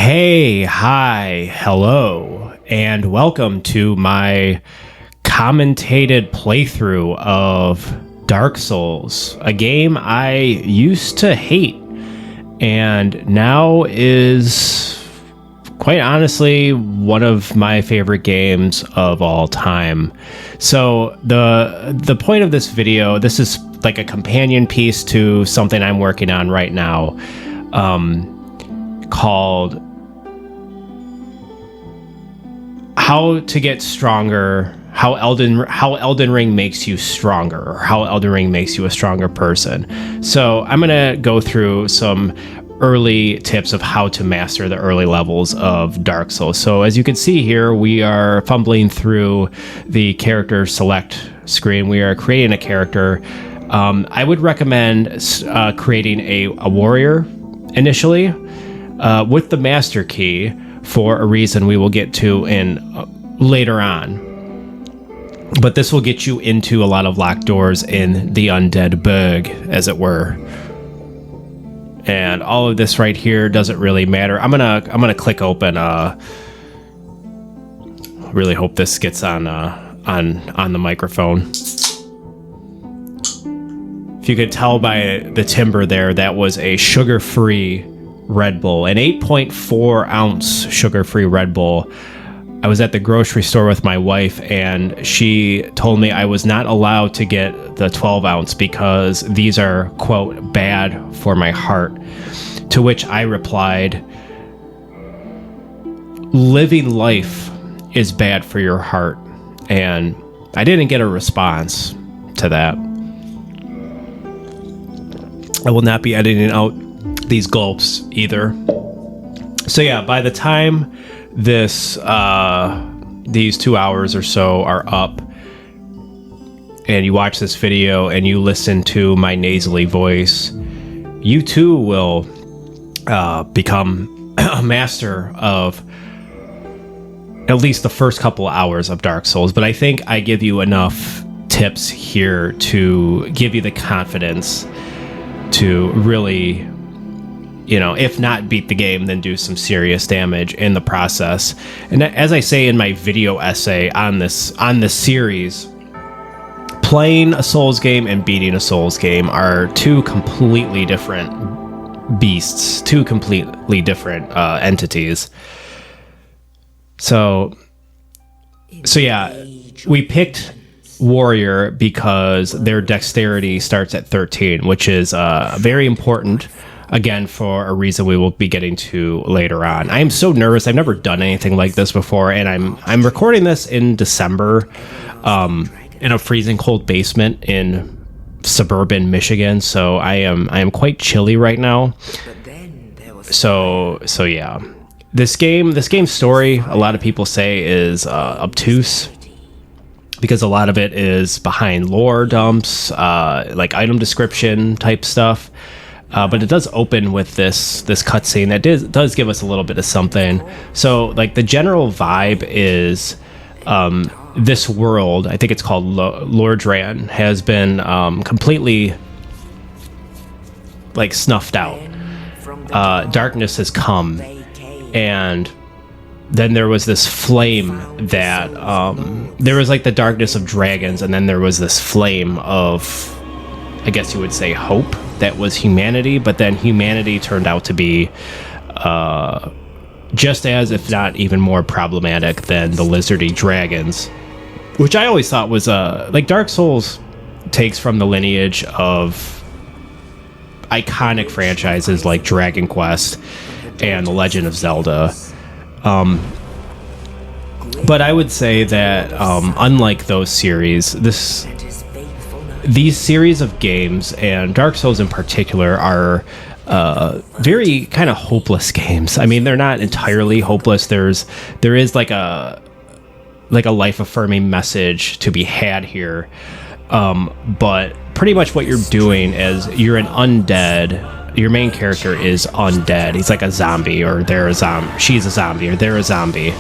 Hey, hi, hello, and welcome to my commentated playthrough of Dark Souls, a game I used to hate and now is, quite honestly, one of my favorite games of all time. So the point of this video, this is like a companion piece to something I'm working on right now, called How to Get Stronger, how Elden Ring makes you stronger, or how Elden Ring makes you a stronger person. So I'm gonna go through some early tips of how to master the early levels of Dark Souls. So as you can see here, we are fumbling through the character select screen. We are creating a character. I would recommend creating a warrior initially with the master key, for a reason we will get to in later on. But this will get you into a lot of locked doors in the Undead Burg, as it were. And all of this right here doesn't really matter. I'm gonna click open. Really hope this gets on the microphone. If you could tell by the timbre there, that was a sugar-free Red Bull, an 8.4 ounce sugar-free Red Bull. I was at the grocery store with my wife, and she told me I was not allowed to get the 12 ounce because these are, quote, bad for my heart. To which I replied, living life is bad for your heart. And I didn't get a response to that. I will not be editing out these gulps either. So yeah, by the time these 2 hours or so are up and you watch this video and you listen to my nasally voice, you too will become a master of at least the first couple of hours of Dark Souls. But I think I give you enough tips here to give you the confidence to really, if not beat the game, then do some serious damage in the process. And as I say in my video essay on this series, playing a Souls game and beating a Souls game are two completely different beasts, two completely different entities. So yeah, we picked warrior because their dexterity starts at 13, which is very important. Again, for a reason we will be getting to later on. I am so nervous. I've never done anything like this before, and I'm recording this in December, in a freezing cold basement in suburban Michigan. So I am quite chilly right now. So yeah, this game's story, a lot of people say, is obtuse, because a lot of it is behind lore dumps, like item description type stuff. But it does open with this cutscene that does give us a little bit of something. So, like, the general vibe is this world, I think it's called Lordran, has been completely, like, snuffed out. Darkness has come, and then there was this flame that there was like the darkness of dragons, and then there was this flame of, I guess you would say, hope, that was humanity. But then humanity turned out to be just as, if not even more problematic than the lizardy dragons, which I always thought was like, Dark Souls takes from the lineage of iconic franchises like Dragon Quest and The Legend of Zelda. But I would say that unlike those series, these series of games, and Dark Souls in particular, are very kind of hopeless games. I mean, they're not entirely hopeless. There is like a life-affirming message to be had here. But pretty much what you're doing is you're an undead. Your main character is undead. He's like a zombie, or they're a zombie. She's a zombie, or they're a zombie.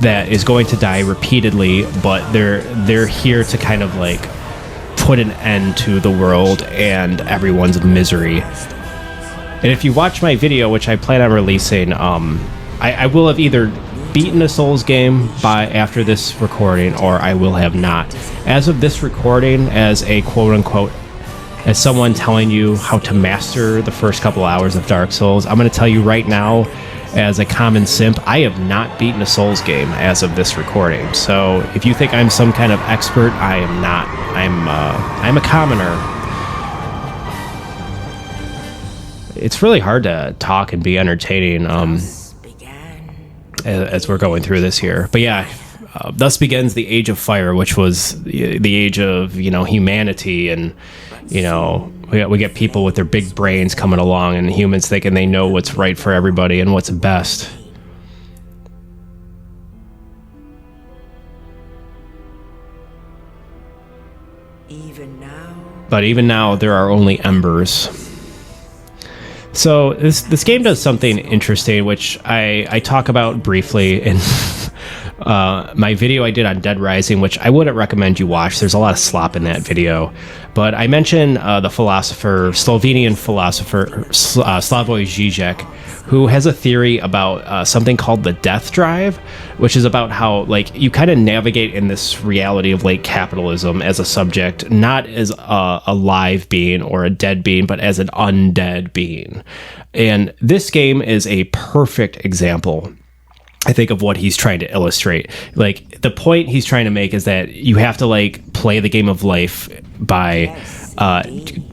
That is going to die repeatedly, but they're here to kind of like put an end to the world and everyone's misery. And if you watch my video, which I plan on releasing, I will have either beaten a Souls game by after this recording, or I will have not. As of this recording, as a quote-unquote, as someone telling you how to master the first couple hours of Dark Souls, I'm going to tell you right now, as a common simp, I have not beaten a Souls game as of this recording. So if you think I'm some kind of expert, I am not. I'm a commoner. It's really hard to talk and be entertaining as we're going through this here. But yeah, thus begins the Age of Fire, which was the age of, humanity, and we get people with their big brains coming along, and humans thinking they know what's right for everybody and what's best. But even now, there are only embers. So this game does something interesting, which I talk about briefly in my video I did on Dead Rising, which I wouldn't recommend you watch. There's a lot of slop in that video. But I mentioned the Slovenian philosopher Slavoj Žižek, who has a theory about something called the death drive, which is about how you kind of navigate in this reality of capitalism as a subject, not as a live being or a dead being, but as an undead being. And this game is a perfect example, I think, of what he's trying to illustrate. The point he's trying to make is that you have to play the game of life by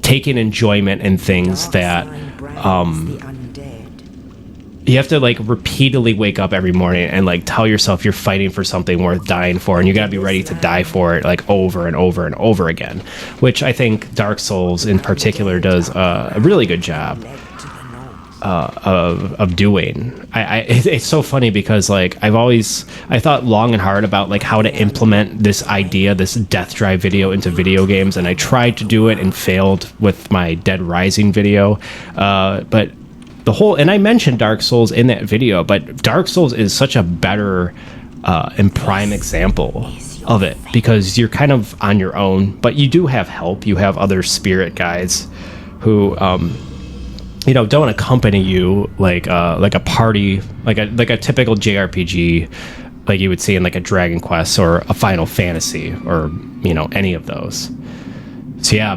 taking enjoyment in things that you have to repeatedly wake up every morning and tell yourself you're fighting for something worth dying for, and you got to be ready to die for it over and over and over again, which I think Dark Souls in particular does a really good job of doing. It's so funny because I thought long and hard about how to implement this idea, this death drive video, into video games, and I tried to do it and failed with my Dead Rising video, but and I mentioned Dark Souls in that video, but Dark Souls is such a better and prime example of it, because you're kind of on your own, but you do have help. You have other spirit guides who don't accompany you like a party, like a typical JRPG, like you would see in a Dragon Quest or a Final Fantasy, or any of those. So yeah,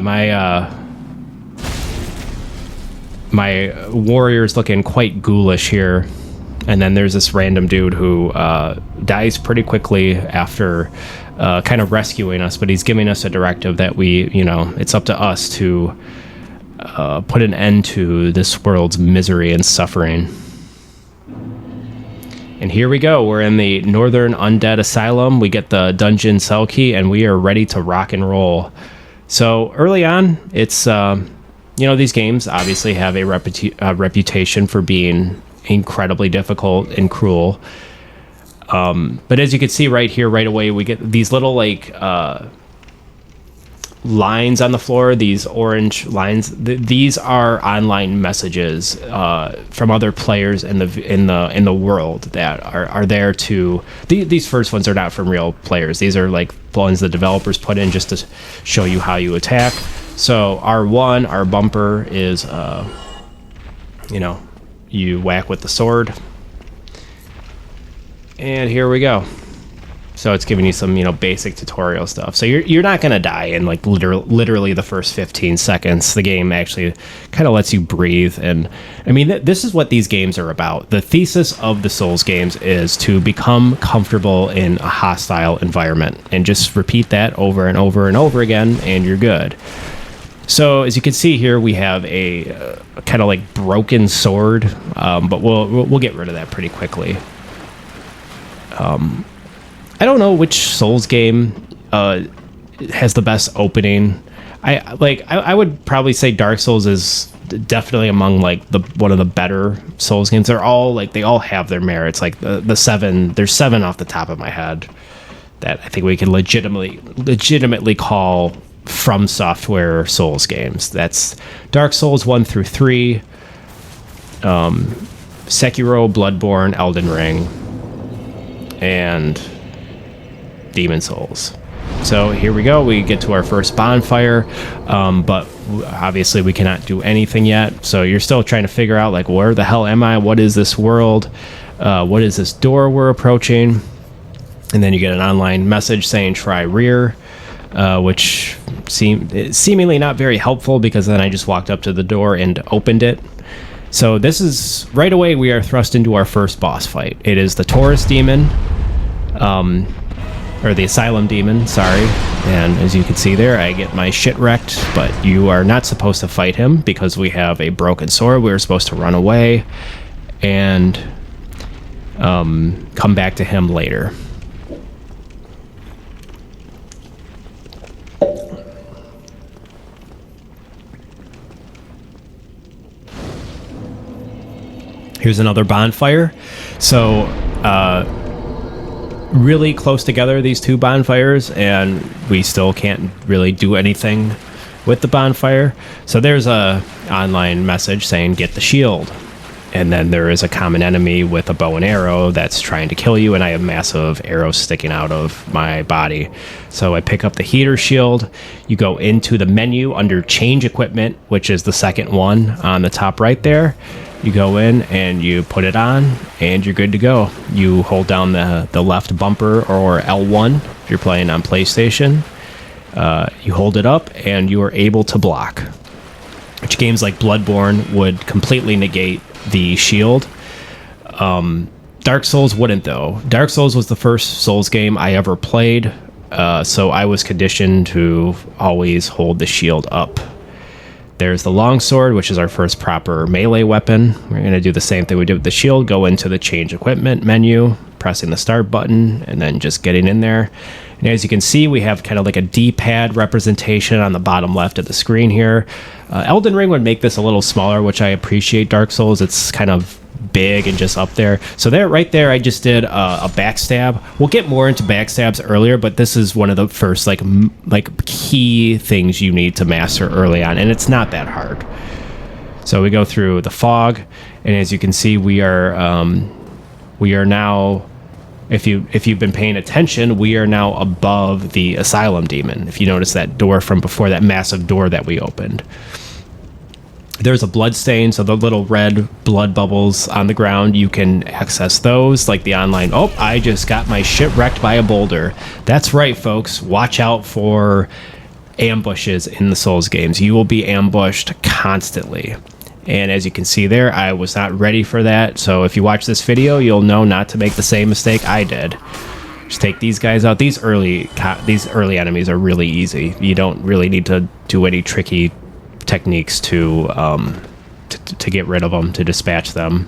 my warrior's looking quite ghoulish here, and then there's this random dude who dies pretty quickly after kind of rescuing us, but he's giving us a directive that it's up to us to put an end to this world's misery and suffering. And here we go. We're in the Northern Undead Asylum. We get the dungeon cell key, and we are ready to rock and roll. So early on, it's these games obviously have a reputation for being incredibly difficult and cruel. But as you can see right here, right away, we get these little lines on the floor, these orange lines. These are online messages from other players in the world that are there to. These first ones are not from real players. These are ones the developers put in just to show you how you attack. So R1, our bumper is, you whack with the sword. And here we go. So it's giving you some, basic tutorial stuff. So you're not going to die in literally the first 15 seconds. The game actually kind of lets you breathe. And I mean, this is what these games are about. The thesis of the Souls games is to become comfortable in a hostile environment, and just repeat that over and over and over again, and you're good. So as you can see here, we have a kind of broken sword, but we'll get rid of that pretty quickly. I don't know which Souls game has the best opening. I would probably say Dark Souls is definitely among one of the better Souls games. They're all they all have their merits. The 7, there's 7 off the top of my head that I think we can legitimately call From Software Souls games. That's Dark Souls 1 through 3, Sekiro, Bloodborne, Elden Ring, and Demon Souls. So here we go. We get to our first bonfire, but obviously we cannot do anything yet. So you're still trying to figure out, like, where the hell am I? What is this world? What is this door we're approaching? And then you get an online message saying try rear, which seemingly not very helpful, because then I just walked up to the door and opened it. So this is, right away, we are thrust into our first boss fight. It is the Taurus Demon, or the Asylum Demon, sorry. And as you can see there, I get my shit wrecked, but you are not supposed to fight him because we have a broken sword. We're supposed to run away and come back to him later. Here's another bonfire. So, really close together, these two bonfires, and we still can't really do anything with the bonfire. So there's a online message saying get the shield, and then there is a common enemy with a bow and arrow that's trying to kill you, and I have massive arrows sticking out of my body. So I pick up the heater shield. You go into the menu under change equipment, which is the second one on the top right there. You go in and you put it on, and you're good to go. You hold down the left bumper, or L1 if you're playing on PlayStation. You hold it up and you are able to block, which games like Bloodborne would completely negate the shield. Dark Souls wouldn't, though. Dark Souls was the first Souls game I ever played, so I was conditioned to always hold the shield up. There's the longsword, which is our first proper melee weapon. We're going to do the same thing we did with the shield. Go into the change equipment menu, pressing the start button, and then just getting in there. And as you can see, we have kind of like a D-pad representation on the bottom left of the screen here. Elden Ring would make this a little smaller, which I appreciate. Dark Souls, it's kind of big and just up there. So there, right there, I just did a backstab. We'll get more into backstabs earlier, but this is one of the first like key things you need to master early on, and it's not that hard. So we go through the fog, and as you can see, we are now, if you've been paying attention, we are now above the Asylum Demon. If you notice that door from before, that massive door that we opened. There's a blood stain, so the little red blood bubbles on the ground, you can access those, like the online, oh, I just got my shit wrecked by a boulder. That's right, folks. Watch out for ambushes in the Souls games. You will be ambushed constantly. And as you can see there, I was not ready for that. So if you watch this video, you'll know not to make the same mistake I did. Just take these guys out. These early enemies are really easy. You don't really need to do any tricky techniques to get rid of them, to dispatch them.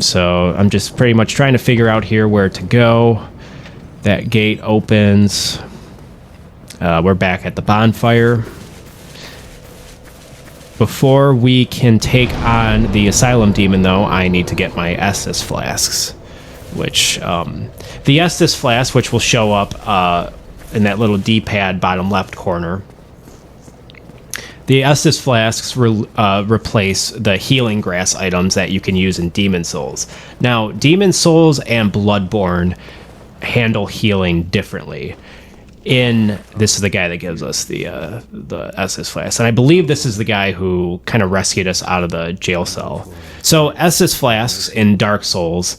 So I'm just pretty much trying to figure out here where to go. That gate opens. We're back at the bonfire. Before we can take on the Asylum Demon, though, I need to get my Estus flasks, which the Estus flask, which will show up in that little D-pad bottom left corner. The Estus flasks replace the healing grass items that you can use in Demon Souls. Now, Demon Souls and Bloodborne handle healing differently. This is the guy that gives us the Estus flask, and I believe this is the guy who kind of rescued us out of the jail cell. So Estus flasks in Dark Souls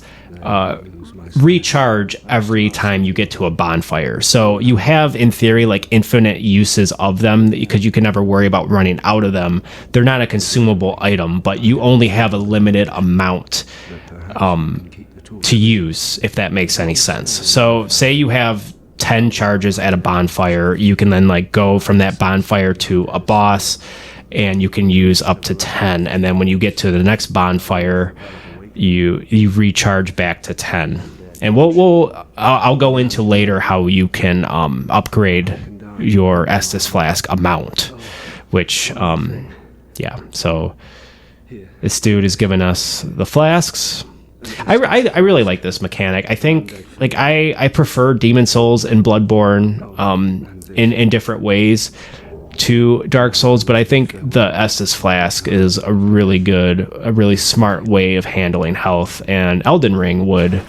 recharge every time you get to a bonfire. So you have, in theory, like infinite uses of them because you can never worry about running out of them. They're not a consumable item, but you only have a limited amount to use, if that makes any sense. So say you have 10 charges at a bonfire, you can then like go from that bonfire to a boss, and you can use up to 10. And then when you get to the next bonfire, you recharge back to 10. And I'll go into later how you can upgrade your Estus flask amount, which so this dude is giving us the flasks. I really like this mechanic. I think like I prefer Demon Souls and Bloodborne in different ways to Dark Souls, but I think the Estus flask is a really smart way of handling health, and Elden Ring would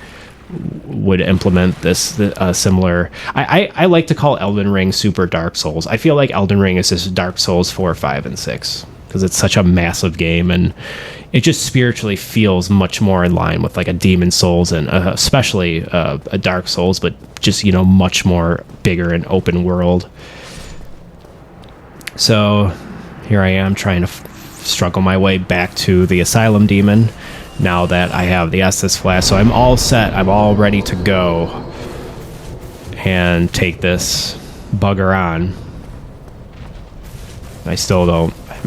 would implement this similar. I like to call Elden Ring Super Dark Souls. I feel like Elden Ring is just Dark Souls 4, 5, and 6 because it's such a massive game, and it just spiritually feels much more in line with like a Demon Souls and especially a Dark Souls, but just, you know, much more bigger and open world. So here I am trying to struggle my way back to the Asylum Demon now that I have the Estus Flask. So I'm all set. I'm all ready to go and take this bugger on.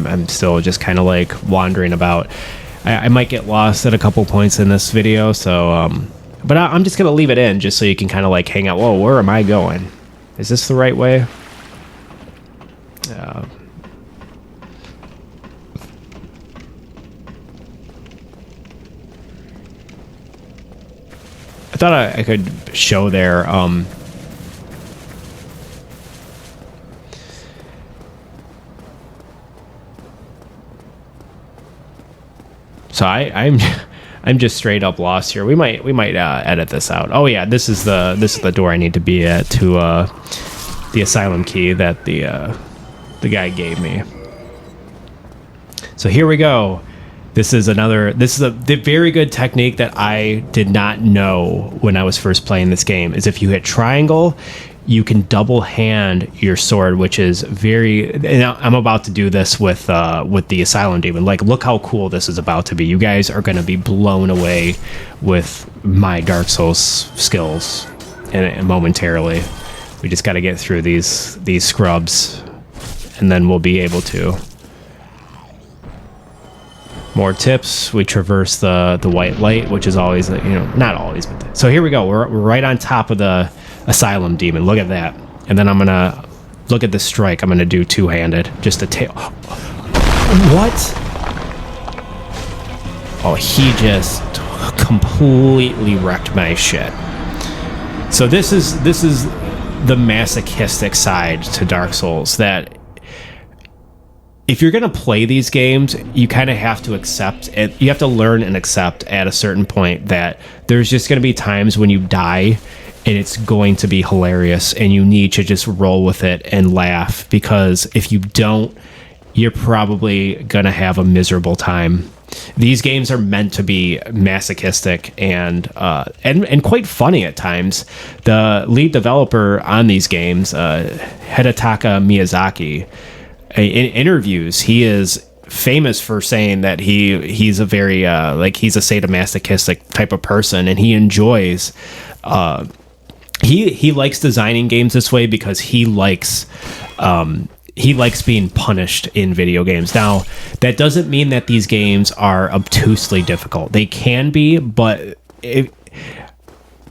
I'm still just kind of like wandering about. I might get lost at a couple points in this video, so but I'm just gonna leave it in just so you can kind of like hang out. Whoa, where am I going? Is this the right way? I thought I could show there. So I'm just straight up lost here. We might edit this out. Oh yeah, this is the door I need to be at to the asylum key that the guy gave me. So here we go. This is a very good technique that I did not know when I was first playing this game. Is if you hit triangle, you can double hand your sword, which is very. And I'm about to do this with the Asylum Demon. Like, look how cool this is about to be. You guys are going to be blown away with my Dark Souls skills, and momentarily. We just got to get through these scrubs, and then we'll be able to. More tips. We traverse the white light, which is always, you know, not always, but so here we go. We're right on top of the Asylum Demon. Look at that. And then I'm gonna look at the strike. I'm gonna do two-handed, just a tail. What? Oh, he just completely wrecked my shit. So this is the masochistic side to Dark Souls, that if you're going to play these games, you kind of have to accept it. You have to learn and accept at a certain point that there's just going to be times when you die and it's going to be hilarious, and you need to just roll with it and laugh, because if you don't, you're probably going to have a miserable time. These games are meant to be masochistic and quite funny at times. The lead developer on these games, Hidetaka Miyazaki, in interviews, he is famous for saying that he's a very he's a sadomasochistic type of person, and he enjoys he likes designing games this way because he likes being punished in video games. Now, that doesn't mean that these games are obtusely difficult. They can be, but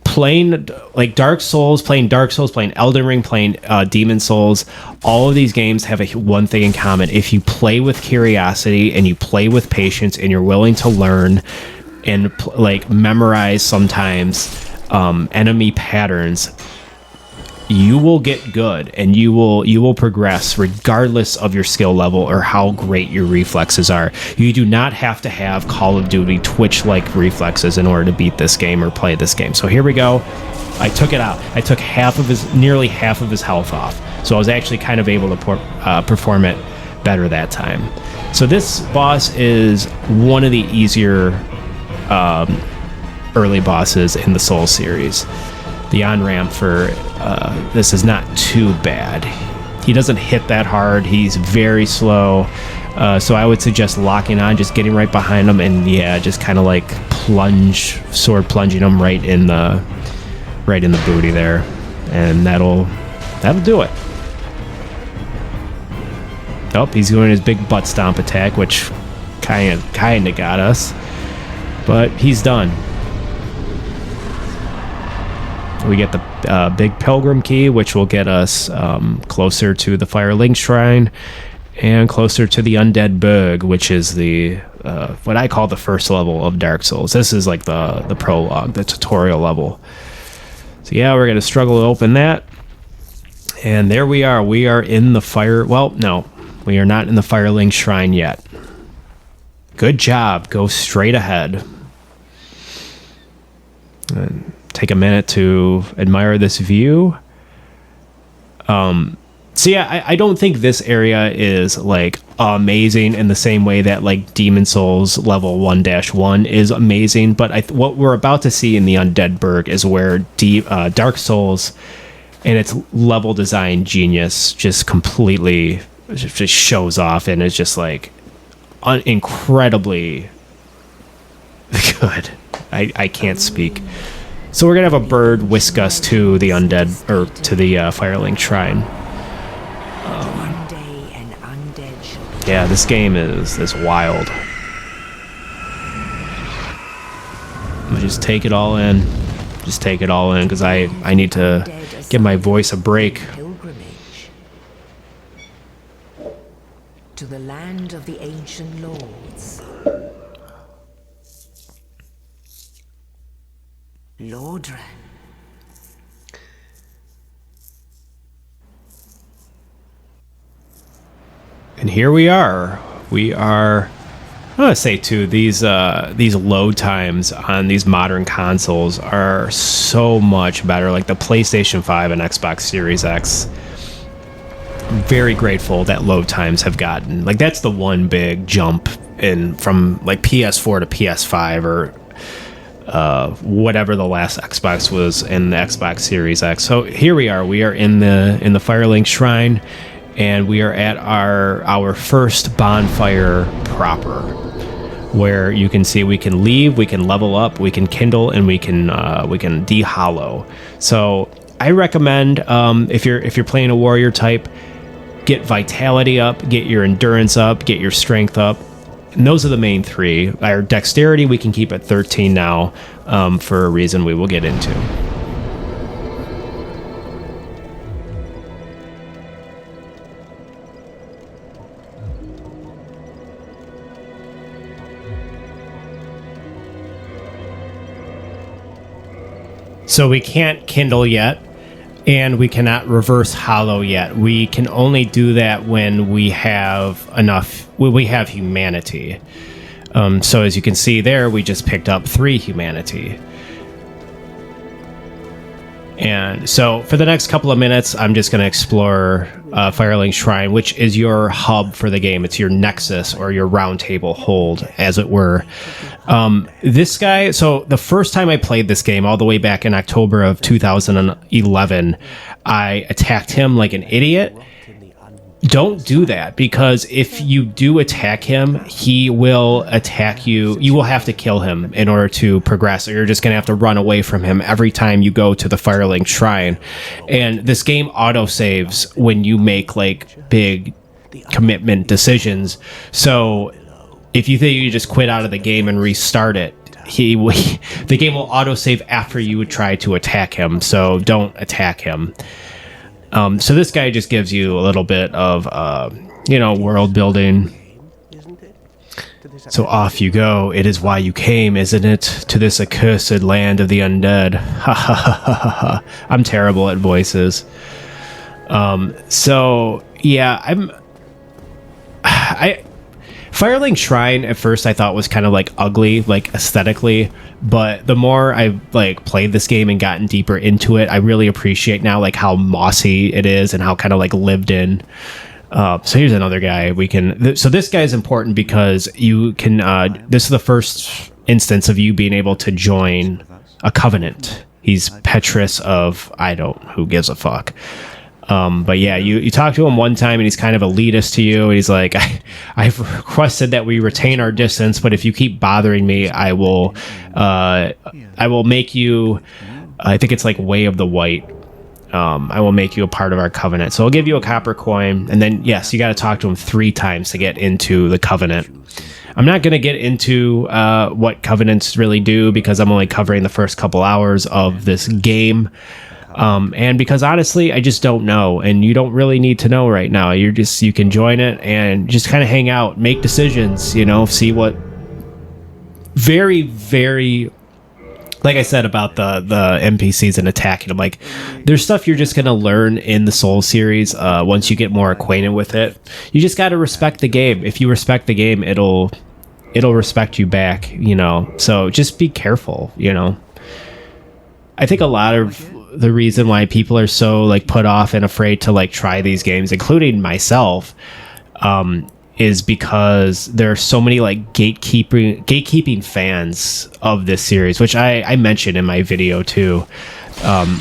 playing like Dark Souls, playing Elden Ring, playing Demon Souls, all of these games have one thing in common. If you play with curiosity and you play with patience and you're willing to learn and memorize sometimes enemy patterns, you will get good, and you will progress regardless of your skill level or how great your reflexes are. You do not have to have Call of Duty Twitch-like reflexes in order to beat this game or play this game. So here we go. I took it out. I took nearly half of his health off. So I was actually kind of able to perform it better that time. So this boss is one of the easier early bosses in the Souls series. The on-ramp for this is not too bad. He doesn't hit that hard. He's very slow. So I would suggest locking on, just getting right behind him, and just kind of like sword plunging him right in the booty there, and that'll do it. Oh, he's doing his big butt stomp attack, which kind of got us, but he's done. We get the big pilgrim key, which will get us closer to the Firelink Shrine and closer to the Undead Burg, which is the what I call the first level of Dark Souls. This is like the prologue, the tutorial level. So yeah, we're going to struggle to open that. And there we are. We are in the fire. Well, no, we are not in the Firelink Shrine yet. Good job. Go straight ahead. And take a minute to admire this view. So yeah, I don't think this area is like amazing in the same way that like Demon Souls level 1-1 is amazing. But what we're about to see in the Undead Burg is where Dark Souls and its level design genius just completely just shows off and is just like incredibly good. I can't speak. So we're gonna have a bird whisk us to the undead or to the Firelink Shrine. Yeah, this game is wild. I'm gonna just take it all in. Just take it all in because I need to give my voice a break. To the land of the ancient lords. Lordran. And here we are. We are. I want to say too, these load times on these modern consoles are so much better. Like the PlayStation 5 and Xbox Series X. I'm very grateful that load times have gotten like that's the one big jump in from like PS4 to PS5 or whatever the last Xbox was in the Xbox Series X. So here we are. We are in the Firelink Shrine, and we are at our first bonfire proper, where you can see we can leave, we can level up, we can kindle, and we can de-hollow. So I recommend if you're playing a warrior type, get vitality up, get your endurance up, get your strength up. And those are the main three. Our dexterity we can keep at 13 now for a reason we will get into. So we can't kindle yet, and we cannot reverse hollow yet. We can only do that when we have enough. When we have humanity. So as you can see there, we just picked up 3 humanity. And so for the next couple of minutes, I'm just going to explore Firelink Shrine, which is your hub for the game. It's your nexus or your round table hold, as it were. This guy, so the first time I played this game, all the way back in October of 2011, I attacked him like an idiot. Don't do that, because if you do attack him, he will attack you. You will have to kill him in order to progress, or you're just going to have to run away from him every time you go to the Firelink Shrine. And this game autosaves when you make like big commitment decisions. So if you think you just quit out of the game and restart it, the game will autosave after you would try to attack him. So don't attack him. So this guy just gives you a little bit of, world building. So off you go. It is why you came, isn't it? To this accursed land of the undead. Ha ha ha ha ha. I'm terrible at voices. So yeah, Firelink Shrine at first I thought was kind of like ugly, like aesthetically, but the more I like played this game and gotten deeper into it, I really appreciate now like how mossy it is and how kind of like lived in. So here's another guy we can. So this guy is important because you can. This is the first instance of you being able to join a covenant. He's Petrus of who gives a fuck. But yeah, you talk to him one time and he's kind of elitist to you. He's like, I've requested that we retain our distance, but if you keep bothering me, I will make you, I think it's like Way of the White. I will make you a part of our covenant. So I'll give you a copper coin. And then, yes, you got to talk to him 3 times to get into the covenant. I'm not going to get into what covenants really do because I'm only covering the first couple hours of this game. And because honestly, I just don't know, and you don't really need to know right now. You can join it and just kind of hang out, make decisions, see what very, very, like I said about the NPCs and attacking them, like there's stuff you're just going to learn in the Soul series. Once you get more acquainted with it, you just got to respect the game. If you respect the game, it'll respect you back, so just be careful, I think a lot of the reason why people are so like put off and afraid to like try these games, including myself, is because there are so many like gatekeeping fans of this series, which I mentioned in my video too,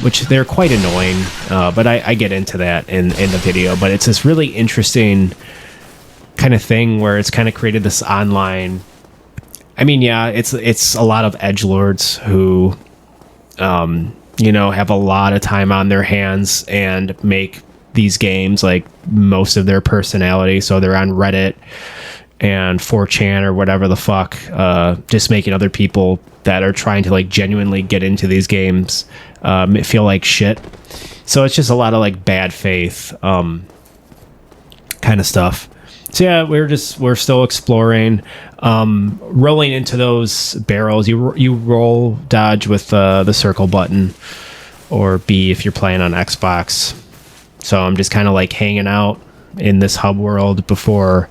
which they're quite annoying, but I get into that in the video. But it's this really interesting kind of thing where it's kind of created this online. I mean, yeah, it's a lot of edgelords who, have a lot of time on their hands and make these games like most of their personality. So they're on Reddit and 4chan or whatever the fuck, just making other people that are trying to like genuinely get into these games feel like shit. So it's just a lot of like bad faith kind of stuff. So yeah, we're still exploring, rolling into those barrels. You roll dodge with the circle button, or B if you're playing on Xbox. So I'm just kind of like hanging out in this hub world before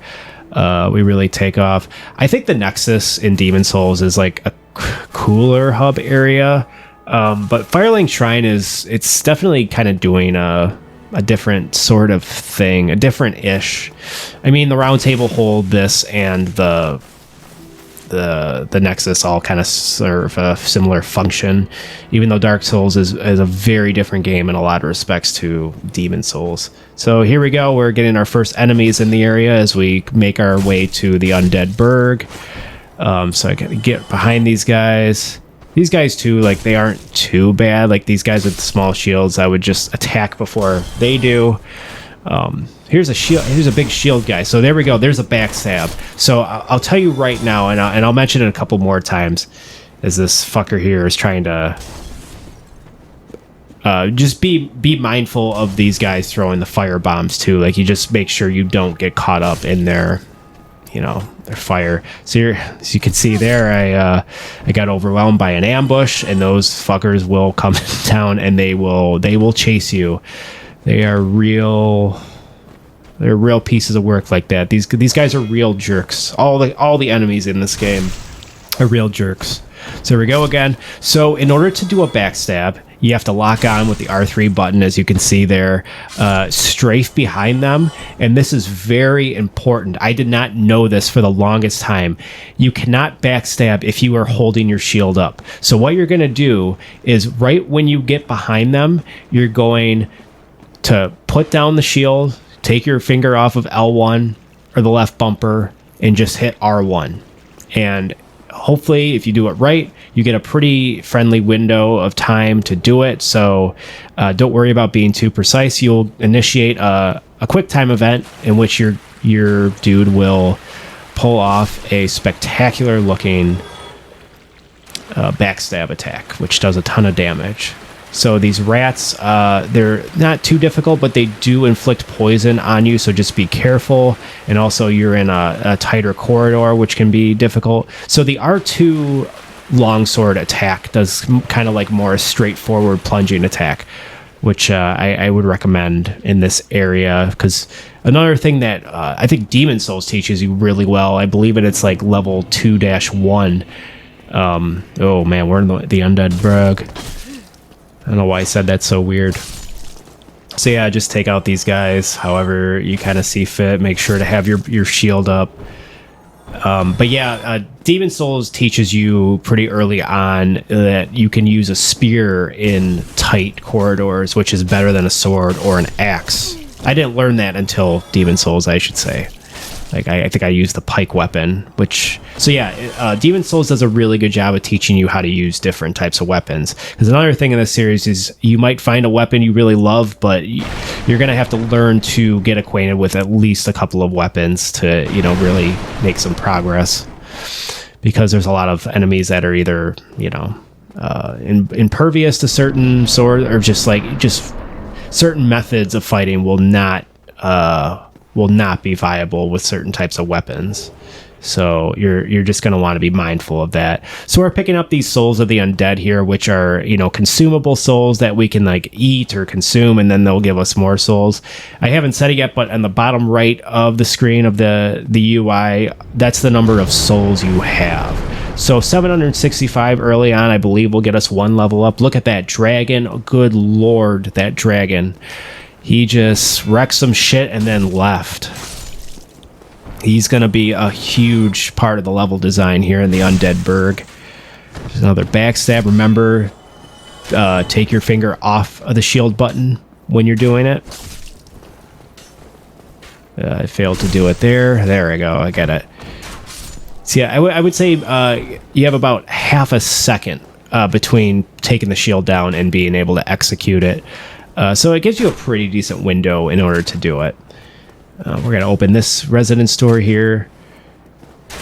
we really take off. I think the Nexus in Demon Souls is like a cooler hub area, but Firelink Shrine it's definitely kind of doing a different sort of thing, a different-ish. I mean, the Round Table Hold, this, and the Nexus all kind of serve a similar function, even though Dark Souls is a very different game in a lot of respects to Demon Souls. So here we go. We're getting our first enemies in the area as we make our way to the Undead Burg. So I gotta get behind these guys. These guys too, like, they aren't too bad. Like, these guys with the small shields, I would just attack before they do. Here's a shield. Here's a big shield guy. So there we go. There's a backstab. So I'll tell you right now, and I'll mention it a couple more times, as this fucker here is trying to just be mindful of these guys throwing the fire bombs too. Like, you just make sure you don't get caught up in their fire. So as you can see there, I got overwhelmed by an ambush, and those fuckers will come down and they will chase you. They're real pieces of work like that. These guys are real jerks. All the enemies in this game are real jerks. So here we go again. So in order to do a backstab, you have to lock on with the R3 button, as you can see there, strafe behind them. And this is very important. I did not know this for the longest time. You cannot backstab if you are holding your shield up. So what you're going to do is right when you get behind them, you're going to put down the shield, take your finger off of L1 or the left bumper, and just hit R1. And hopefully, if you do it right, you get a pretty friendly window of time to do it. So don't worry about being too precise. You'll initiate a quick time event in which your dude will pull off a spectacular looking backstab attack, which does a ton of damage. So these rats, they're not too difficult, but they do inflict poison on you, so just be careful. And also, you're in a tighter corridor, which can be difficult. So the R2 longsword attack does kind of like more straightforward plunging attack, which I would recommend in this area. Because another thing that I think Demon Souls teaches you really well, I believe it's like level 2-1. Oh man, we're in the Undead Burg. I don't know why I said that so weird. So yeah, just take out these guys however you kind of see fit. Make sure to have your shield up. But yeah, Demon Souls teaches you pretty early on that you can use a spear in tight corridors, which is better than a sword or an axe. I didn't learn that until Demon Souls, I should say. Like, I think I used the pike weapon, which... So yeah, Demon Souls does a really good job of teaching you how to use different types of weapons. Because another thing in this series is you might find a weapon you really love, but you're going to have to learn to get acquainted with at least a couple of weapons to, really make some progress. Because there's a lot of enemies that are either, impervious to certain swords, or just certain methods of fighting will not be viable with certain types of weapons. So you're just going to want to be mindful of that. So we're picking up these souls of the undead here, which are, consumable souls that we can like eat or consume, and then they'll give us more souls. I haven't said it yet, but on the bottom right of the screen of the UI, that's the number of souls you have. So 765 early on, I believe, will get us 1 level up. Look at that dragon. Oh, good lord, that dragon. He just wrecked some shit and then left. He's going to be a huge part of the level design here in the Undead Burg. There's another backstab. Remember, take your finger off of the shield button when you're doing it. I failed to do it there. There we go. I got it. So yeah, I would say you have about half a second between taking the shield down and being able to execute it. So it gives you a pretty decent window in order to do it. We're going to open this residence door here.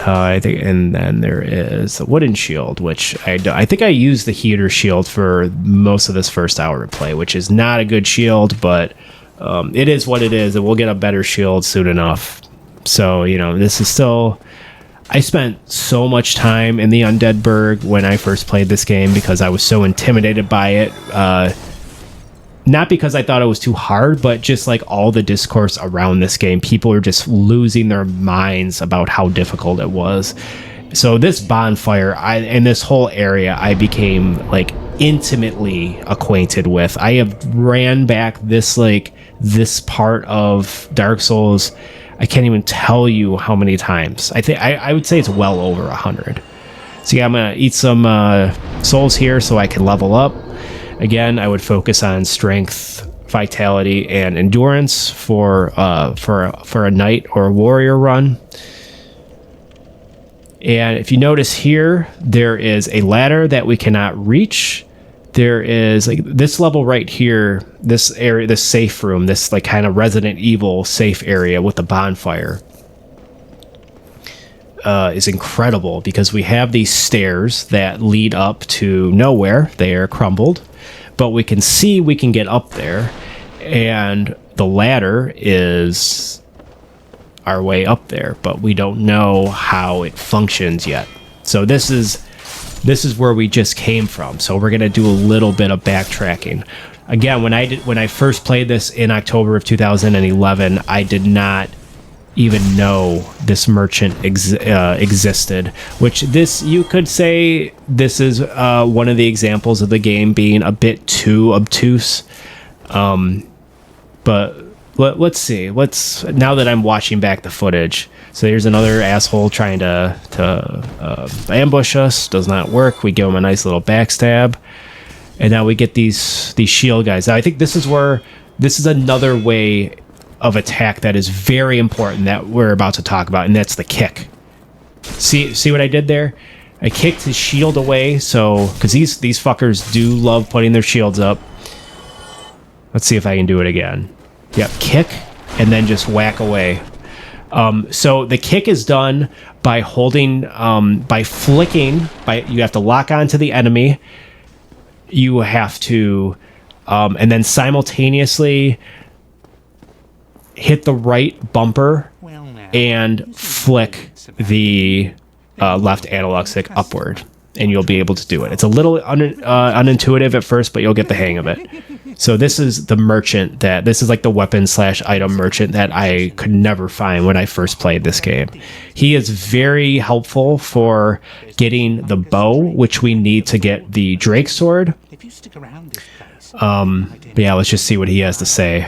I think, and then there is a wooden shield, which I think I used the heater shield for most of this first hour of play, which is not a good shield, but it is what it is, and we'll get a better shield soon enough. So, you know, this is still... I spent so much time in the Undead Burg when I first played this game because I was so intimidated by it. Not because I thought it was too hard, but just like all the discourse around this game, people are just losing their minds about how difficult it was. So this bonfire, and this whole area, I became like intimately acquainted with. I have ran back this part of Dark Souls. I can't even tell you how many times. I would say it's well over 100. So yeah, I'm gonna eat some souls here so I can level up. Again, I would focus on strength, vitality, and endurance for a knight or a warrior run. And if you notice here, there is a ladder that we cannot reach. There is like this level right here, this area, this safe room, this like kind of Resident Evil safe area with the bonfire is incredible because we have these stairs that lead up to nowhere. They are crumbled, but we can see we can get up there, and the ladder is our way up there, but we don't know how it functions yet. So this is where we just came from. So we're gonna do a little bit of backtracking. Again, when I first played this in October of 2011, I did not even know this merchant existed. Which this, you could say, this is one of the examples of the game being a bit too obtuse. But let's see. Now that I'm watching back the footage. So here's another asshole trying to ambush us. Does not work. We give him a nice little backstab. And now we get these shield guys. Now I think this is another way of attack that is very important that we're about to talk about, and that's the kick. See what I did there? I kicked his shield away, so because these fuckers do love putting their shields up. Let's see if I can do it again. Yep, kick, and then just whack away. So the kick is done by holding, by flicking. You have to lock onto the enemy. You have to, and then simultaneously hit the right bumper and flick the left analog stick upward, and you'll be able to do it. It's a little unintuitive at first, but you'll get the hang of it. So this is the merchant this is like the weapon/item merchant that I could never find when I first played this game. He is very helpful for getting the bow, which we need to get the Drake sword. But yeah, let's just see what he has to say.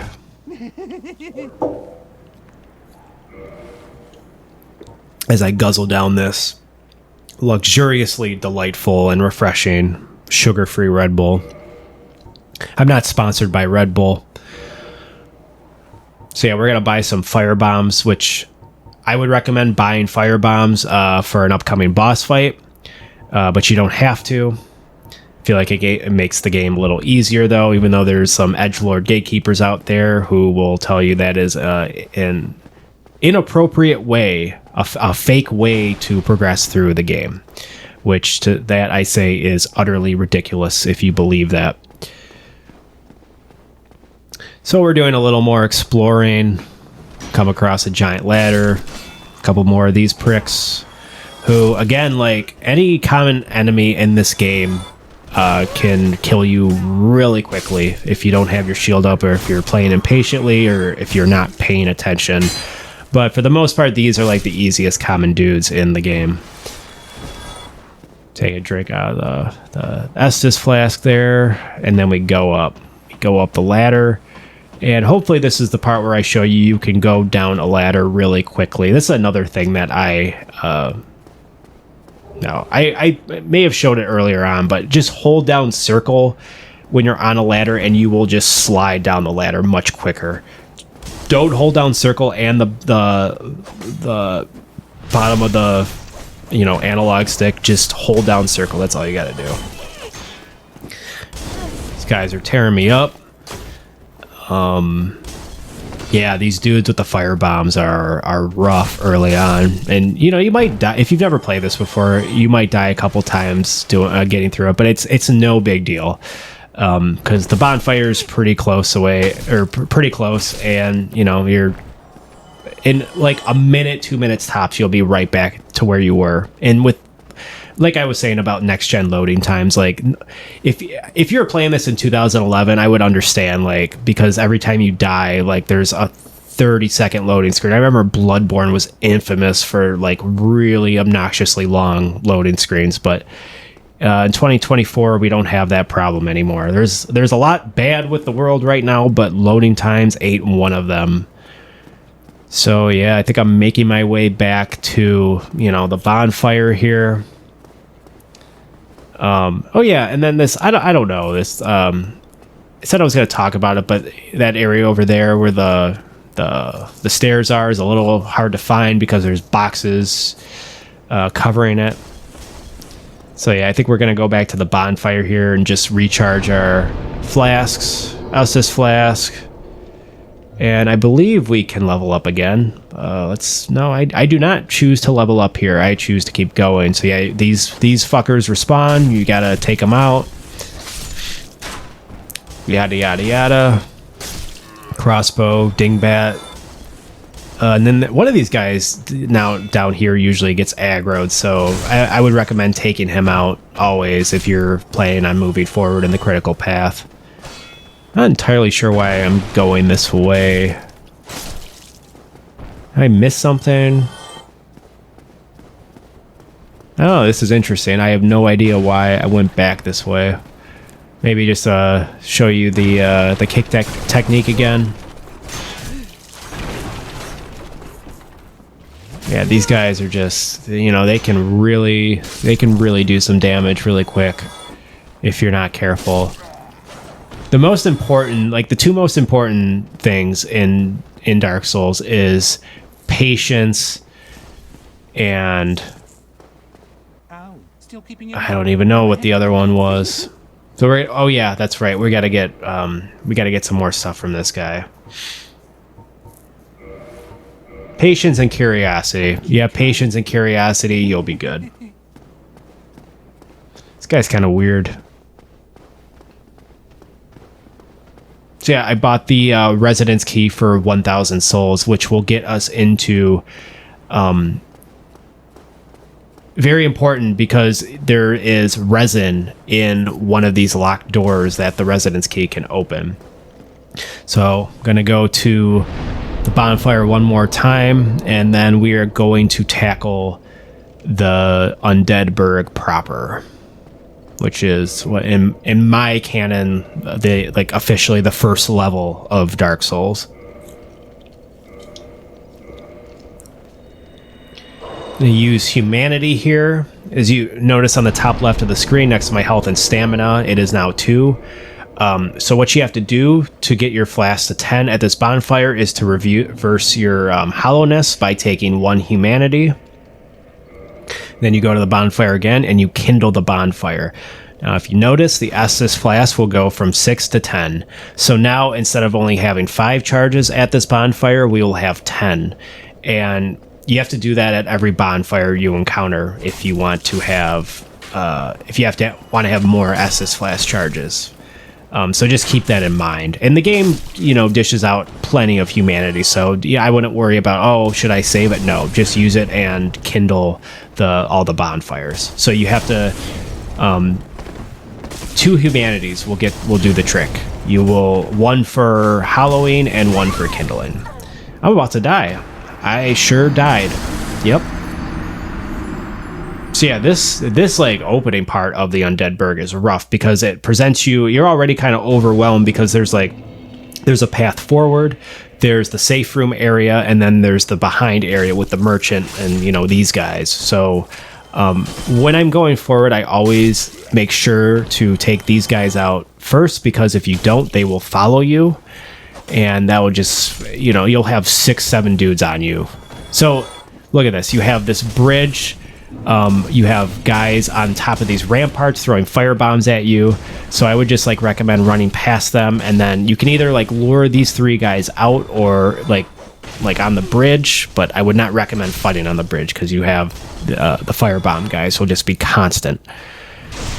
As I guzzle down this luxuriously delightful and refreshing sugar-free Red Bull. I'm not sponsored by Red Bull. So yeah, we're going to buy some fire bombs, which I would recommend buying fire bombs for an upcoming boss fight. But you don't have to. I feel like it makes the game a little easier, though, even though there's some edgelord gatekeepers out there who will tell you that is an inappropriate way, a fake way to progress through the game, which to that I say is utterly ridiculous if you believe that. So we're doing a little more exploring, come across a giant ladder, a couple more of these pricks, who, again, like any common enemy in this game, can kill you really quickly if you don't have your shield up, or if you're playing impatiently, or if you're not paying attention. But for the most part, these are like the easiest common dudes in the game. Take a drink out of the Estus flask there, and then we go up. We go up the ladder, and hopefully this is the part where I show you can go down a ladder really quickly. This is another thing that I may have showed it earlier on, but just hold down circle when you're on a ladder, and you will just slide down the ladder much quicker. Don't hold down circle and the bottom of the analog stick. Just hold down circle. That's all you got to do. These guys are tearing me up. Yeah, these dudes with the fire bombs are rough early on, and you might die if you've never played this before. You might die a couple times getting through it, but it's no big deal. Because the bonfire's pretty close away, or pretty close, and you're in like a minute, 2 minutes tops, you'll be right back to where you were. And with, like I was saying about next gen loading times, like if you're playing this in 2011, I would understand, like, because every time you die, like there's a 30-second loading screen. I remember Bloodborne was infamous for like really obnoxiously long loading screens, but in 2024, we don't have that problem anymore. There's a lot bad with the world right now, but loading times ain't one of them. So yeah, I think I'm making my way back to the bonfire here. Oh yeah, and then this I don't know this. I said I was going to talk about it, but that area over there where the stairs are is a little hard to find because there's boxes covering it. So yeah, I think we're going to go back to the bonfire here and just recharge our flasks. Estus flask. And I believe we can level up again. I do not choose to level up here. I choose to keep going. So yeah, these fuckers respawn. You got to take them out. Yada, yada, yada. Crossbow, dingbat. And then one of these guys now down here usually gets aggroed, so I would recommend taking him out always if you're planning on moving forward in the critical path. Not entirely sure why I'm going this way. Did I miss something? Oh, this is interesting. I have no idea why I went back this way. Maybe just show you the kick technique again. Yeah, these guys are just, they can really do some damage really quick if you're not careful. The most important, like the two most important things in Dark Souls is patience and I don't even know what the other one was. So oh yeah, that's right. We got to get some more stuff from this guy. Patience and curiosity. You have patience and curiosity, you'll be good. This guy's kind of weird. So yeah, I bought the residence key for 1,000 souls, which will get us into... very important because there is resin in one of these locked doors that the residence key can open. So I'm going to go to the bonfire one more time, and then we are going to tackle the Undead Burg proper, which is what in my canon, officially the first level of Dark Souls. I'm going to use humanity here. As you notice on the top left of the screen next to my health and stamina, it is now 2. So what you have to do to get your flask to 10 at this bonfire is to reverse your hollowness by taking 1 humanity. Then you go to the bonfire again and you kindle the bonfire. Now, if you notice, the Estus flask will go from 6 to 10. So now, instead of only having 5 charges at this bonfire, we will have 10. And you have to do that at every bonfire you encounter if you want to have, want to have more Estus flask charges. So just keep that in mind. And the game, dishes out plenty of humanity. So yeah, I wouldn't worry about, should I save it? No, just use it and kindle all the bonfires. So you have to, 2 humanities will do the trick. You will 1 for hollowing and 1 for kindling. I'm about to die. I sure died. Yep. So yeah, this like opening part of the Undead Burg is rough because it presents you're already kind of overwhelmed because there's a path forward, there's the safe room area, and then there's the behind area with the merchant and these guys. So when I'm going forward, I always make sure to take these guys out first, because if you don't, they will follow you, and that will just you'll have 6-7 dudes on you. So look at this, you have this bridge. You have guys on top of these ramparts throwing fire bombs at you. So I would just recommend running past them, and then you can either lure these 3 guys out or like on the bridge. But I would not recommend fighting on the bridge because you have the firebomb guys will just be constant.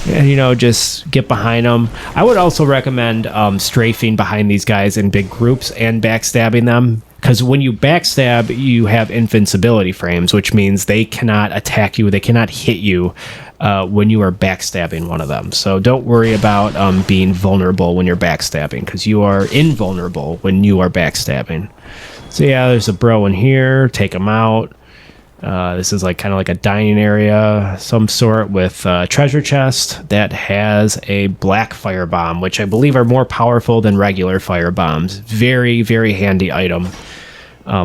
And just get behind them. I would also recommend strafing behind these guys in big groups and backstabbing them, because when you backstab, you have invincibility frames, which means they cannot attack you, they cannot hit you when you are backstabbing one of them. So don't worry about being vulnerable when you're backstabbing, because you are invulnerable when you are backstabbing. So yeah, there's a bro in here, take him out. This is kind of like a dining area, some sort, with a treasure chest that has a black firebomb, which I believe are more powerful than regular firebombs. Very, very handy item,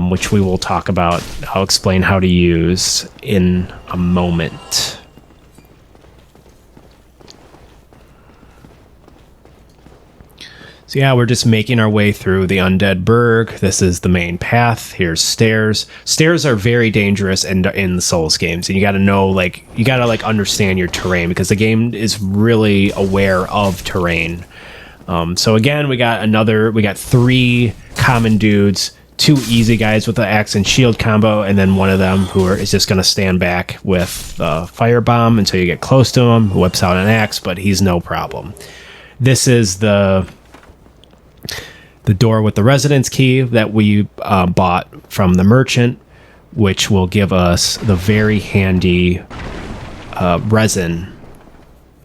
which we will talk about. I'll explain how to use in a moment. So yeah, we're just making our way through the Undead Burg. This is the main path. Here's stairs. Stairs are very dangerous in the Souls games, and you got to know, you got to understand your terrain, because the game is really aware of terrain. So again, we got 3 common dudes, 2 easy guys with the axe and shield combo, and then one of them is just going to stand back with the firebomb until you get close to him, whips out an axe, but he's no problem. This is the door with the residence key that we bought from the merchant, which will give us the very handy resin,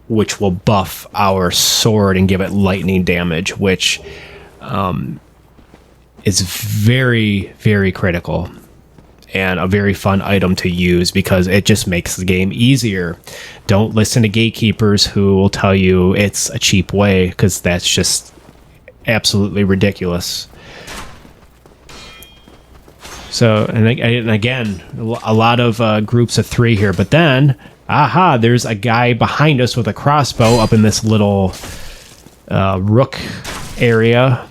which will buff our sword and give it lightning damage, which is very, very critical and a very fun item to use, because it just makes the game easier. Don't listen to gatekeepers who will tell you it's a cheap way, because that's just absolutely ridiculous. So, and again, a lot of groups of 3 here, but then, there's a guy behind us with a crossbow up in this little rook area.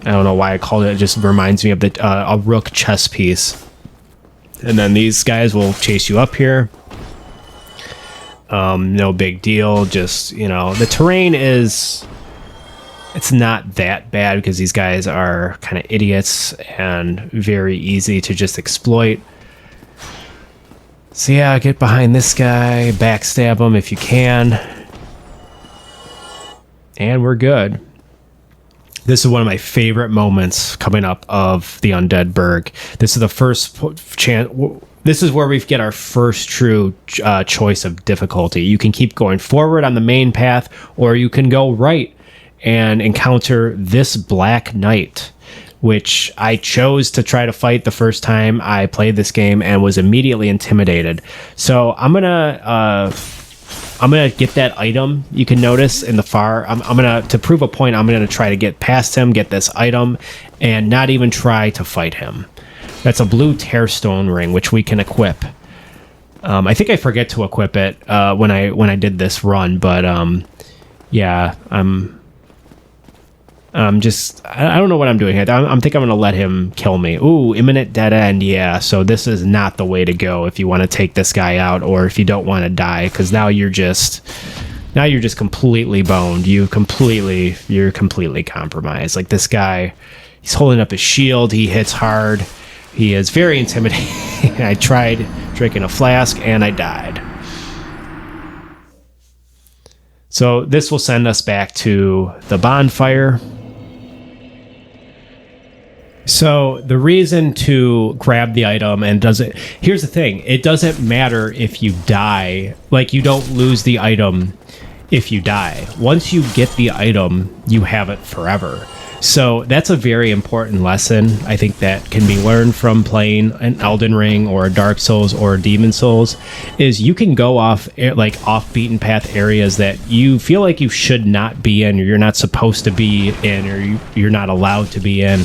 I don't know why I called it. It just reminds me of a rook chess piece. And then these guys will chase you up here. No big deal. Just, the terrain it's not that bad, because these guys are kind of idiots and very easy to just exploit. So yeah, get behind this guy, backstab him if you can. And we're good. This is one of my favorite moments coming up of the Undead Burg. This is the first chance. This is where we get our first true choice of difficulty. You can keep going forward on the main path, or you can go right and encounter this Black Knight, which I chose to try to fight the first time I played this game and was immediately intimidated. So I'm gonna get that item. You can notice in the far. I'm gonna, to prove a point, I'm gonna try to get past him, get this item, and not even try to fight him. That's a blue Tearstone ring, which we can equip. I think I forget to equip it when I did this run, but yeah, I don't know what I'm doing here. I think I'm going to let him kill me. Ooh, imminent dead end. Yeah, so this is not the way to go if you want to take this guy out, or if you don't want to die, because now you're just completely boned. You're completely compromised. This guy, he's holding up his shield. He hits hard. He is very intimidating. I tried drinking a flask and I died. So this will send us back to the bonfire. So the reason to grab the item, and here's the thing, it doesn't matter if you die. You don't lose the item if you die. Once you get the item, you have it forever. So that's a very important lesson. I think that can be learned from playing an Elden Ring or a Dark Souls or a Demon Souls. Is you can go off off beaten path areas that you feel like you should not be in, or you're not supposed to be in, or you're not allowed to be in.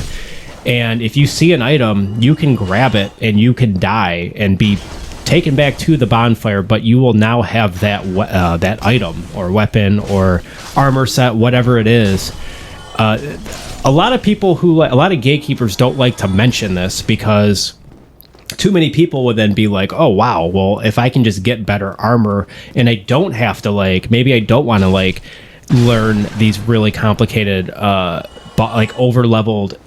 And if you see an item, you can grab it and you can die and be taken back to the bonfire, but you will now have that item or weapon or armor set, whatever it is. A lot of gatekeepers don't like to mention this because too many people would then be like, oh wow, well, if I can just get better armor and I don't have to maybe I don't want to learn these really complicated over-leveled,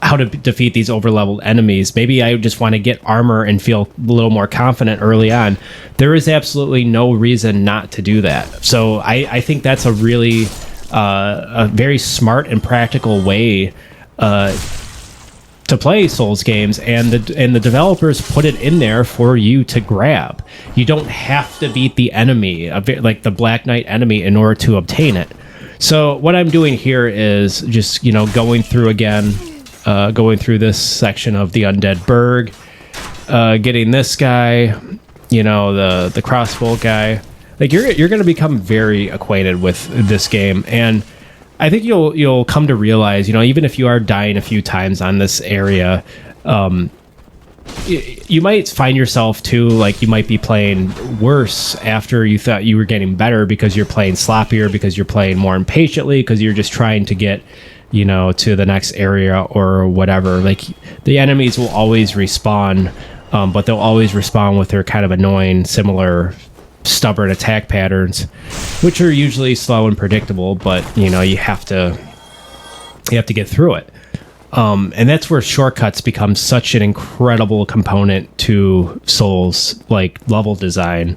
how to defeat these over-leveled enemies. Maybe I just want to get armor and feel a little more confident early on. There is absolutely no reason not to do that. So I think that's a really a very smart and practical way to play Souls games, and the developers put it in there for you to grab. You don't have to beat the enemy, like the Black Knight enemy, in order to obtain it. So what I'm doing here is just going through this section of the Undead Burg, getting this guy, the crossbow guy. Like you're going to become very acquainted with this game, and I think you'll come to realize, even if you are dying a few times on this area, you might find yourself too, you might be playing worse after you thought you were getting better, because you're playing sloppier, because you're playing more impatiently, because you're just trying to get to the next area or whatever. The enemies will always respawn, but they'll always respawn with their kind of annoying, similar, stubborn attack patterns, which are usually slow and predictable, but you have to get through it. And that's where shortcuts become such an incredible component to Souls level design.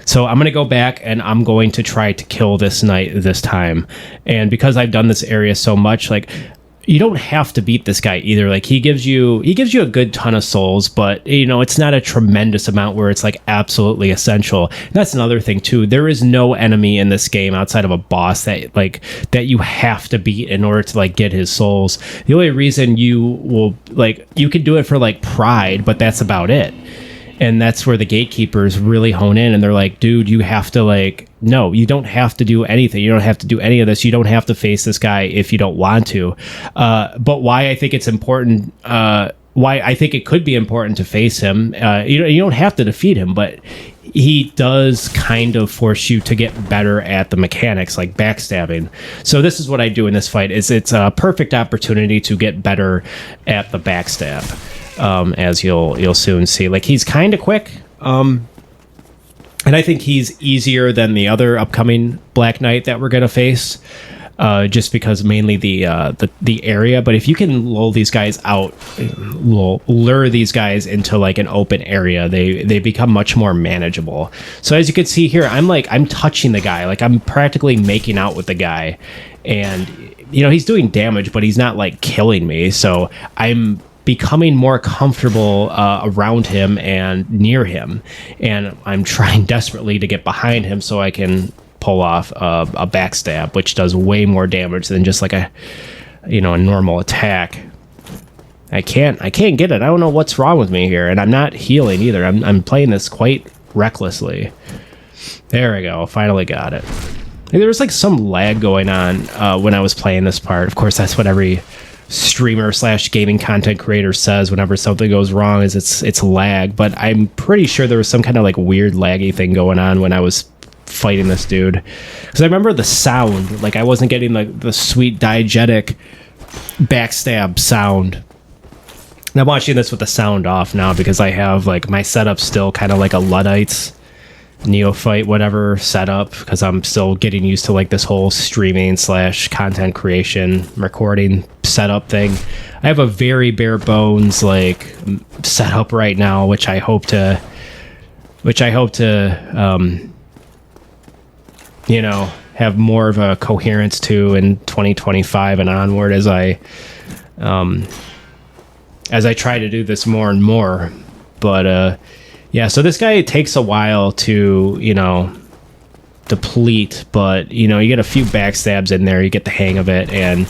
So I'm going to go back and I'm going to try to kill this knight this time. And because I've done this area so much, you don't have to beat this guy either. He gives you a good ton of souls, but it's not a tremendous amount where it's absolutely essential. And that's another thing too. There is no enemy in this game outside of a boss that you have to beat in order to get his souls. The only reason you will you can do it for pride, but that's about it. And that's where the gatekeepers really hone in, and they're like, dude, you have to no, you don't have to do anything. You don't have to do any of this. You don't have to face this guy if you don't want to. But why I think it's important, why I think it could be important to face him, you don't have to defeat him, but he does kind of force you to get better at the mechanics, like backstabbing. So this is what I do in this fight. It's a perfect opportunity to get better at the backstab. As you'll soon see. He's kind of quick, and I think he's easier than the other upcoming Black Knight that we're gonna face, just because mainly the area. But if you can lull these guys out, lure these guys into an open area, they become much more manageable. So as you can see here, I'm touching the guy, I'm practically making out with the guy, and he's doing damage, but he's not killing me. So I'm becoming more comfortable around him and near him, and I'm trying desperately to get behind him so I can pull off a backstab, which does way more damage than just a normal attack. I can't get it. I don't know what's wrong with me here, and I'm not healing either. I'm playing this quite recklessly. There we go. Finally got it. There was some lag going on when I was playing this part. Of course, that's what every streamer / gaming content creator says whenever something goes wrong, is it's lag. But I'm pretty sure there was some kind of weird laggy thing going on when I was fighting this dude, because I remember the sound, I wasn't getting the sweet diegetic backstab sound. And I'm watching this with the sound off now because I have my setup still kind of a Luddites neophyte whatever setup, because I'm still getting used to this whole streaming / content creation recording setup thing. I have a very bare bones setup right now, which I hope to have more of a coherence to in 2025 and onward, as I try to do this more and more. But yeah, so this guy takes a while to, deplete, but, you get a few backstabs in there, you get the hang of it, and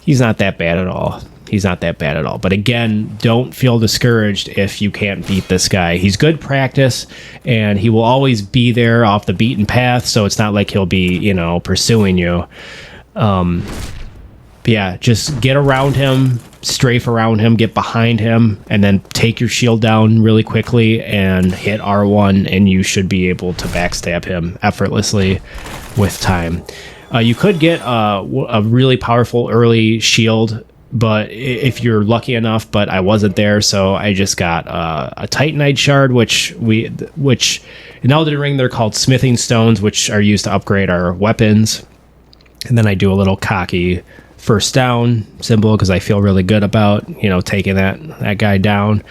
he's not that bad at all. He's not that bad at all. But again, don't feel discouraged if you can't beat this guy. He's good practice, and he will always be there off the beaten path, so it's not like he'll be, pursuing you. But yeah, just get around him, strafe around him, get behind him, and then take your shield down really quickly and hit R1, and you should be able to backstab him effortlessly with time. You could get a really powerful early shield, but if you're lucky enough, but I wasn't there, so I just got a Titanite shard, which in Elden Ring they're called smithing stones, which are used to upgrade our weapons. And then I do a little cocky first down symbol because I feel really good about taking that guy down.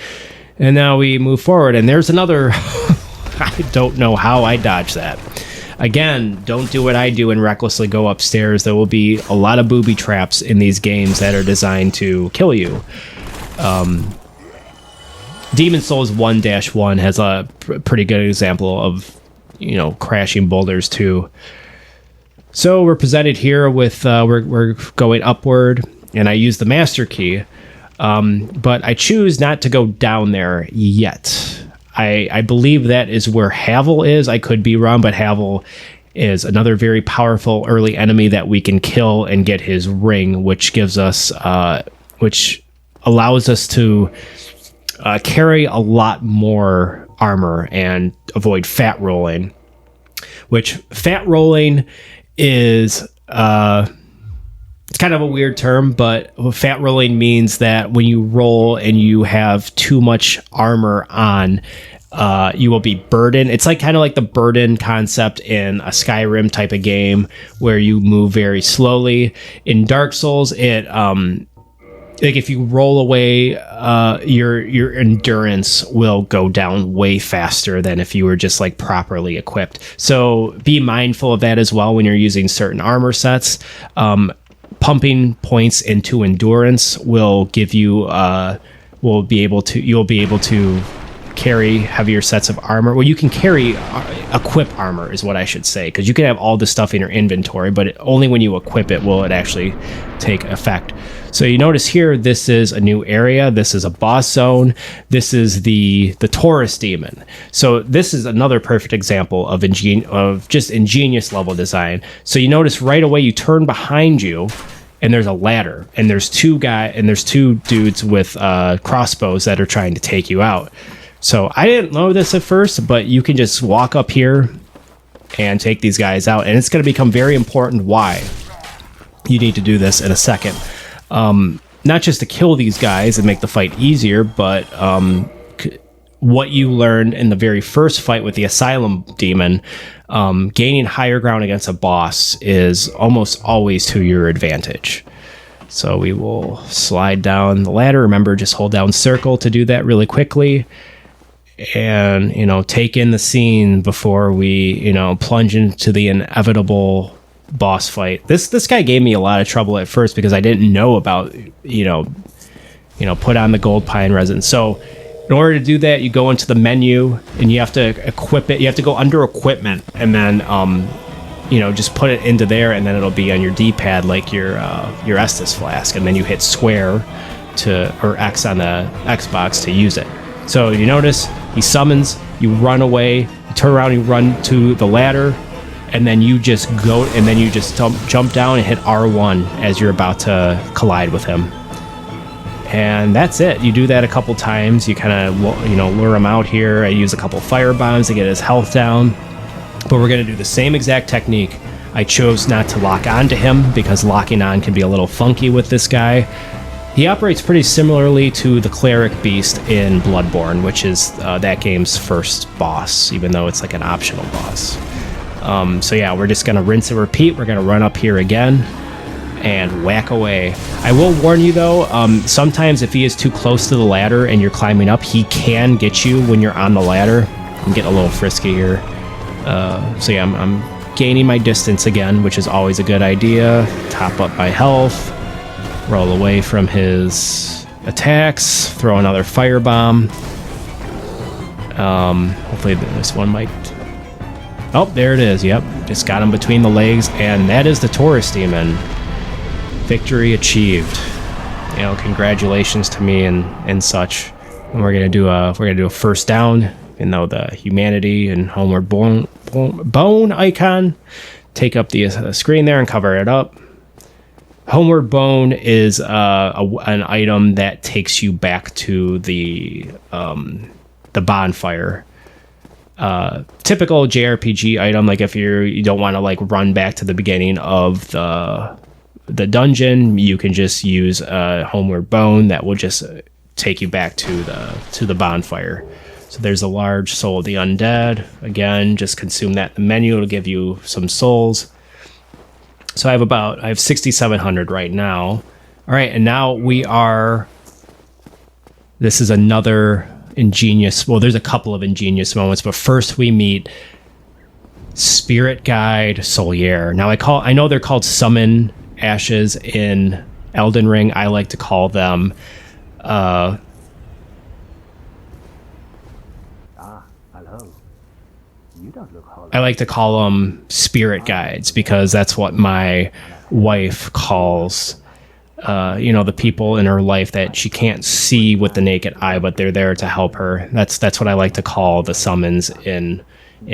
And now we move forward, and there's another. I don't know how I dodged that. Again, don't do what I do and recklessly go upstairs. There will be a lot of booby traps in these games that are designed to kill you. Demon Souls 1-1 has a pretty good example of, crashing boulders too. So we're presented here with, we're going upward, and I use the master key. But I choose not to go down there yet. I believe that is where Havel is. I could be wrong, but Havel is another very powerful early enemy that we can kill and get his ring, which gives us, which allows us to carry a lot more armor and avoid fat rolling. Which fat rolling is it's kind of a weird term, but fat rolling means that when you roll and you have too much armor on, you will be burdened. It's kind of like the burden concept in a Skyrim type of game where you move very slowly. In Dark Souls, it if you roll away, your endurance will go down way faster than if you were just properly equipped. So be mindful of that as well when you're using certain armor sets. Pumping points into endurance will give you you'll be able to carry heavier sets of armor. Well, you can carry equip armor is what I should say, because you can have all this stuff in your inventory, but only when you equip it will it actually take effect. So you notice here, this is a new area. This is a boss zone. This is the Taurus demon. So this is another perfect example of just ingenious level design. So you notice right away you turn behind you, and there's a ladder, and there's two dudes with crossbows that are trying to take you out. So I didn't know this at first, but you can just walk up here and take these guys out, and it's going to become very important why you need to do this in a second. Not just to kill these guys and make the fight easier, but what you learned in the very first fight with the Asylum Demon, gaining higher ground against a boss is almost always to your advantage. So we will slide down the ladder. Remember, just hold down circle to do that really quickly. And, take in the scene before we, plunge into the inevitable boss fight. This guy gave me a lot of trouble at first because I didn't know about, put on the gold pine resin. So in order to do that, you go into the menu and you have to equip it. You have to go under equipment and then, just put it into there, and then it'll be on your D-pad like your Estus flask. And then you hit square or X on the Xbox to use it. So you notice he summons, you run away, you turn around, you run to the ladder, and then you just go, and then you just jump down and hit R1 as you're about to collide with him. And that's it. You do that a couple times. You kind of, lure him out here. I use a couple fire bombs to get his health down. But we're going to do the same exact technique. I chose not to lock onto him because locking on can be a little funky with this guy. He operates pretty similarly to the Cleric Beast in Bloodborne, which is that game's first boss, even though it's an optional boss. So yeah, we're just going to rinse and repeat. We're going to run up here again and whack away. I will warn you though, sometimes if he is too close to the ladder and you're climbing up, he can get you when you're on the ladder. I'm getting a little frisky here. So yeah, I'm gaining my distance again, which is always a good idea. Top up my health, roll away from his attacks, throw another firebomb. Hopefully this one might... Oh, there it is. Yep, just got him between the legs, and that is the Taurus demon. Victory achieved. You know, congratulations to me and such. And we're gonna do a first down. You know, the humanity and Homeward Bone icon take up the screen there and cover it up. Homeward Bone is an item that takes you back to the bonfire. Typical JRPG item, like if you don't want to like run back to the beginning of the dungeon, you can just use Homeward Bone that will just take you back to the bonfire. So there's a large soul of the undead. Again, just consume that in the menu. It'll give you some souls. So I have 6,700 right now. All right, and now this is another ingenious, well, there's a couple of ingenious moments, but first we meet Spirit Guide Solier. Now I know they're called Summon Ashes in Elden Ring. I like to call them hello. You don't look hollow. I like to call them spirit guides because that's what my wife calls the people in her life that she can't see with the naked eye, but they're there to help her. That's what I like to call the summons in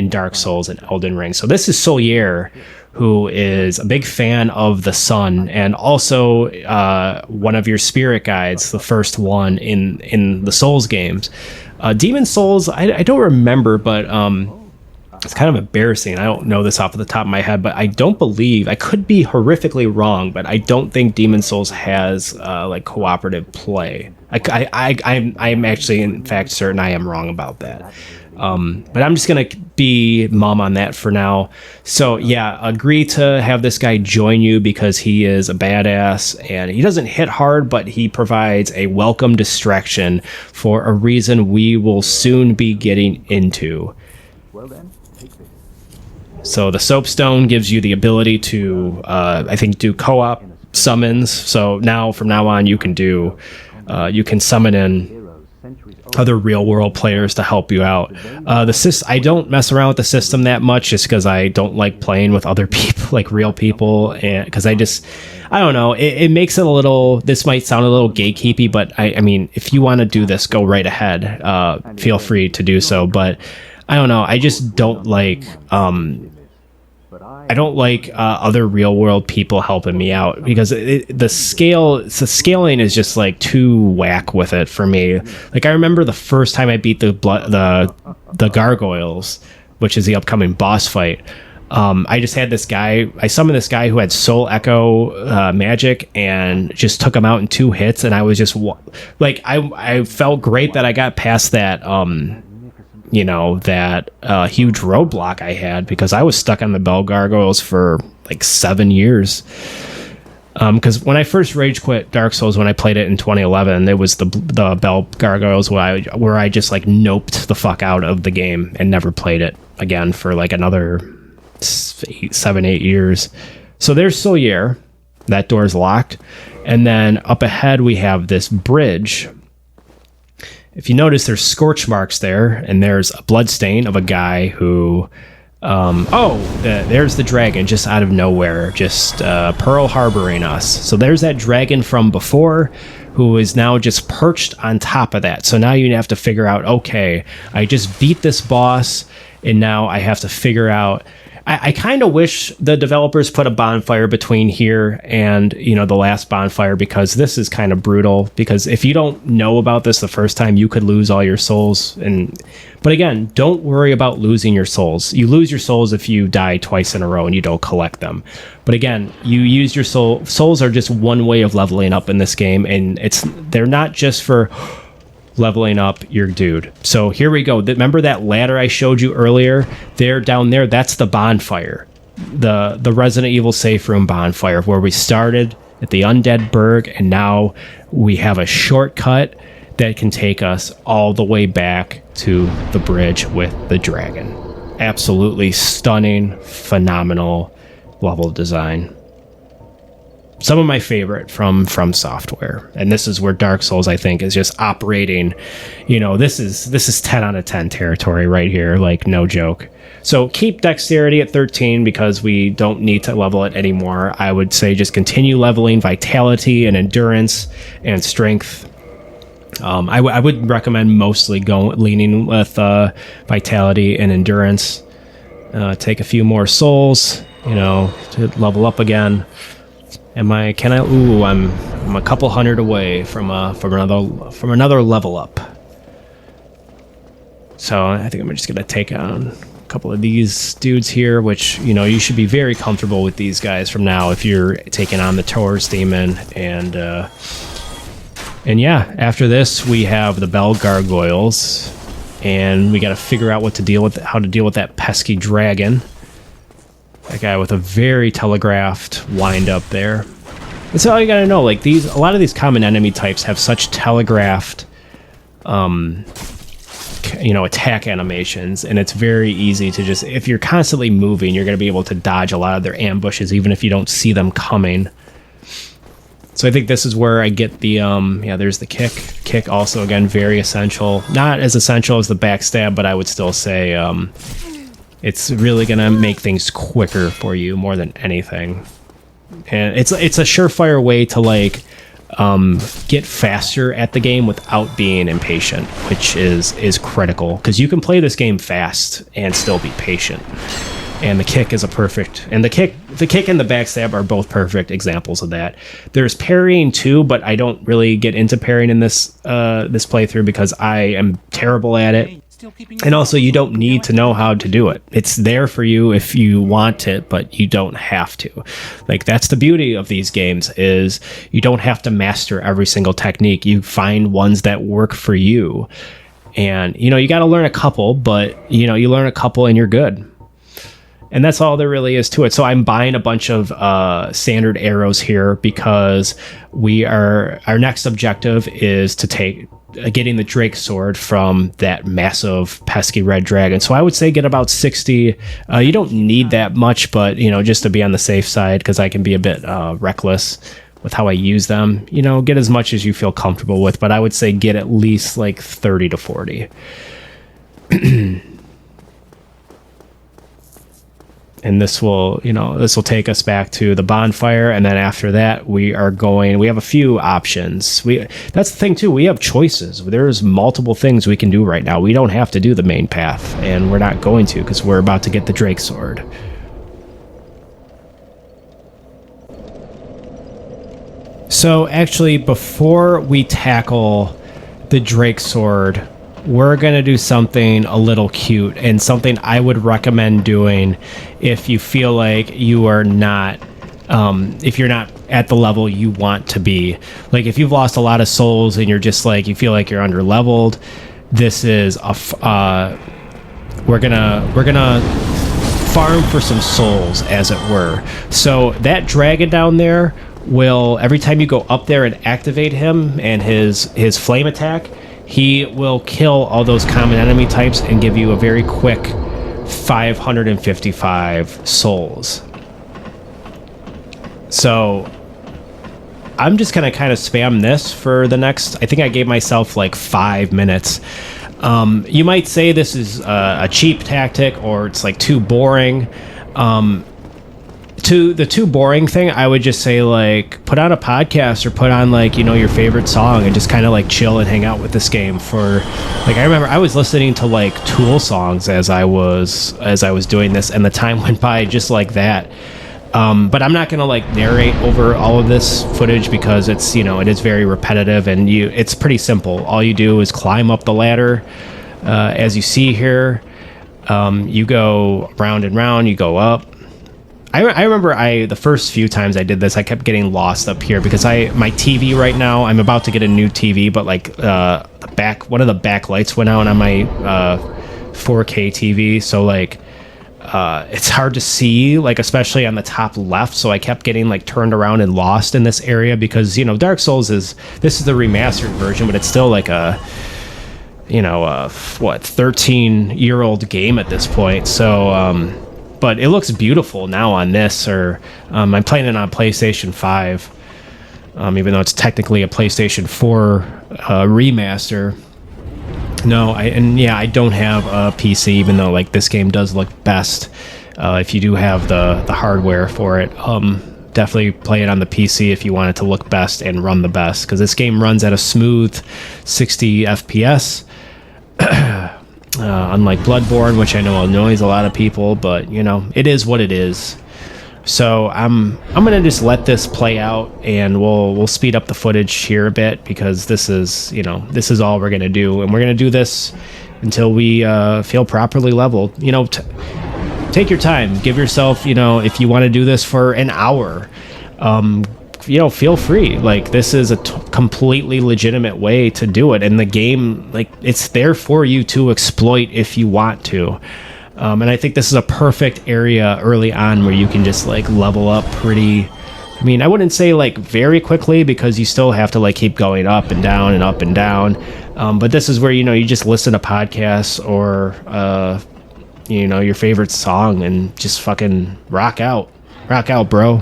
Dark Souls and Elden Ring. So this is Solier, who is a big fan of the sun and also one of your spirit guides, the first one in the Souls games. Demon Souls, I don't remember, but it's kind of embarrassing. I don't know this off the top of my head, but I don't believe, I could be horrifically wrong, but I don't think Demon Souls has like cooperative play. I'm actually, in fact, certain I am wrong about that. But I'm just going to be mum on that for now. So yeah, agree to have this guy join you because he is a badass and he doesn't hit hard, but he provides a welcome distraction for a reason we will soon be getting into. Well then, take this. So the Soapstone gives you the ability to, I think, do co-op summons. So from now on, you can summon in other real world players to help you out. I don't mess around with the system that much just because I don't like playing with other people, like real people, and because I don't know, it makes it a little, this might sound a little gatekeepy, but I mean, if you want to do this, go right ahead. Feel free to do so, but I don't know, I just don't like other real world people helping me out because the scaling is just like too whack with it for me. Like I remember the first time I beat the gargoyles, which is the upcoming boss fight. I just had this guy. I summoned this guy who had Soul Echo magic and just took him out in 2 hits. And I was just like, I felt great that I got past that. That huge roadblock I had because I was stuck on the Bell Gargoyles for like 7 years. Because when I first rage quit Dark Souls, when I played it in 2011, it was the Bell Gargoyles where I just like noped the fuck out of the game and never played it again for like another 7-8 years. So there's Solier. That door's locked. And then up ahead we have this bridge. If you notice, there's scorch marks there, and there's a blood stain of a guy who... there's the dragon just out of nowhere, just Pearl Harboring us. So there's that dragon from before, who is now just perched on top of that. So now you have to figure out, okay, I just beat this boss, and now I have to figure out... I kind of wish the developers put a bonfire between here and, the last bonfire, because this is kind of brutal. Because if you don't know about this the first time, you could lose all your souls. But again, don't worry about losing your souls. You lose your souls if you die twice in a row and you don't collect them. But again, you use your soul. Souls are just one way of leveling up in this game, and they're not just for leveling up your dude. So here we go. Remember that ladder I showed you earlier? There, down there, that's the bonfire. The Resident Evil safe room bonfire, where we started at the Undead Burg, and now we have a shortcut that can take us all the way back to the bridge with the dragon. Absolutely stunning, phenomenal level design. some of my favorite from Software. And this is where Dark Souls, I think, is just operating, this is 10 out of 10 territory right here, like no joke. So keep dexterity at 13 because we don't need to level it anymore. I would say just continue leveling vitality and endurance and strength. I would recommend mostly leaning with vitality and endurance. Take a few more souls, to level up again. I'm a couple hundred away from another level up. So I think I'm just gonna take on a couple of these dudes here, which you should be very comfortable with these guys from now if you're taking on the Taurus Demon. And yeah, after this we have the Bell Gargoyles, and we got to figure out how to deal with that pesky dragon. That guy with a very telegraphed wind up there. That's all you gotta know. Like a lot of these common enemy types have such telegraphed, attack animations, and it's very easy to just, if you're constantly moving, you're gonna be able to dodge a lot of their ambushes, even if you don't see them coming. So I think this is where I get the, there's the kick. Kick also, again, very essential. Not as essential as the backstab, but I would still say, it's really gonna make things quicker for you more than anything, and it's a surefire way to get faster at the game without being impatient, which is critical because you can play this game fast and still be patient. And the kick is the kick and the backstab are both perfect examples of that. There's parrying too, but I don't really get into parrying in this playthrough because I am terrible at it. And also, you don't need to know how to do it. It's there for you if you want it, but you don't have to. That's the beauty of these games, is you don't have to master every single technique. You find ones that work for you. And, you got to learn a couple, but, you learn a couple and you're good. And that's all there really is to it. So I'm buying a bunch of standard arrows here because our next objective is to getting the Drake Sword from that massive pesky red dragon. So I would say get about 60. You don't need that much, but just to be on the safe side, because I can be a bit reckless with how I use them. Get as much as you feel comfortable with, but I would say get at least 30 to 40. And this will take us back to the bonfire, and then after that we have a few options. That's the thing too, we have choices. There's multiple things we can do right now. We don't have to do the main path, and we're not going to because we're about to get the Drake Sword. So actually, before we tackle the Drake Sword, we're going to do something a little cute, and something I would recommend doing if you feel like you are not, if you're not at the level you want to be. If you've lost a lot of souls and you're just you feel like you're under leveled, this is we're gonna farm for some souls, as it were. So that dragon down there will, every time you go up there and activate him and his flame attack, he will kill all those common enemy types and give you a very quick 555 souls. So I'm just gonna kind of spam this for the next, I think I gave myself 5 minutes. You might say this is a cheap tactic, or it's too boring. To the too boring thing, I would just say put on a podcast or put on your favorite song and just kind of chill and hang out with this game for I remember I was listening to Tool songs as I was doing this, and the time went by just like that. But I'm not gonna narrate over all of this footage because it's it is very repetitive, and it's pretty simple. All you do is climb up the ladder, as you see here. You go round and round, you go up. I remember the first few times I did this, I kept getting lost up here because my TV right now, I'm about to get a new TV, but one of the backlights went out on my 4K TV, so it's hard to see, especially on the top left. So I kept getting turned around and lost in this area because Dark Souls this is the remastered version, but it's still a 13-year-old game at this point. So but it looks beautiful now on this. Or I'm playing it on PlayStation 5, even though it's technically a PlayStation 4 remaster. No, I don't have a PC, even though like this game does look best. If you do have the hardware for it, definitely play it on the PC if you want it to look best and run the best, because this game runs at a smooth 60 FPS. Unlike Bloodborne, which I know annoys a lot of people, but you know, it is what it is. So I'm gonna just let this play out, and we'll speed up the footage here a bit, because this is all we're gonna do, and we're gonna do this until we feel properly leveled. You know, take your time, give yourself, if you want to do this for an hour, feel free. Like, this is a completely legitimate way to do it, and the game, like, it's there for you to exploit if you want to. And I think this is a perfect area early on where you can just like level up pretty. I mean, I wouldn't say like very quickly, because you still have to like keep going up and down and up and down. But this is where, you just listen to podcasts or, your favorite song and just fucking rock out, bro.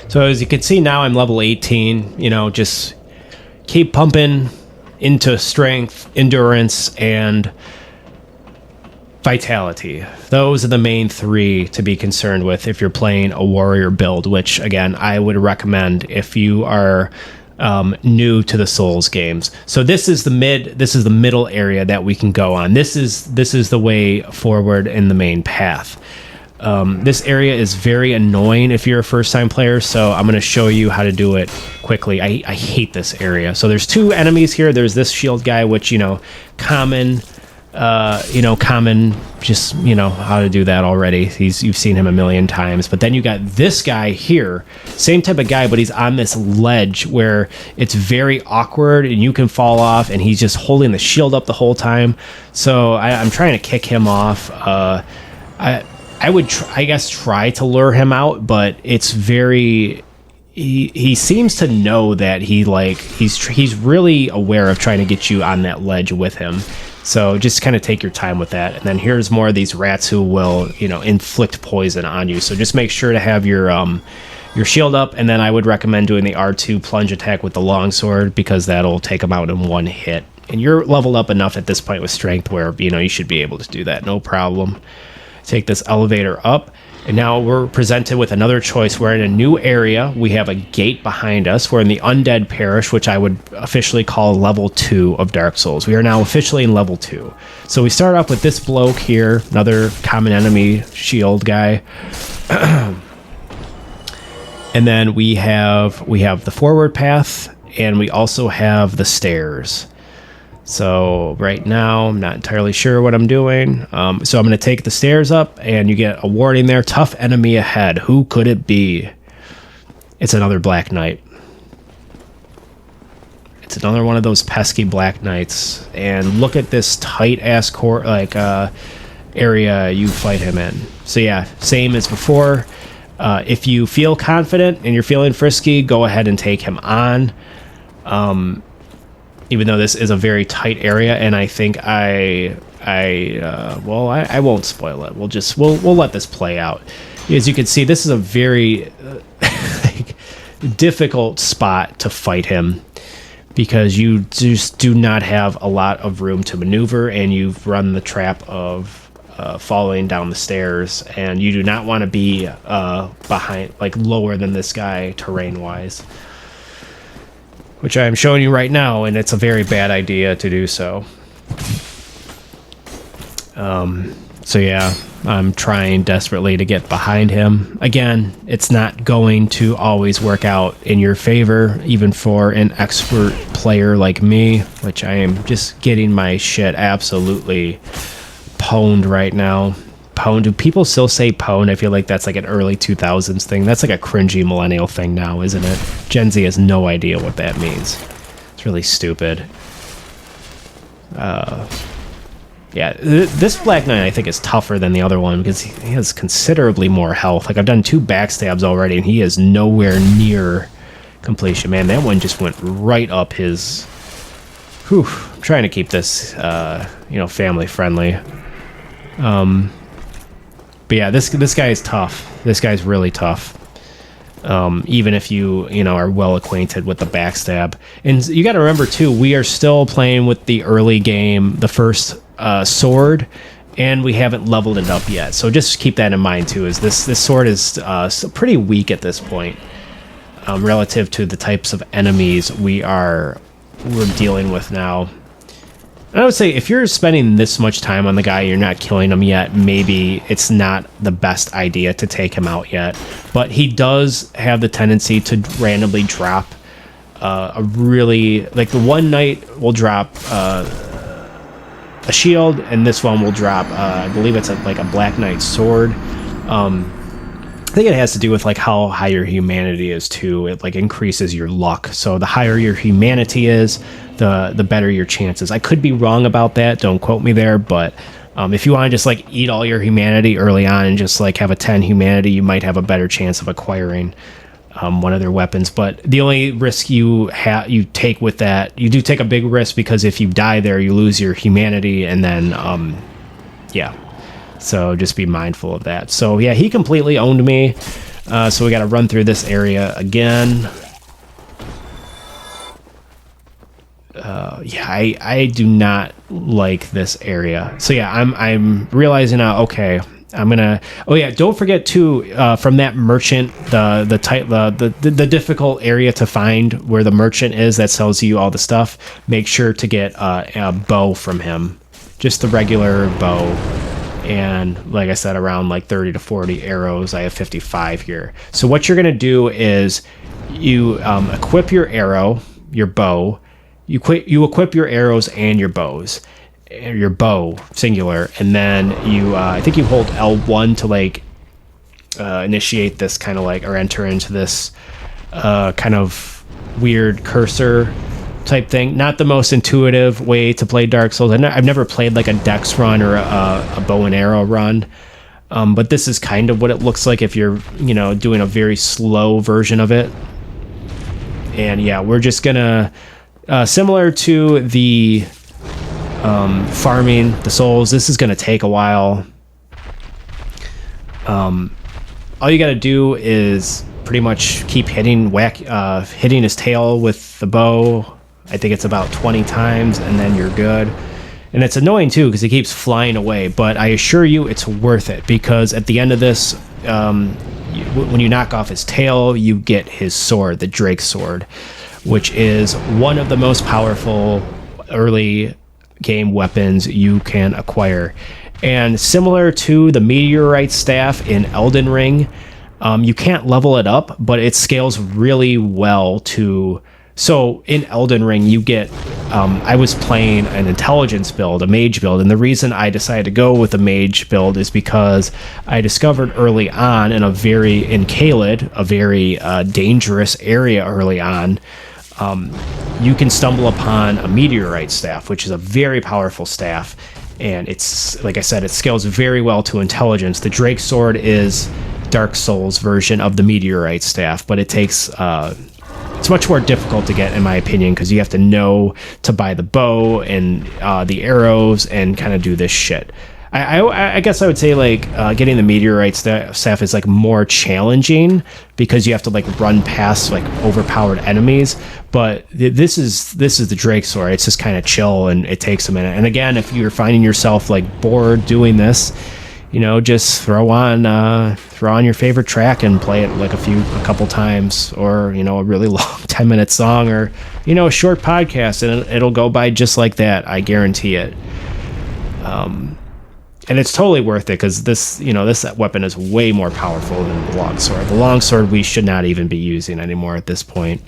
So as you can see now, I'm level 18, just keep pumping into strength, endurance, and vitality. Those are the main three to be concerned with if you're playing a warrior build, which again, I would recommend if you are new to the Souls games. So this is the middle area that we can go on. This is the way forward in the main path. This area is very annoying if you're a first-time player, so I'm going to show you how to do it quickly. I hate this area. So there's two enemies here. There's this shield guy, which, common, just, how to do that already. You've seen him a million times. But then you got this guy here, same type of guy, but he's on this ledge where it's very awkward and you can fall off, and he's just holding the shield up the whole time. So I'm trying to kick him off. I would, try to lure him out, but it's very. He seems to know that he's really aware of trying to get you on that ledge with him. So just kind of take your time with that. And then here's more of these rats who will, inflict poison on you. So just make sure to have your shield up, and then I would recommend doing the R2 plunge attack with the longsword, because that'll take them out in one hit. And you're leveled up enough at this point with strength where you should be able to do that, no problem. Take this elevator up, and now we're presented with another choice. We're in a new area. We have a gate behind us. We're in the Undead Parish, which I would officially call level 2 of Dark Souls. We are now officially in level 2. So we start off with this bloke here, another common enemy shield guy. And then we have the forward path, and we also have the stairs. So right now, I'm not entirely sure what I'm doing. So I'm going to take the stairs up, and you get a warning there. Tough enemy ahead. Who could it be? It's another Black Knight. It's another one of those pesky Black Knights. And look at this tight-ass area you fight him in. So yeah, same as before. If you feel confident and you're feeling frisky, go ahead and take him on. Even though this is a very tight area, and I think I won't spoil it. We'll let this play out. As you can see, this is a very difficult spot to fight him, because you just do not have a lot of room to maneuver, and you've run the trap of falling down the stairs, and you do not want to be behind, like lower than this guy terrain-wise. Which I am showing you right now, and it's a very bad idea to do so. So yeah, I'm trying desperately to get behind him. Again, it's not going to always work out in your favor, even for an expert player like me, which I am just getting my shit absolutely pwned right now. Pwned. Do people still say pwned? I feel like that's like an early 2000s thing. That's like a cringy millennial thing now, isn't it? Gen Z has no idea what that means. It's really stupid. Yeah, this Black Knight I think is tougher than the other one, because he has considerably more health. Like, I've done 2 backstabs already, and he is nowhere near completion. Man, that one just went right up his... Whew, I'm trying to keep this, family friendly. But yeah, this guy is tough. This guy's really tough. Even if you are well acquainted with the backstab. And you got to remember too, we are still playing with the early game, the first sword, and we haven't leveled it up yet. So just keep that in mind too, is this sword is pretty weak at this point, relative to the types of enemies we're dealing with now. I would say if you're spending this much time on the guy, you're not killing him yet, maybe it's not the best idea to take him out yet. But he does have the tendency to randomly drop a really... Like the one knight will drop a shield, and this one will drop, I believe it's like a Black Knight sword. I think it has to do with like how high your humanity is too. It like increases your luck. So the higher your humanity is, the better your chances. I could be wrong about that. Don't quote me there. But if you want to just like eat all your humanity early on and just like have a 10 humanity, you might have a better chance of acquiring one of their weapons. But the only risk you take with that, you do take a big risk, because if you die there, you lose your humanity, and then yeah. So just be mindful of that. So yeah, he completely owned me. So we got to run through this area again. Yeah, I do not like this area. So yeah, I'm realizing now. Okay, I'm gonna. Oh yeah, don't forget too. From that merchant, the difficult area to find where the merchant is that sells you all the stuff. Make sure to get a bow from him, just the regular bow. And like I said, around like 30 to 40 arrows. I have 55 here. So what you're going to do is you equip your arrow, your bow. You equip your arrows and your bows. Your bow, singular. And then you, I think you hold L1 to like initiate this kind of like, or enter into this kind of weird cursor type thing. Not the most intuitive way to play Dark Souls. I've never played like a dex run or a bow and arrow run, but this is kind of what it looks like if you're doing a very slow version of it. And yeah, we're just gonna similar to the farming the souls, this is gonna take a while. All you gotta do is pretty much keep hitting his tail with the bow. I think it's about 20 times, and then you're good. And it's annoying too, because he keeps flying away, but I assure you it's worth it, because at the end of this, when you knock off his tail, you get his sword, the Drake sword, which is one of the most powerful early game weapons you can acquire. And similar to the meteorite staff in Elden Ring, you can't level it up, but it scales really well to... So in Elden Ring, you get, I was playing an intelligence build, a mage build, and the reason I decided to go with a mage build is because I discovered early on in Caelid, a very dangerous area early on, you can stumble upon a meteorite staff, which is a very powerful staff, and it's, like I said, it scales very well to intelligence. The Drake sword is Dark Souls version of the meteorite staff, but it takes... it's much more difficult to get, in my opinion, because you have to know to buy the bow and the arrows and kind of do this shit. I guess I would say like getting the meteorite staff is like more challenging, because you have to like run past like overpowered enemies. But this is the Drake sword. It's just kind of chill, and it takes a minute. And again, if you're finding yourself like bored doing this, just throw on your favorite track and play it like a couple times, or a really long 10-minute song, or a short podcast, and it'll go by just like that. I guarantee it. And it's totally worth it, because this weapon is way more powerful than the longsword. The longsword we should not even be using anymore at this point.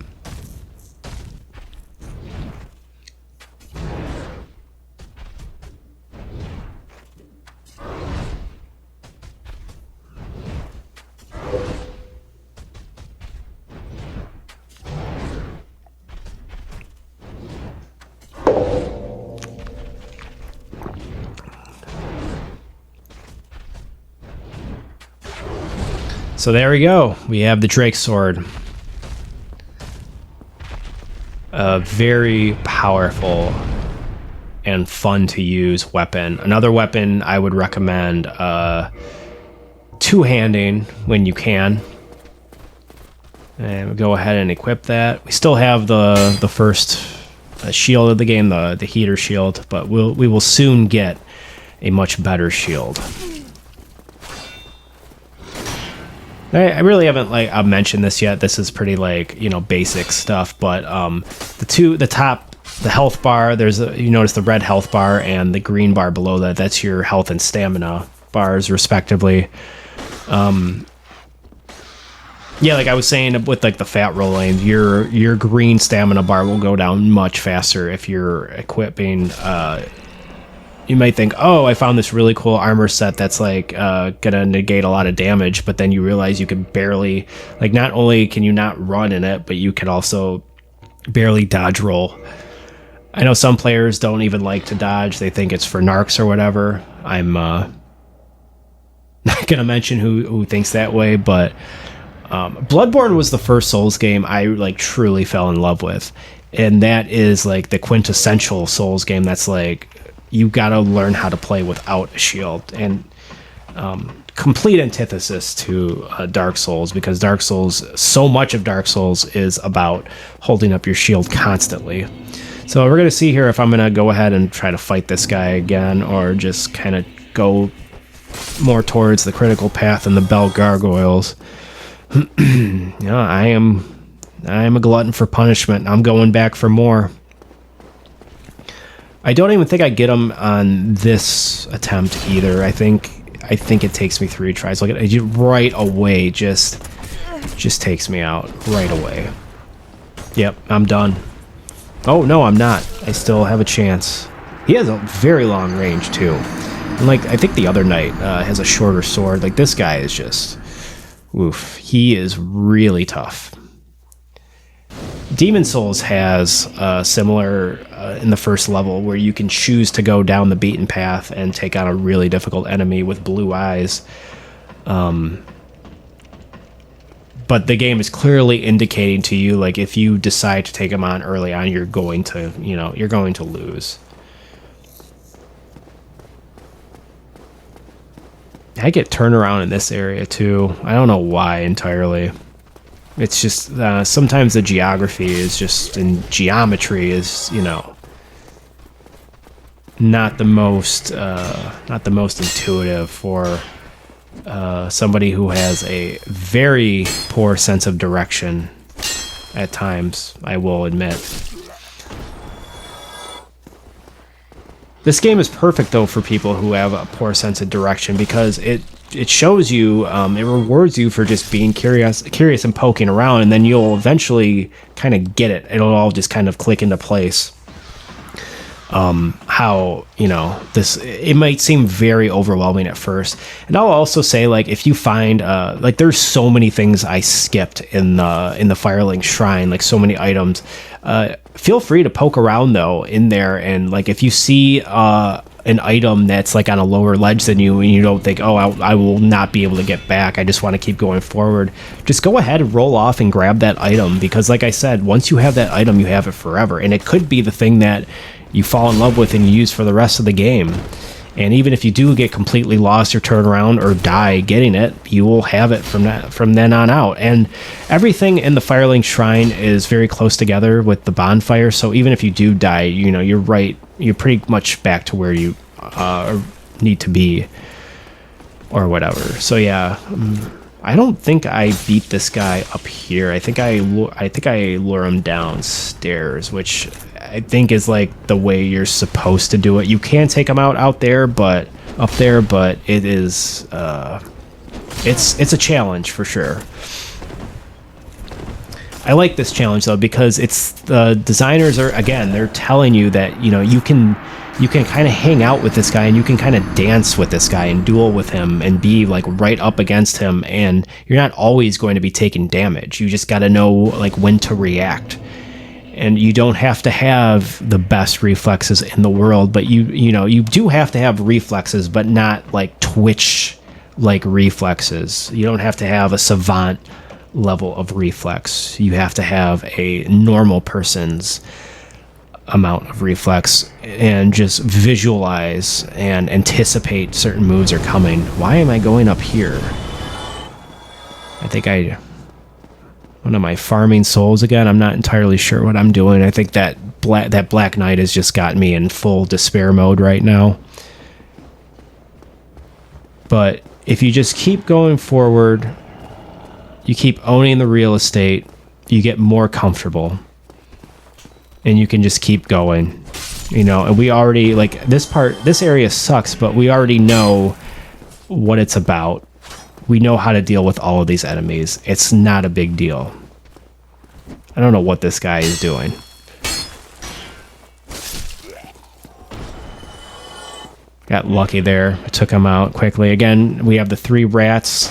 So there we go. We have the Drake sword. a very powerful and fun to use weapon. Another weapon I would recommend, two-handing when you can. And we'll go ahead and equip that. We still have the first shield of the game, the heater shield, but we will soon get a much better shield. I really haven't I've mentioned this yet. This is pretty basic stuff, but the health bar, you notice the red health bar and the green bar below that. That's your health and stamina bars, respectively. Yeah, like I was saying with the fat rolling, your green stamina bar will go down much faster if you're equipping. You might think, oh, I found this really cool armor set that's gonna negate a lot of damage, but then you realize you can barely, not only can you not run in it, but you can also barely dodge roll. I know some players don't even like to dodge. They think it's for narcs or whatever. I'm not gonna mention who thinks that way, but Bloodborne was the first Souls game I truly fell in love with, and that is the quintessential Souls game. That's you gotta learn how to play without a shield, and complete antithesis to Dark Souls, because so much of Dark Souls is about holding up your shield constantly. So we're gonna see here if I'm gonna go ahead and try to fight this guy again, or just kind of go more towards the critical path and the bell gargoyles. Yeah, I am a glutton for punishment. I'm going back for more. I don't even think I get him on this attempt either. I think it takes me 3 tries. Look at it, right away. Just takes me out right away. Yep, I'm done. Oh no, I'm not. I still have a chance. He has a very long range too. And I think the other knight has a shorter sword. This guy is just, oof. He is really tough. Demon Souls has similar in the first level, where you can choose to go down the beaten path and take on a really difficult enemy with blue eyes. But the game is clearly indicating to you, if you decide to take him on early on, you're going to lose. I get turnaround in this area too. I don't know why entirely. It's just sometimes the geography is just, and geometry is, not the most intuitive for somebody who has a very poor sense of direction at times, I will admit. This game is perfect though for people who have a poor sense of direction, because it shows you, it rewards you for just being curious and poking around, and then you'll eventually kind of get it. It'll all just kind of click into place. How, it might seem very overwhelming at first. And I'll also say, if you find, there's so many things I skipped in the Firelink Shrine, so many items. Feel free to poke around though in there, and if you see an item that's on a lower ledge than you, and you don't think, oh, I will not be able to get back, I just want to keep going forward, just go ahead and roll off and grab that item, because like I said, once you have that item, you have it forever, and it could be the thing that you fall in love with and you use for the rest of the game. And even if you do get completely lost or turn around or die getting it, you will have it from then on out. And everything in the Firelink Shrine is very close together with the bonfire, so even if you do die, you're right, you're pretty much back to where you need to be or whatever. So yeah, I don't think I beat this guy up here. I think I lure him downstairs, which I think is the way you're supposed to do it. You can take him out there, but it is it's a challenge for sure. I like this challenge though, because it's, the designers are, again, they're telling you that you can kind of hang out with this guy, and you can kind of dance with this guy and duel with him and be right up against him, and you're not always going to be taking damage. You just got to know when to react. And you don't have to have the best reflexes in the world, but you do have to have reflexes, but not Twitch reflexes. You don't have to have a savant level of reflex. You have to have a normal person's amount of reflex and just visualize and anticipate certain moves are coming. Why am I going up here? I think one of my farming souls again. I'm not entirely sure what I'm doing. I think that Black Knight has just got me in full despair mode right now. But if you just keep going forward, you keep owning the real estate, you get more comfortable. And you can just keep going. And we already, like, this area sucks, but we already know what it's about. We know how to deal with all of these enemies. It's not a big deal. I don't know what this guy is doing. Got lucky there. I took him out quickly. Again, we have the 3 rats.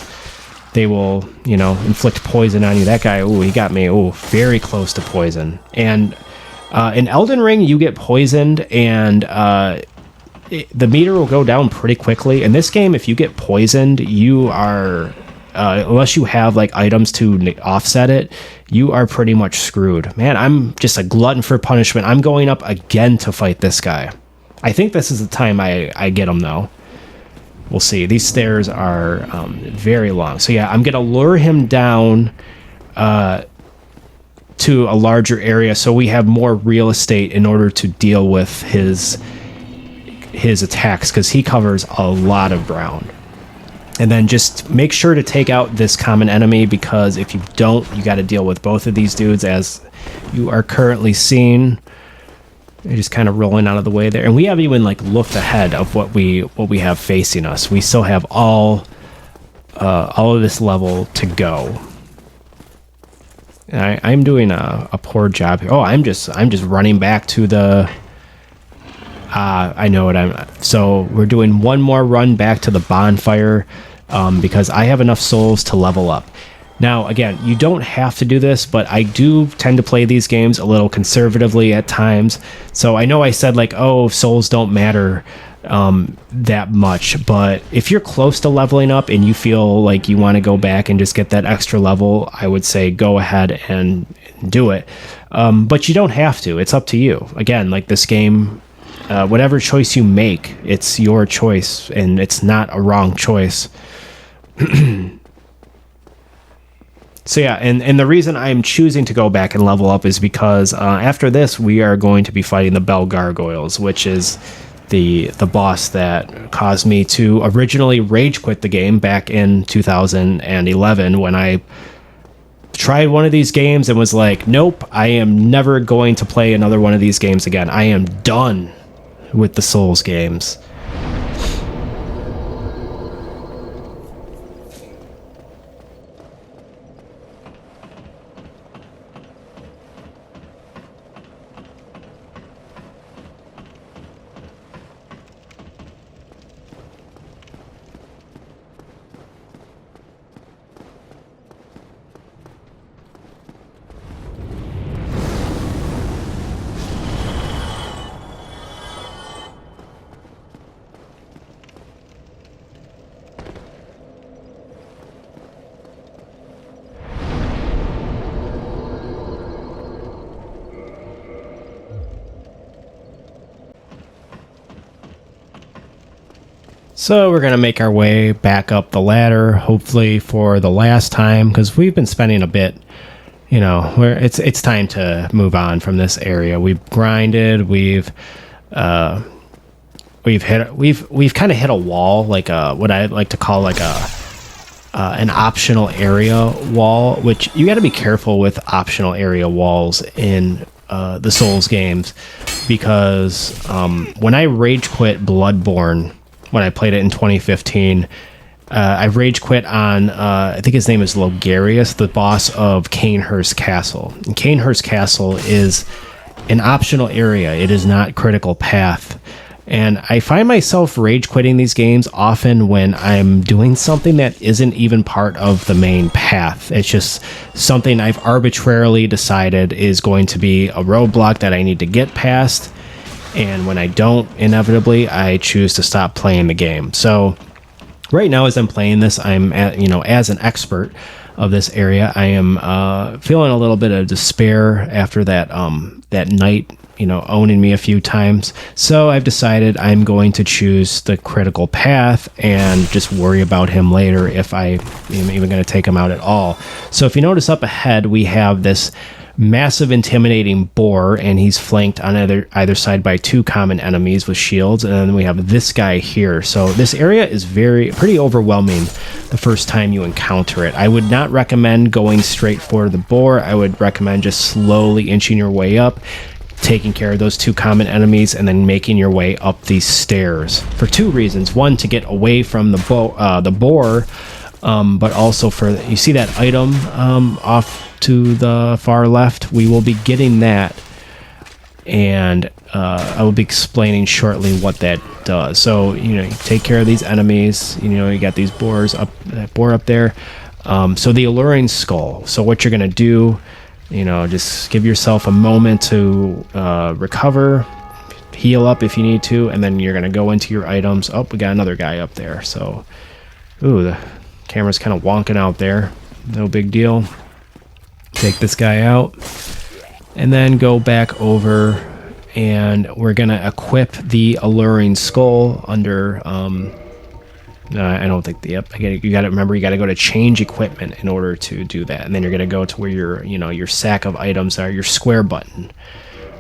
They will, inflict poison on you. That guy, ooh, he got me. Ooh, very close to poison. And in Elden Ring, you get poisoned, and the meter will go down pretty quickly. In this game, if you get poisoned, you are, unless you have like items to offset it, you are pretty much screwed. Man, I'm just a glutton for punishment. I'm going up again to fight this guy. I think this is the time I get him, though. We'll see. These stairs are very long. So yeah, I'm going to lure him down to a larger area so we have more real estate in order to deal with his attacks, because he covers a lot of ground. And then just make sure to take out this common enemy, because if you don't, you got to deal with both of these dudes, as you are currently seeing. They're just kind of rolling out of the way there. And we haven't even like looked ahead of what we have facing us. We still have all of this level to go. I'm doing a poor job here. Oh, I'm just running back to the. I know what I'm. So we're doing one more run back to the bonfire, because I have enough souls to level up. Now, again, you don't have to do this, but I do tend to play these games a little conservatively at times. So I know I said like, oh, souls don't matter that much, but if you're close to leveling up and you feel like you want to go back and just get that extra level, I would say go ahead and do it. But you don't have to. It's up to you. Again, like this game, whatever choice you make, it's your choice, and it's not a wrong choice. So yeah, and the reason I'm choosing to go back and level up is because after this, we are going to be fighting the Bell Gargoyles, which is the boss that caused me to originally rage quit the game back in 2011 when I tried one of these games and was like, nope, I am never going to play another one of these games again. I am done with the Souls games. So we're going to make our way back up the ladder, hopefully for the last time, because we've been spending a bit, where it's time to move on from this area. We've grinded, we've kind of hit a wall, like what I like to call like an optional area wall, which you got to be careful with optional area walls in the Souls games, because when I rage quit Bloodborne, when I played it in 2015, I rage quit on, I think his name is Logarius, the boss of Cainhurst Castle. And Cainhurst Castle is an optional area. It is not critical path. And I find myself rage quitting these games often when I'm doing something that isn't even part of the main path. It's just something I've arbitrarily decided is going to be a roadblock that I need to get past. And when I don't, inevitably, I choose to stop playing the game. So right now, as I'm playing this, I'm as an expert. of this area. I am feeling a little bit of despair after that knight, owning me a few times. So I've decided I'm going to choose the critical path and just worry about him later if I am even going to take him out at all. So if you notice up ahead, we have this massive intimidating boar, and he's flanked on either side by 2 common enemies with shields, and then we have this guy here. So this area is pretty overwhelming the first time you encounter it. I would not recommend going straight for the boar. I would recommend just slowly inching your way up, taking care of those 2 common enemies, and then making your way up these stairs for 2 reasons. One, to get away from the boar, but also you see that item off to the far left. We will be getting that, and I will be explaining shortly what that does. So you take care of these enemies. You got these boars up, that boar up there. So the alluring skull. So what you're gonna do, just give yourself a moment to recover, heal up if you need to, and then you're gonna go into your items. Oh, we got another guy up there. So, ooh, the camera's kind of wonking out there. No big deal. Take this guy out, and then go back over, and we're gonna equip the alluring skull under I don't think you gotta remember, you gotta go to change equipment in order to do that, and then you're gonna go to where your sack of items are, your square button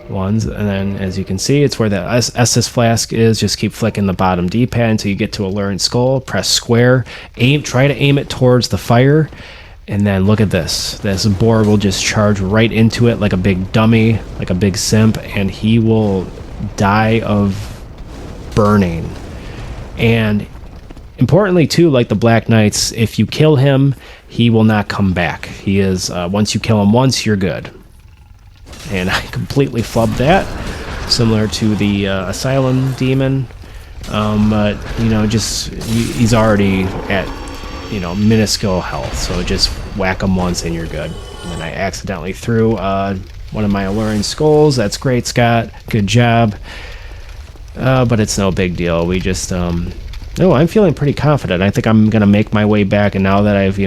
ones, and then as you can see, it's where the Estus flask is. Just keep flicking the bottom D-pad until you get to alluring skull. Press square, try to aim it towards the fire. And then look at this. This boar will just charge right into it like a big dummy, like a big simp, and he will die of burning. And importantly, too, like the Black Knights, if you kill him, he will not come back. He is, once you kill him once, you're good. And I completely flubbed that, similar to the Asylum Demon. But, he's already at minuscule health, so just whack them once and you're good. And then I accidentally threw one of my alluring skulls. That's great, Scott. Good job. But it's no big deal. We just I'm feeling pretty confident. I think I'm gonna make my way back, and now that I've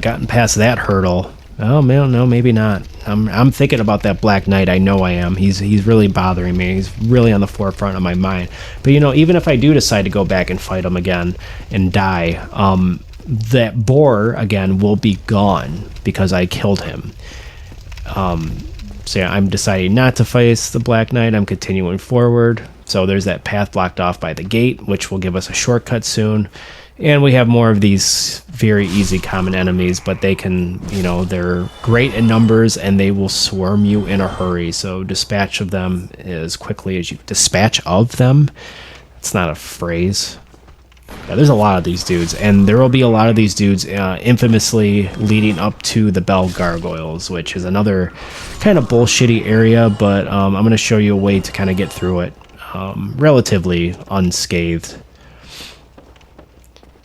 gotten past that hurdle, oh man, no, maybe not. I'm thinking about that Black Knight. I know I am. He's really bothering me. He's really on the forefront of my mind. But even if I do decide to go back and fight him again and die, that boar again will be gone because I killed him. So yeah, I'm deciding not to face the Black Knight. I'm continuing forward. So there's that path blocked off by the gate, which will give us a shortcut soon. And we have more of these very easy common enemies, but they can, they're great in numbers, and they will swarm you in a hurry. So dispatch of them as quickly as you... Dispatch of them? It's not a phrase. Yeah, there's a lot of these dudes, and there will be a lot of these dudes infamously leading up to the Bell Gargoyles, which is another kind of bullshitty area, but I'm going to show you a way to kind of get through it relatively unscathed.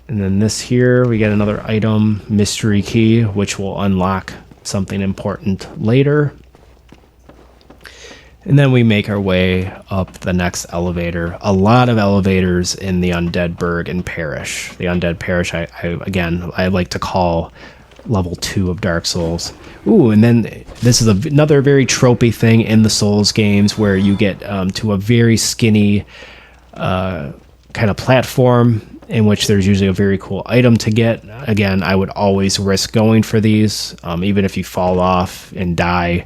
And then this here, we get another item, mystery key, which will unlock something important later. And then we make our way up the next elevator. A lot of elevators in the Undead Burg and Parish. The Undead Parish, I like to call level 2 of Dark Souls. Ooh, and then this is another very tropey thing in the Souls games, where you get to a very skinny kind of platform, in which there's usually a very cool item to get. Again, I would always risk going for these, even if you fall off and die.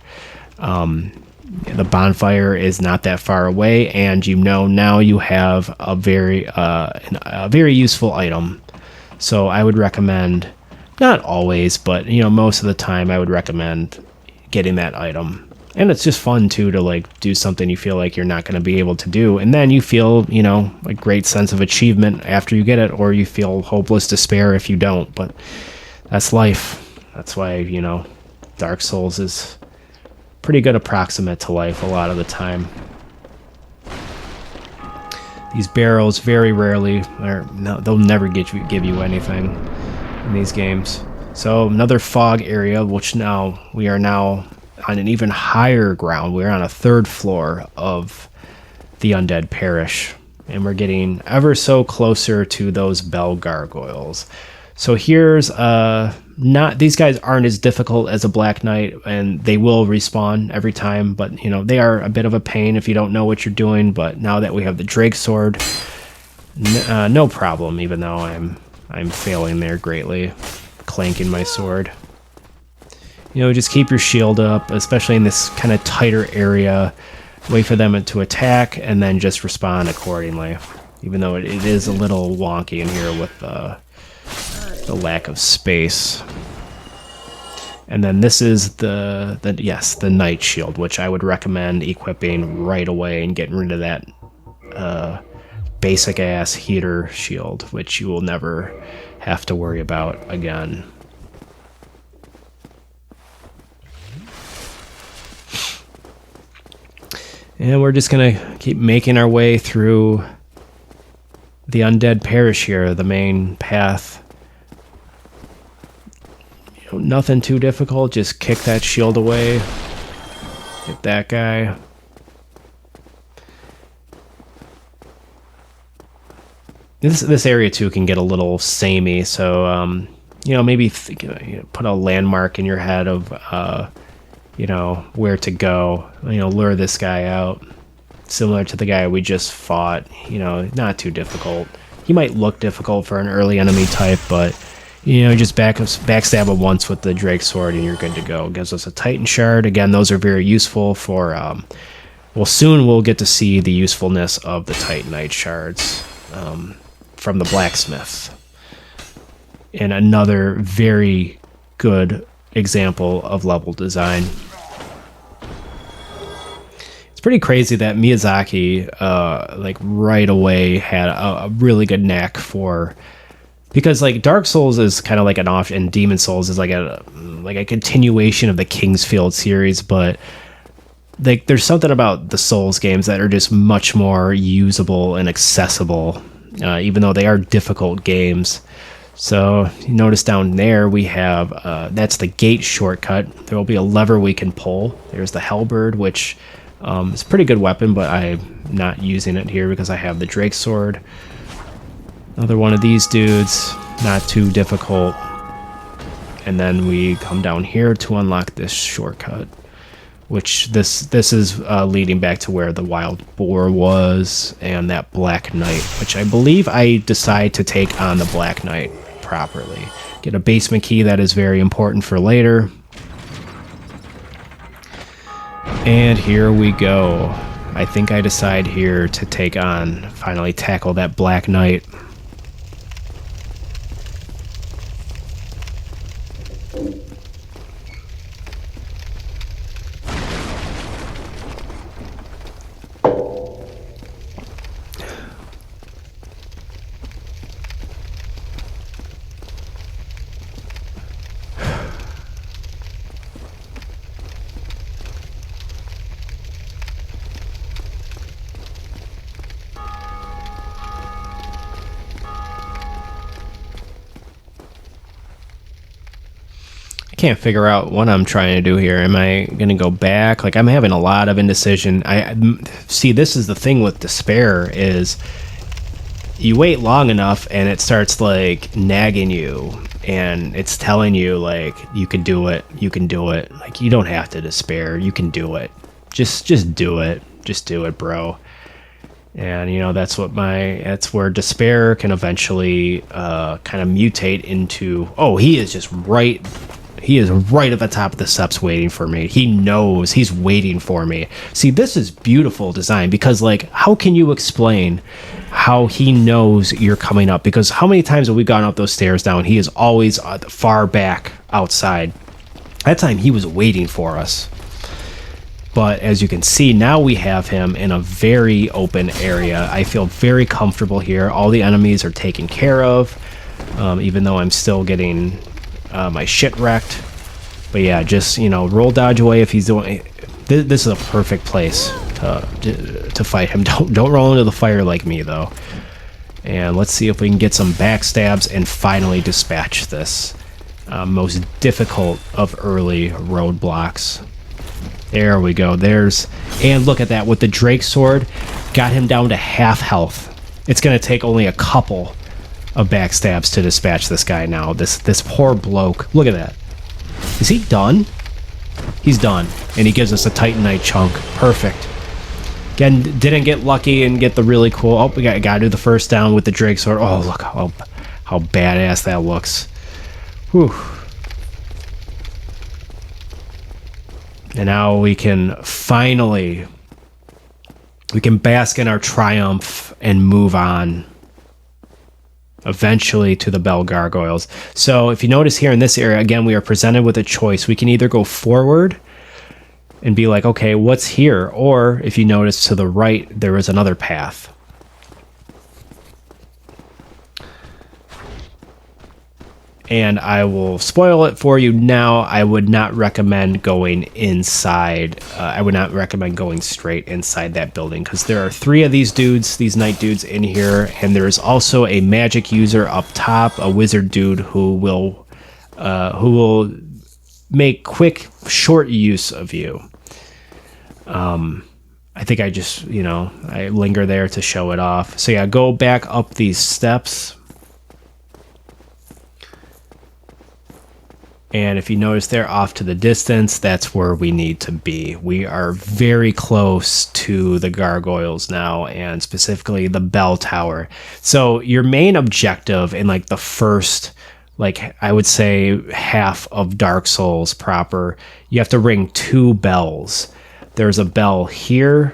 The bonfire is not that far away, and now you have a very useful item. So I would recommend, not always, but most of the time, I would recommend getting that item. And it's just fun too to do something you feel like you're not going to be able to do, and then you feel a great sense of achievement after you get it, or you feel hopeless despair if you don't. But that's life. That's why Dark Souls is pretty good approximate to life a lot of the time. These barrels very rarely, they'll never give you anything in these games. So another fog area, which we are now on an even higher ground. We're on a 3rd floor of the Undead Parish, and we're getting ever so closer to those Bell Gargoyles. So here's not these guys aren't as difficult as a Black Knight, and they will respawn every time, but you know, they are a bit of a pain if you don't know what you're doing. But now that we have the Drake sword, no problem, even though I'm failing there greatly, clanking my sword. You know, just keep your shield up, especially in this kind of tighter area. Wait for them to attack, and then just respond accordingly. Even though it is a little wonky in here with the lack of space. And then this is the Knight Shield, which I would recommend equipping right away and getting rid of that basic ass heater shield, which you will never have to worry about again. And we're just gonna keep making our way through the Undead Parish here, the main path. You know, nothing too difficult, just kick that shield away. Get that guy. This area too can get a little samey, so you know, maybe put a landmark in your head of you know, where to go. You know, lure this guy out, similar to the guy we just fought. You know, not too difficult. He might look difficult for an early enemy type, but you know, just backstab him once with the Drake sword and you're good to go. Gives us a Titan shard. Again, those are very useful for well, soon we'll get to see the usefulness of the Titanite shards from the blacksmith. And another very good example of level design. It's pretty crazy that Miyazaki like right away had a really good knack for, because like Dark Souls is kind of like an off, and Demon Souls is like a continuation of the Kingsfield series, but like there's something about the Souls games that are just much more usable and accessible, even though they are difficult games. So you notice down there we have, that's the gate shortcut. There will be a lever we can pull. There's the Halberd, which is a pretty good weapon, but I'm not using it here because I have the Drake sword. Another one of these dudes, not too difficult. And then we come down here to unlock this shortcut, which this is leading back to where the Wild Boar was and that Black Knight, which I believe I decide to take on the Black Knight properly. Get a basement key, that is very important for later. And here we go. I think I decide here to take on, finally tackle that Black Knight. Can't figure out what I'm trying to do here. Am I gonna go back? Like, I'm having a lot of indecision. I see, this is the thing with despair, is you wait long enough and it starts like nagging you, and it's telling you like, you can do it, you can do it. Like, you don't have to despair, you can do it. Just do it. Just do it, bro. And you know, that's where despair can eventually kind of mutate into, oh, he is right at the top of the steps waiting for me. He knows, he's waiting for me. See, this is beautiful design, because like, how can you explain how he knows you're coming up? Because how many times have we gone up those stairs down? He is always far back outside. That time he was waiting for us. But as you can see, now we have him in a very open area. I feel very comfortable here. All the enemies are taken care of, even though I'm still getting my shit wrecked. But yeah, just, you know, roll dodge away if he's doing. This is a perfect place to fight him. Don't roll into the fire like me though. And let's see if we can get some backstabs and finally dispatch this most difficult of early roadblocks. There we go. And look at that, with the Drake sword, got him down to half health. It's gonna take only a couple of backstabs to dispatch this guy now. This poor bloke. Look at that. Is he done? He's done. And he gives us a Titanite chunk. Perfect. Again, didn't get lucky and get the really cool... Oh, we got to do the first down with the Drake Sword. Oh, look how badass that looks. Whew. And now we can finally... We can bask in our triumph and move on. Eventually to the Bell Gargoyles. So if you notice here in this area, again, we are presented with a choice. We can either go forward and be like, okay, what's here? Or if you notice to the right, there is another path. And I will spoil it for you now. I would not recommend going inside. I would not recommend going straight inside that building because there are 3 of these dudes, these knight dudes in here, and there is also a magic user up top, a wizard dude who will make quick, short use of you. I think I just, I linger there to show it off. So yeah, go back up these steps. And if you notice there off to the distance, that's where we need to be. We are very close to the gargoyles now, and specifically the bell tower. So your main objective in like the first, like I would say half of Dark Souls proper, you have to ring 2 bells. There's a bell here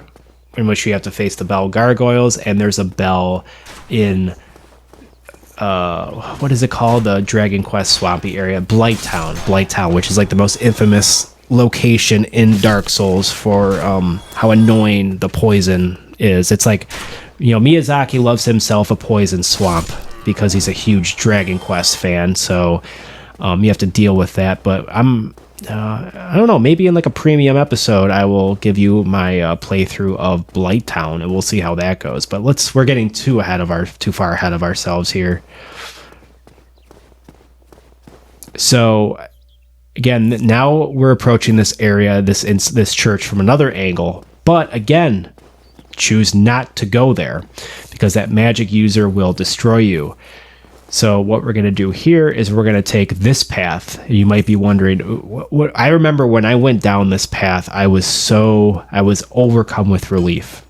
in which you have to face the bell gargoyles, and there's a bell in... what is it called? The Dragon Quest swampy area, Blighttown, which is like the most infamous location in Dark Souls for how annoying the poison is. It's like, Miyazaki loves himself a poison swamp because he's a huge Dragon Quest fan. So you have to deal with that. But I don't know, maybe in like a premium episode, I will give you my playthrough of Blighttown, and we'll see how that goes. But we're getting too far ahead of ourselves here. So again, now we're approaching this area, this church from another angle. But again, choose not to go there because that magic user will destroy you. So what we're going to do here is we're going to take this path. You might be wondering, what I remember when I went down this path, I was overcome with relief.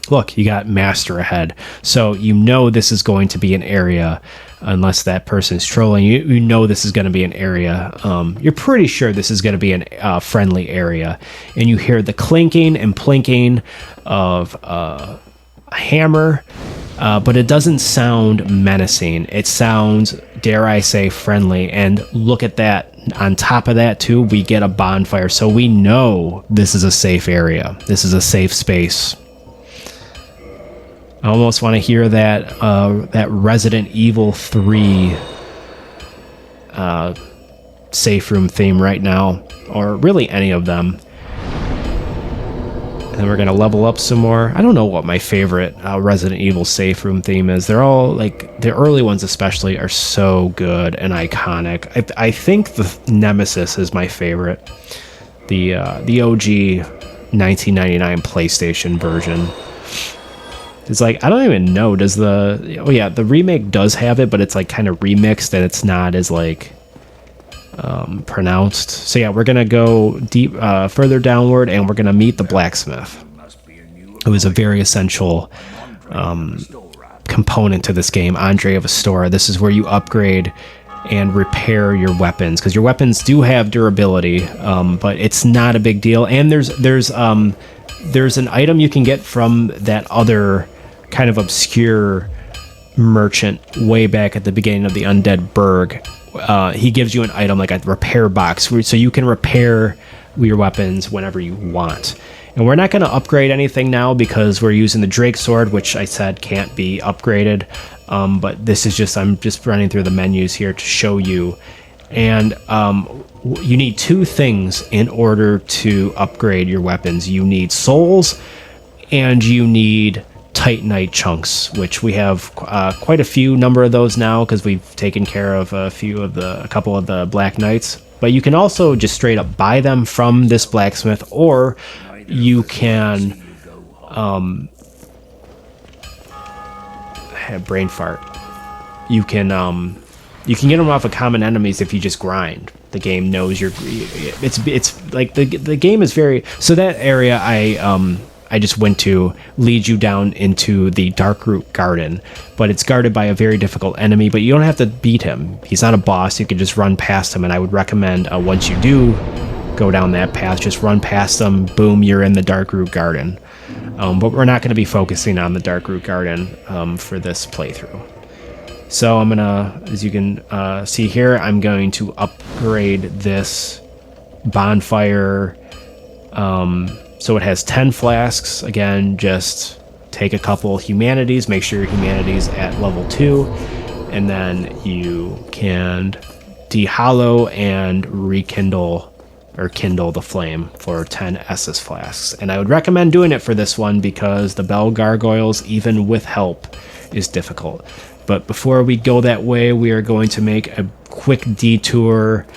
Look, you got Master ahead. So this is going to be an area, unless that person's trolling you, this is going to be an area. You're pretty sure this is going to be a friendly area. And you hear the clinking and plinking of a hammer. But it doesn't sound menacing. It sounds, dare I say, friendly. And look at that. On top of that, too, we get a bonfire. So we know this is a safe area. This is a safe space. I almost want to hear that Resident Evil 3 safe room theme right now. Or really any of them. And we're going to level up some more. I don't know what my favorite Resident Evil safe room theme is. They're all, like, the early ones especially are so good and iconic. I think the Nemesis is my favorite. The OG 1999 PlayStation version. It's like, I don't even know, the remake does have it, but it's like kind of remixed and it's not as like... pronounced. So yeah, we're gonna go deep further downward, and we're gonna meet the blacksmith. It was a very essential component to this game, Andre of Astora. This is where you upgrade and repair your weapons, because your weapons do have durability, but it's not a big deal. And there's an item you can get from that other kind of obscure merchant way back at the beginning of the Undead Burg. He gives you an item like a repair box, so you can repair your weapons whenever you want. And we're not going to upgrade anything now because we're using the Drake Sword, which I said can't be upgraded. But this is I'm just running through the menus here to show you. And you need 2 things in order to upgrade your weapons. You need souls, and you need Titanite chunks, which we have quite a few number of those now because we've taken care of a couple of the Black Knights. But you can also just straight up buy them from this blacksmith, or you can brain fart. you can get them off of common enemies if you just grind. The game knows it's like the game is very, so that area I just went to leads you down into the Darkroot Garden, but it's guarded by a very difficult enemy, but you don't have to beat him. He's not a boss. You can just run past him, and I would recommend once you do go down that path, just run past them, boom, you're in the Darkroot Garden. But we're not going to be focusing on the Darkroot Garden for this playthrough. So I'm gonna, as you can see here, I'm going to upgrade this bonfire. So it has 10 flasks. Again, just take a couple humanities, make sure your humanities at level 2, and then you can de-hollow and rekindle or kindle the flame for 10 Estus flasks. And I would recommend doing it for this one because the Bell Gargoyles, even with help, is difficult. But before we go that way, we are going to make a quick detour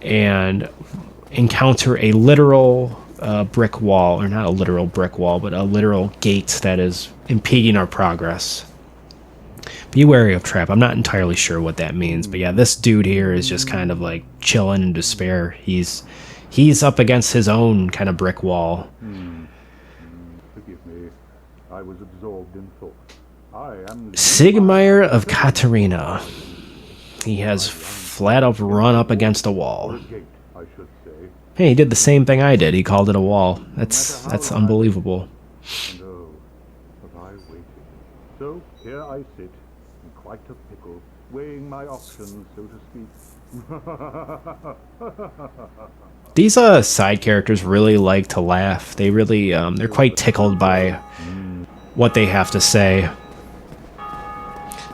and encounter a literal brick wall, or not a literal brick wall, but a literal gate that is impeding our progress. Be wary of trap. I'm not entirely sure what that means, but yeah, this dude here is just kind of like chilling in despair. He's up against his own kind of brick wall. Forgive me. I was absorbed in thought. I am Sigmire of Katarina. He has flat up run up against a wall. gate, I should say. Hey, he did the same thing I did. He called it a wall. That's unbelievable. And oh, have I waited? So here I sit, in quite a pickle, weighing my options, so to speak. These side characters really like to laugh. They really they're quite tickled by what they have to say.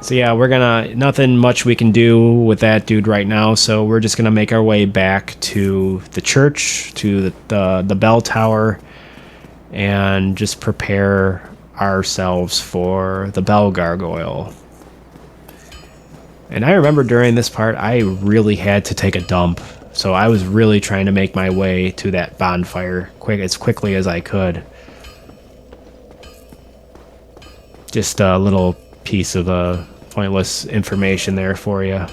So yeah, we're gonna, nothing much we can do with that dude right now, so we're just gonna make our way back to the church, to the bell tower, and just prepare ourselves for the bell gargoyle. And I remember during this part, I really had to take a dump, so I was really trying to make my way to that bonfire as quickly as I could. Just a little piece of pointless information there for you.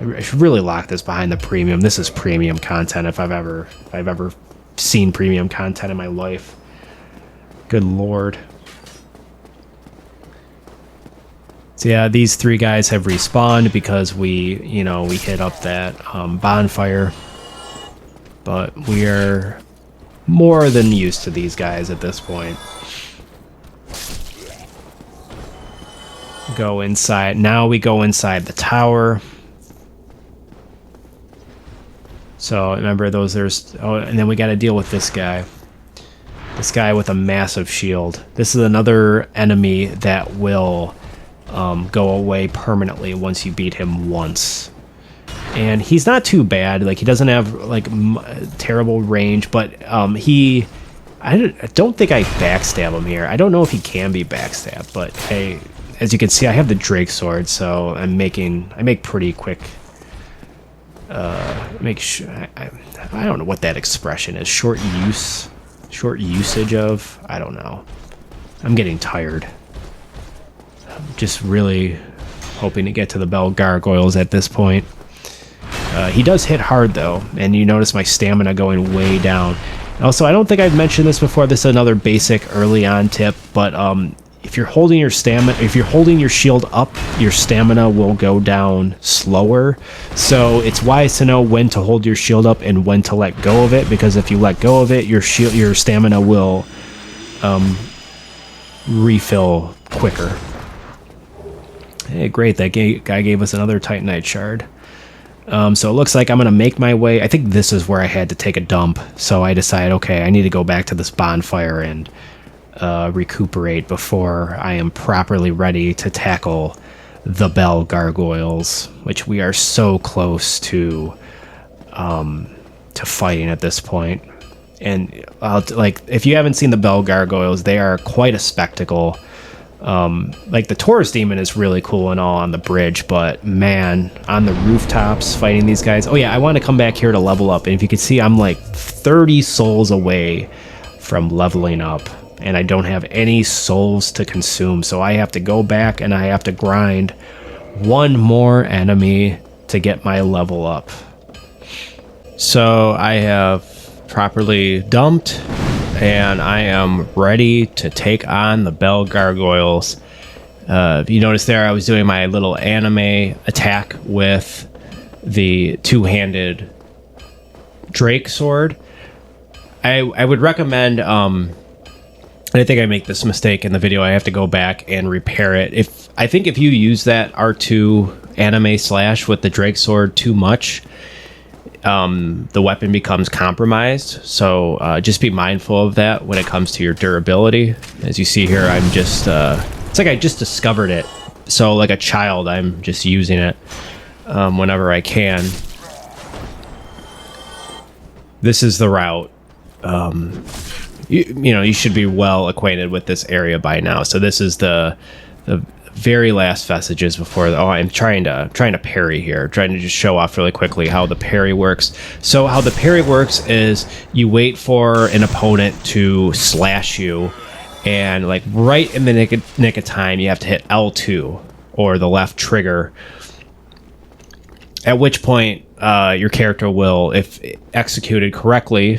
I should really lock this behind the premium. This is premium content if I've ever seen premium content in my life. Good lord. So yeah, these three guys have respawned because we hit up that bonfire. But we are more than used to these guys at this point. Go inside. Now we go inside the tower. So remember and then we got to deal with this guy. This guy with a massive shield. This is another enemy that will go away permanently once you beat him once. And he's not too bad. Like, he doesn't have like terrible range, but I don't think I backstab him here. I don't know if he can be backstabbed, but hey, as you can see, I have the Drake sword, so I make pretty quick. Make sure I don't know what that expression is. Short usage of. I don't know. I'm getting tired. I'm just really hoping to get to the Bell Gargoyles at this point. He does hit hard though, and you notice my stamina going way down. Also, I don't think I've mentioned this before. This is another basic early on tip, but if you're holding your shield up, your stamina will go down slower. So it's wise to know when to hold your shield up and when to let go of it, because if you let go of it, your stamina will refill quicker. Hey, great! That guy gave us another Titanite shard. So it looks like I'm gonna make my way. I think this is where I had to take a dump. So I decided, okay, I need to go back to this bonfire and recuperate before I am properly ready to tackle the Bell Gargoyles, which we are so close to fighting at this point. And if you haven't seen the Bell Gargoyles, they are quite a spectacle. Like, the Taurus Demon is really cool and all on the bridge, but man, on the rooftops fighting these guys. Oh yeah, I want to come back here to level up, and if you can see, I'm like 30 souls away from leveling up, and I don't have any souls to consume, so I have to go back and I have to grind one more enemy to get my level up. So I have properly dumped, and I am ready to take on the Bell Gargoyles. If you notice there, I was doing my little anime attack with the two-handed Drake sword. I would recommend, and I think I make this mistake in the video, I have to go back and repair it. I think if you use that R2 anime slash with the Drake sword too much, the weapon becomes compromised. So just be mindful of that when it comes to your durability. As you see here, I'm just, it's like I just discovered it. So like a child, I'm just using it whenever I can. This is the route. You should be well acquainted with this area by now. So this is the very last vestiges before I'm trying to parry here, trying to just show off really quickly how the parry works. So how the parry works is you wait for an opponent to slash you, and like right in the nick of time, you have to hit L2 or the left trigger, at which point your character will, if executed correctly,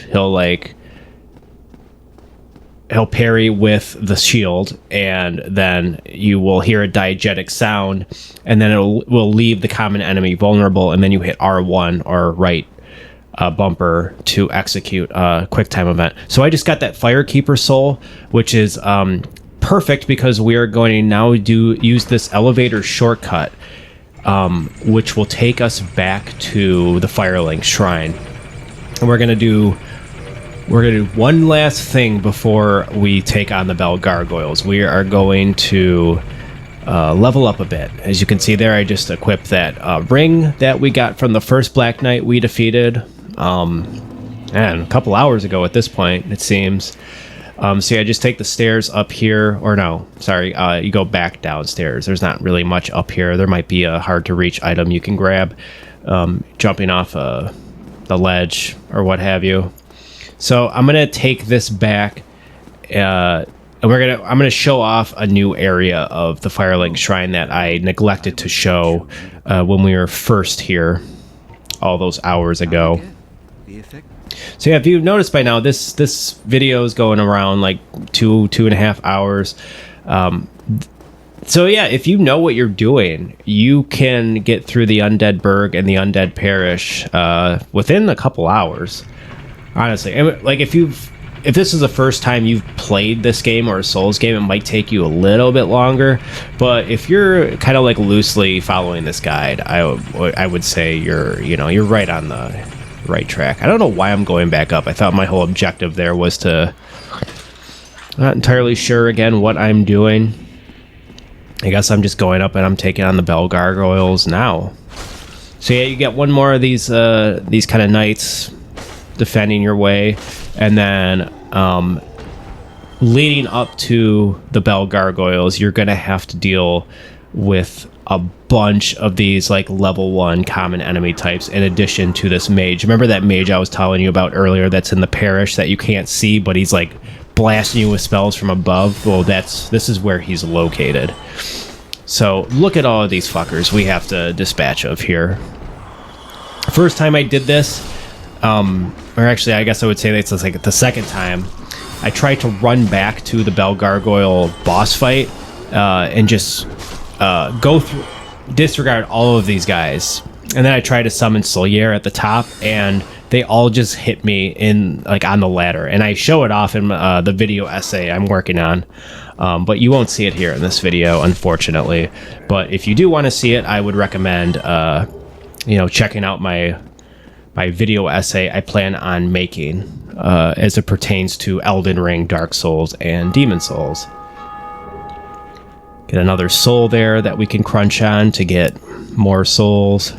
he'll parry with the shield, and then you will hear a diegetic sound, and then will leave the common enemy vulnerable, and then you hit R1 or right bumper to execute a quick time event. So I just got that Firekeeper soul, which is perfect because we are going to now use this elevator shortcut, which will take us back to the Firelink Shrine. And we're going to do one last thing before we take on the Bell Gargoyles. We are going to level up a bit. As you can see there, I just equipped that ring that we got from the first Black Knight we defeated. And a couple hours ago at this point, it seems. So yeah, just take the stairs up here, or no, sorry, you go back downstairs. There's not really much up here. There might be a hard-to-reach item you can grab, jumping off the ledge or what have you. So I'm gonna take this back, and I'm gonna show off a new area of the Firelink Shrine that I neglected to show when we were first here, all those hours ago. So yeah, if you've noticed by now, this video is going around like 2.5 hours. So yeah, if you know what you're doing, you can get through the Undead Burg and the Undead Parish within a couple hours. Honestly, and like if this is the first time you've played this game or a Souls game, it might take you a little bit longer. But if you're kind of like loosely following this guide, I would say you're right on the right track. I don't know why I'm going back up. I thought my whole objective there was to, not entirely sure again what I'm doing. I guess I'm just going up and I'm taking on the Bell Gargoyles now. So yeah, you get one more of these kind of knights defending your way, and then leading up to the Bell Gargoyles, you're gonna have to deal with a bunch of these like level 1 common enemy types in addition to this mage. Remember that mage I was telling you about earlier that's in the parish that you can't see, but he's like blasting you with spells from above? Well, this is where he's located. So look at all of these fuckers we have to dispatch of here. First time I did this, or actually I guess I would say that's like the second time, I tried to run back to the Bell Gargoyle boss fight and just go through, disregard all of these guys, and then I tried to summon Solier at the top, and they all just hit me in like on the ladder, and I show it off in the video essay I'm working on, but you won't see it here in this video, unfortunately. But if you do want to see it, I would recommend checking out my video essay I plan on making as it pertains to Elden Ring, Dark Souls, and Demon Souls. Get another soul there that we can crunch on to get more souls.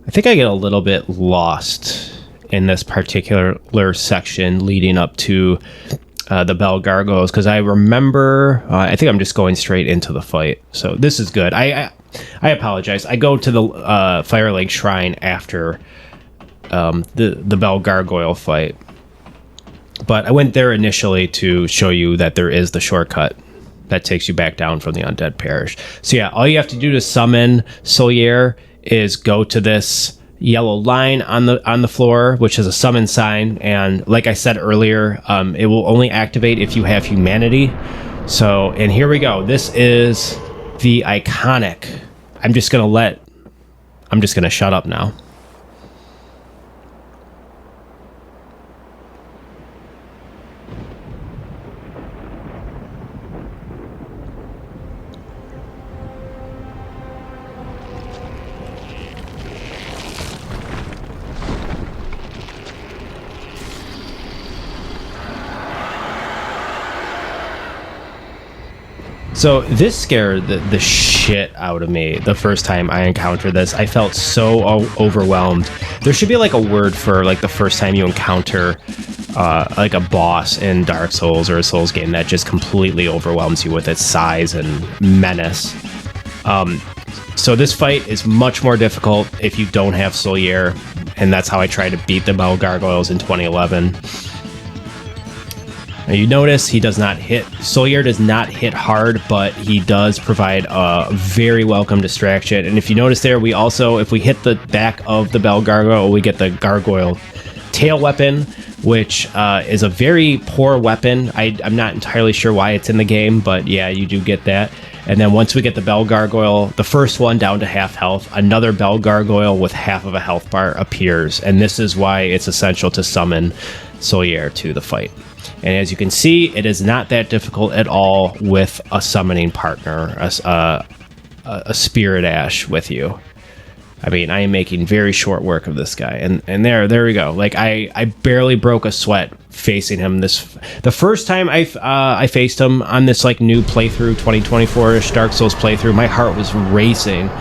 I think I get a little bit lost in this particular section leading up to the Bell Gargoyles, because I remember, I think I'm just going straight into the fight. So this is good. I apologize. I go to the Firelink Shrine after the Bell Gargoyle fight. But I went there initially to show you that there is the shortcut that takes you back down from the Undead Parish. So yeah, all you have to do to summon Solier is go to this yellow line on the floor, which is a summon sign, and like I said earlier, it will only activate if you have humanity. So, and here we go. This is the iconic. I'm just gonna shut up now. So this scared the shit out of me the first time I encountered this. I felt so overwhelmed. There should be like a word for like the first time you encounter like a boss in Dark Souls or a Souls game that just completely overwhelms you with its size and menace. So this fight is much more difficult if you don't have Solier, and that's how I tried to beat the Bell Gargoyles in 2011. Now you notice he does not hit. Solier does not hit hard, but he does provide a very welcome distraction. And if you notice there, we also, if we hit the back of the Bell Gargoyle, we get the Gargoyle tail weapon, which is a very poor weapon. I'm not entirely sure why it's in the game, but yeah, you do get that. And then once we get the Bell Gargoyle, the first one down to half health, another Bell Gargoyle with half of a health bar appears. And this is why it's essential to summon Solier to the fight. And as you can see, it is not that difficult at all with a summoning partner, a Spirit Ash with you. I mean, I am making very short work of this guy. And there we go. Like, I barely broke a sweat facing him. The first time I faced him on this, like, new playthrough, 2024-ish Dark Souls playthrough, my heart was racing.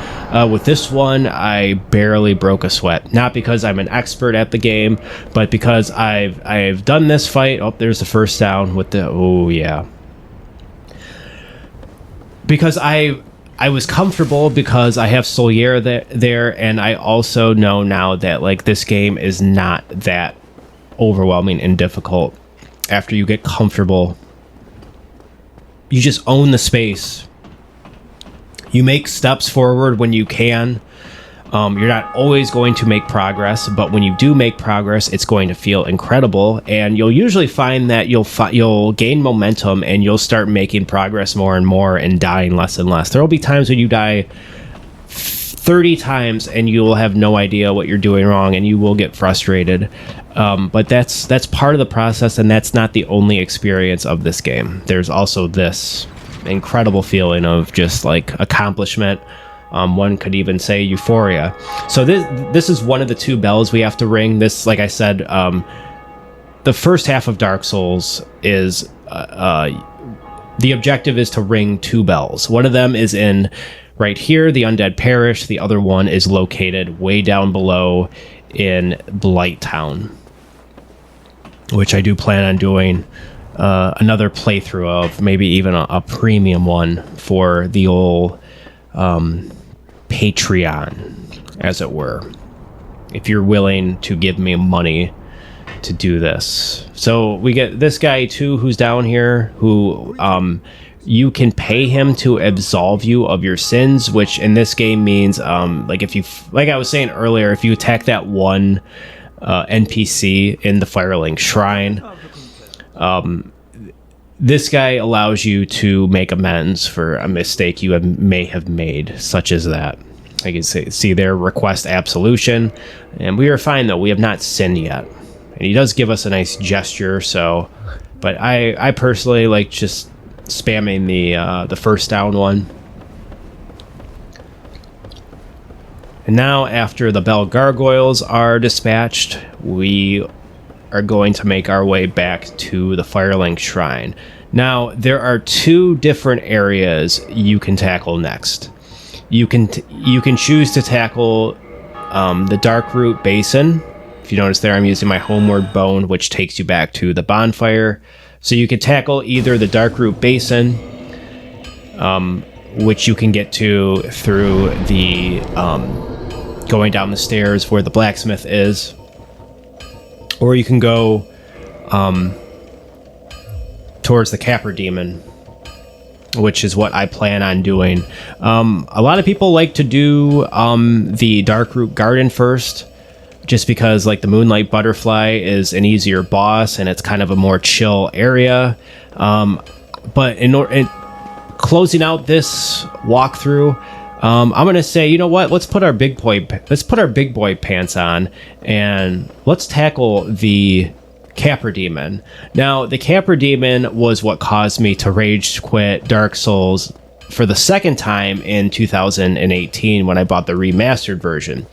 With this one, I barely broke a sweat. Not because I'm an expert at the game, but because I've done this fight. Oh, there's the first down with the... Oh, yeah. Because I was comfortable because I have Solier there, and I also know now that, like, this game is not that overwhelming and difficult. After you get comfortable, you just own the space. You make steps forward when you can. You're not always going to make progress, but when you do make progress, it's going to feel incredible. And you'll usually find that you'll gain momentum and you'll start making progress more and more and dying less and less. There will be times when you die 30 times and you will have no idea what you're doing wrong and you will get frustrated. But that's part of the process, and that's not the only experience of this game. There's also this incredible feeling of just like accomplishment. One could even say euphoria. So this is one of the two bells we have to ring. This, like I said, the first half of Dark Souls is the objective is to ring two bells. One of them is in right here, the Undead Parish. The other one is located way down below in Blighttown, which I do plan on doing another playthrough of, maybe even a premium one for the old Patreon, as it were, if you're willing to give me money to do this. So we get this guy too, who's down here, who you can pay him to absolve you of your sins, which in this game means like if you, like I was saying earlier, if you attack that one NPC in the Firelink Shrine, this guy allows you to make amends for a mistake you may have made, such as that. I can see there, request absolution, and we are fine though. We have not sinned yet, and he does give us a nice gesture. So, but I personally like just spamming the first down one. And now, after the Bell Gargoyles are dispatched, we are going to make our way back to the Firelink Shrine. Now, there are two different areas you can tackle next. You can choose to tackle the Darkroot Basin. If you notice there, I'm using my Homeward Bone, which takes you back to the bonfire. So you can tackle either the Darkroot Basin, which you can get to through the going down the stairs where the blacksmith is, or you can go towards the Capper Demon, which is what I plan on doing. A lot of people like to do the Darkroot Garden first, just because like the Moonlight Butterfly is an easier boss and it's kind of a more chill area. But in closing out this walkthrough, I'm gonna say, you know what? Let's put our big boy pants on and let's tackle the Capra Demon. Now, the Capra Demon was what caused me to rage quit Dark Souls for the second time in 2018 when I bought the remastered version.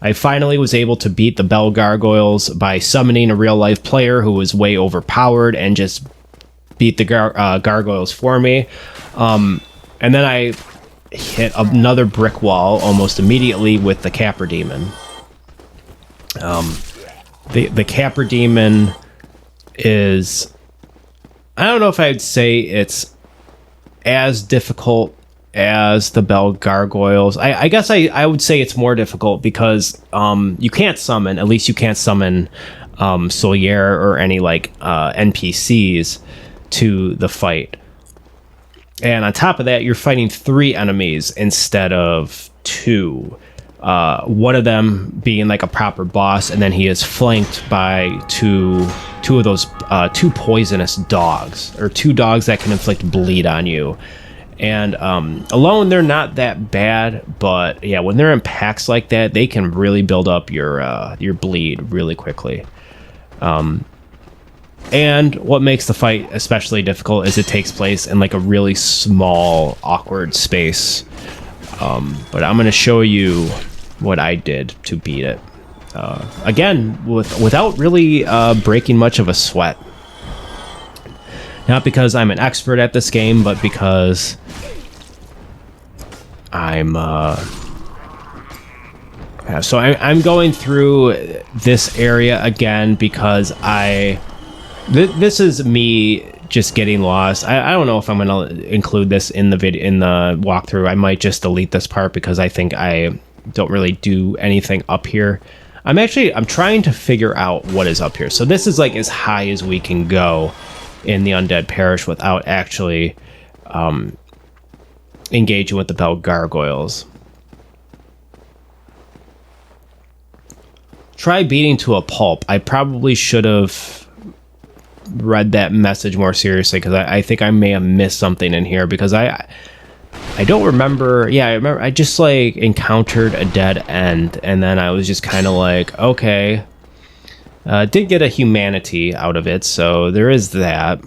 I finally was able to beat the Bell Gargoyles by summoning a real life player who was way overpowered and just beat the gargoyles for me. And then I hit another brick wall almost immediately with the Capra Demon. The Capra Demon is, I don't know if I'd say it's as difficult as the Bell Gargoyles. I guess I would say it's more difficult because you can't summon, at least you can't summon Solier or any like NPCs to the fight. And on top of that, you're fighting 3 enemies instead of 2. One of them being like a proper boss, and then he is flanked by two of those 2 poisonous dogs, or 2 dogs that can inflict bleed on you. And alone, they're not that bad, but yeah, when they're in packs like that, they can really build up your bleed really quickly. And what makes the fight especially difficult is it takes place in like a really small, awkward space. But I'm going to show you what I did to beat it. Again, without really breaking much of a sweat. Not because I'm an expert at this game, but because I'm I'm going through this area again because this is me just getting lost. I don't know if I'm going to include this in the video, in the walkthrough. I might just delete this part because I think I don't really do anything up here. I'm trying to figure out what is up here. So this is like as high as we can go in the Undead Parish without actually engaging with the Bell Gargoyles. Try beating to a pulp. I probably should have read that message more seriously because I think I may have missed something in here because I don't remember. Yeah, I remember I just like encountered a dead end and then I was just kind of like, okay. Did get a humanity out of it, so there is that.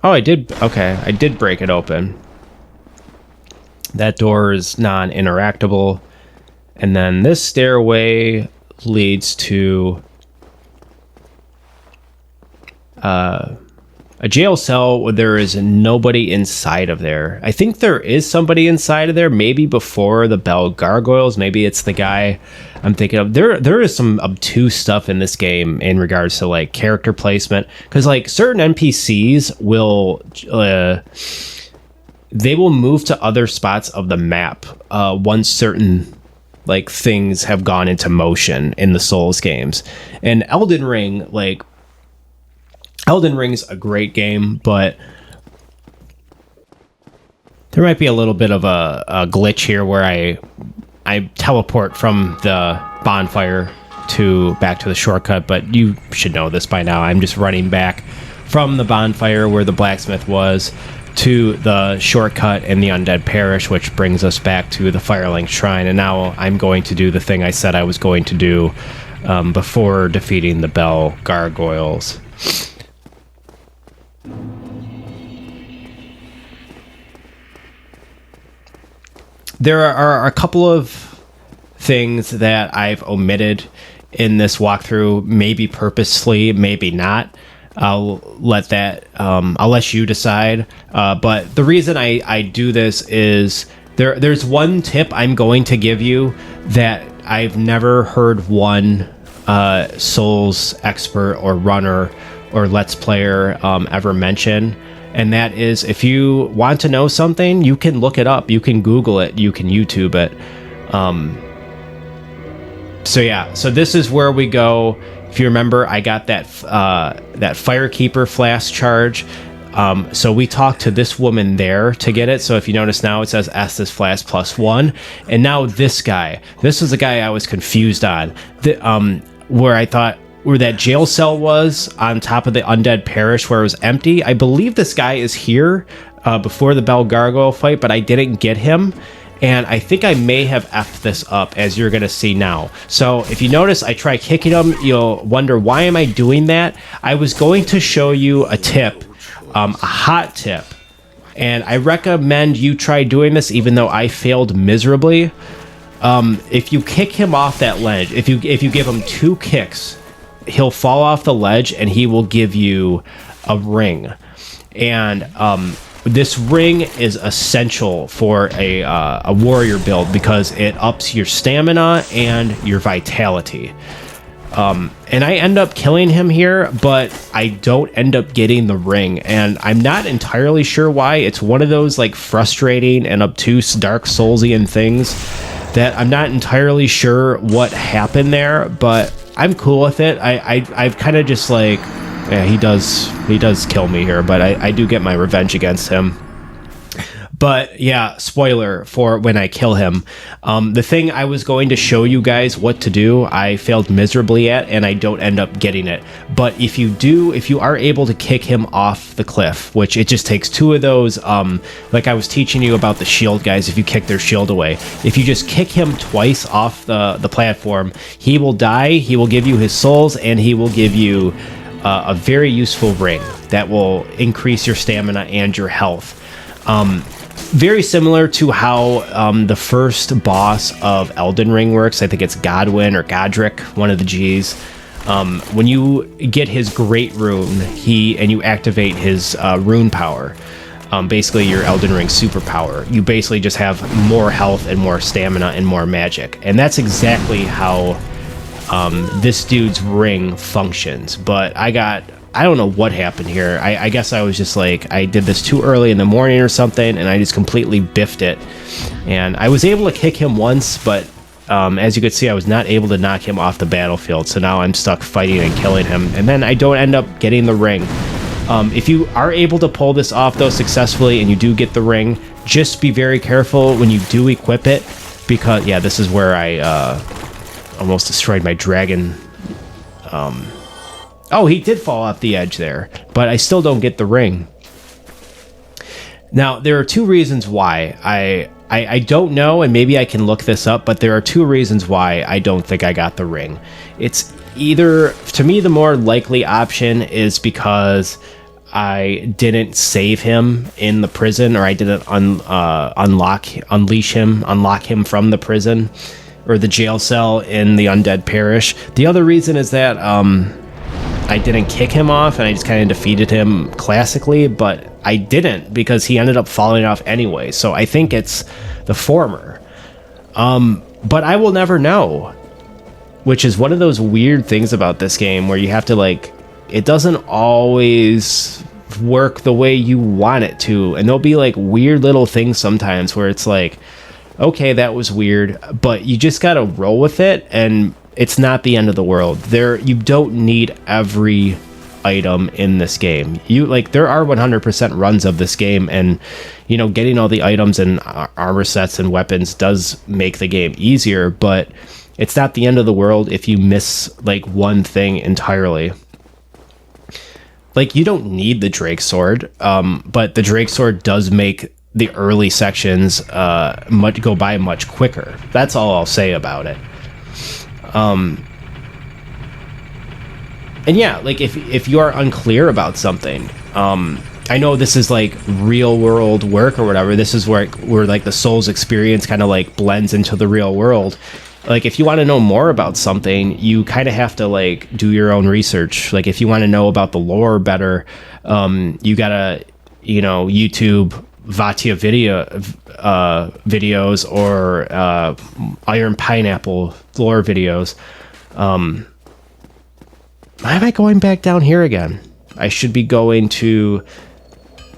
Oh, I did. Okay, I did break it open. That door is non-interactable. And then this stairway leads to a jail cell where there is nobody inside of there. I think there is somebody inside of there, maybe before the Bell Gargoyles. Maybe it's the guy I'm thinking of. There is some obtuse stuff in this game in regards to like character placement, because like certain NPCs will they will move to other spots of the map once certain like things have gone into motion in the Souls games. And Elden Ring, like Elden Ring's a great game, but there might be a little bit of a glitch here where I teleport from the bonfire back to the shortcut, but you should know this by now. I'm just running back from the bonfire where the blacksmith was to the shortcut in the Undead Parish, which brings us back to the Firelink Shrine. And now I'm going to do the thing I said I was going to do before defeating the Bell Gargoyles. There are a couple of things that I've omitted in this walkthrough, maybe purposely, maybe not. I'll let you decide. But the reason I do this is there's one tip I'm going to give you that I've never heard one Souls expert or runner or Let's Player ever mention. And that is, if you want to know something, you can look it up. You can Google it. You can YouTube it. So this is where we go. If you remember, I got that Firekeeper flask charge. So we talked to this woman there to get it. So if you notice now, it says Estus flask +1. And now this guy. This was the guy I was confused on. Where I thought where that jail cell was on top of the undead parish where it was empty. I believe this guy is here before the Bell Gargoyle fight, but I didn't get him. And I think I may have effed this up, as you're going to see now. So if you notice, I try kicking him. You'll wonder, why am I doing that? I was going to show you a tip, a hot tip. And I recommend you try doing this, even though I failed miserably. If you kick him off that ledge, if you give him 2 kicks, he'll fall off the ledge and he will give you a ring. And this ring is essential for a warrior build because it ups your stamina and your vitality. And I end up killing him here, but I don't end up getting the ring. And I'm not entirely sure why. It's one of those like frustrating and obtuse Dark Soulsian things that I'm not entirely sure what happened there, but I'm cool with it. I've kind of just like, yeah, he does kill me here, but I do get my revenge against him. But yeah, spoiler for when I kill him. The thing I was going to show you guys what to do, I failed miserably at, and I don't end up getting it. But if you are able to kick him off the cliff, which it just takes 2 of those, like I was teaching you about the shield guys, if you kick their shield away. If you just kick him twice off the platform, he will die, he will give you his souls, and he will give you a very useful ring that will increase your stamina and your health. Very similar to how the first boss of Elden Ring works. I think it's Godwin or Godric, one of the G's. When you get his Great Rune, and you activate his rune power, basically your Elden Ring superpower, you basically just have more health and more stamina and more magic. And that's exactly how this dude's ring functions. But I don't know what happened here. I guess I was just like, I did this too early in the morning or something, and I just completely biffed it. And I was able to kick him once, but as you could see, I was not able to knock him off the battlefield. So now I'm stuck fighting and killing him. And then I don't end up getting the ring. If you are able to pull this off, though, successfully, and you do get the ring, just be very careful when you do equip it. Because, yeah, this is where I almost destroyed my dragon. Oh, he did fall off the edge there, but I still don't get the ring. Now, there are 2 reasons why. I don't know, and maybe I can look this up, but there are 2 reasons why I don't think I got the ring. It's either, to me, the more likely option is because I didn't save him in the prison, or I didn't unlock him from the prison or the jail cell in the Undead Parish. The other reason is that I didn't kick him off, and I just kind of defeated him classically, but I didn't because he ended up falling off anyway. So I think it's the former. But I will never know, which is one of those weird things about this game where you have to, like, it doesn't always work the way you want it to. And there'll be like weird little things sometimes where it's like, okay, that was weird, but you just got to roll with it. And it's not the end of the world. You don't need every item in this game. There are 100% runs of this game, and getting all the items and armor sets and weapons does make the game easier, but it's not the end of the world if you miss like one thing entirely. Like, you don't need the Drake Sword, but the Drake Sword does make the early sections go by much quicker. That's all I'll say about it. And yeah, like if you are unclear about something, I know this is like real world work or whatever. This is where like the Souls experience kind of like blends into the real world. Like, if you want to know more about something, you kind of have to like do your own research. Like, if you want to know about the lore better, you gotta, YouTube Vatia videos or Iron Pineapple lore videos. Why am I going back down here again? I should be going to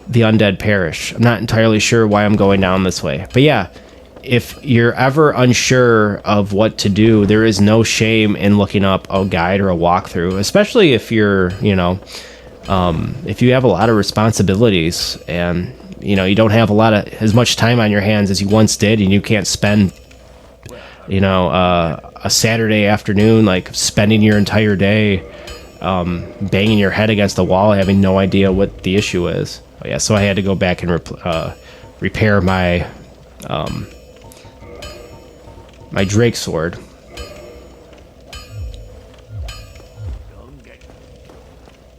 the Undead Parish. I'm not entirely sure why I'm going down this way. But yeah, if you're ever unsure of what to do, there is no shame in looking up a guide or a walkthrough, especially if you're, if you have a lot of responsibilities and, you don't have as much time on your hands as you once did, and you can't spend, a Saturday afternoon, like spending your entire day banging your head against the wall, having no idea what the issue is. Oh, yeah, so I had to go back and repair my my Drake sword.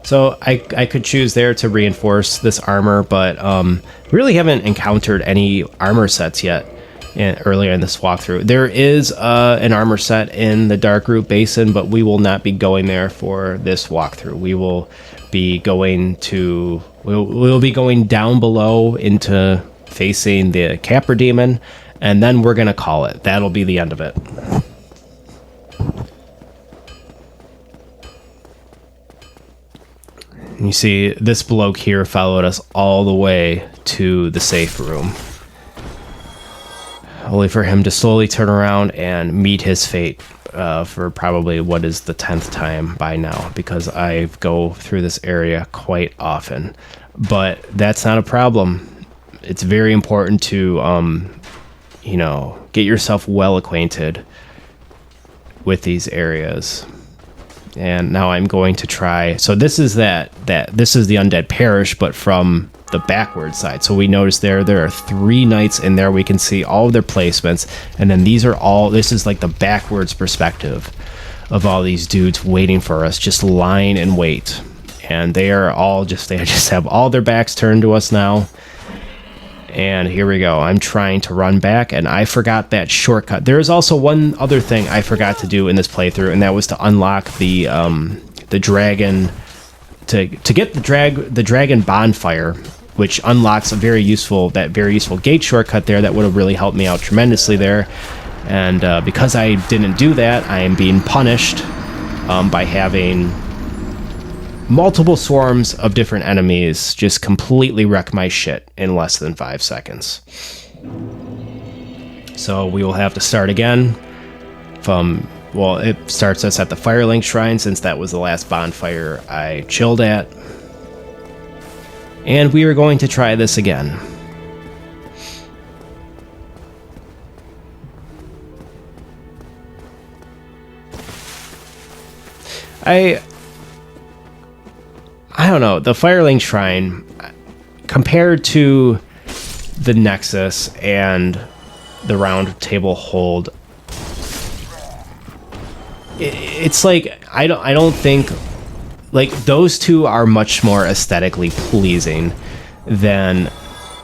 So I could choose there to reinforce this armor, but really haven't encountered any armor sets yet earlier in this walkthrough. There is an armor set in the Darkroot Basin, but we will not be going there for this walkthrough. We will be going to... We'll be going down below into facing the Capra Demon, and then we're going to call it. That'll be the end of it. You see, this bloke here followed us all the way to the safe room, only for him to slowly turn around and meet his fate for probably what is the 10th time by now, because I go through this area quite often. But that's not a problem. It's very important to, get yourself well acquainted with these areas. And now I'm going to try. So this is this is the Undead Parish, but from the backward side. So we notice there are 3 knights in there. We can see all of their placements, and then this is like the backwards perspective of all these dudes waiting for us, just line and wait. And they just have all their backs turned to us now. And here we go. I'm trying to run back, and I forgot that shortcut. There is also one other thing I forgot to do in this playthrough, and that was to unlock the dragon, to get the dragon bonfire, which unlocks that very useful gate shortcut there that would have really helped me out tremendously there. And because I didn't do that, I am being punished by having multiple swarms of different enemies just completely wreck my shit in less than 5 seconds. So we will have to start again it starts us at the Firelink Shrine, since that was the last bonfire I chilled at. And we are going to try this again. I don't know, the Firelink Shrine, compared to the Nexus and the Round Table Hold, it's like, I don't think, like, those two are much more aesthetically pleasing than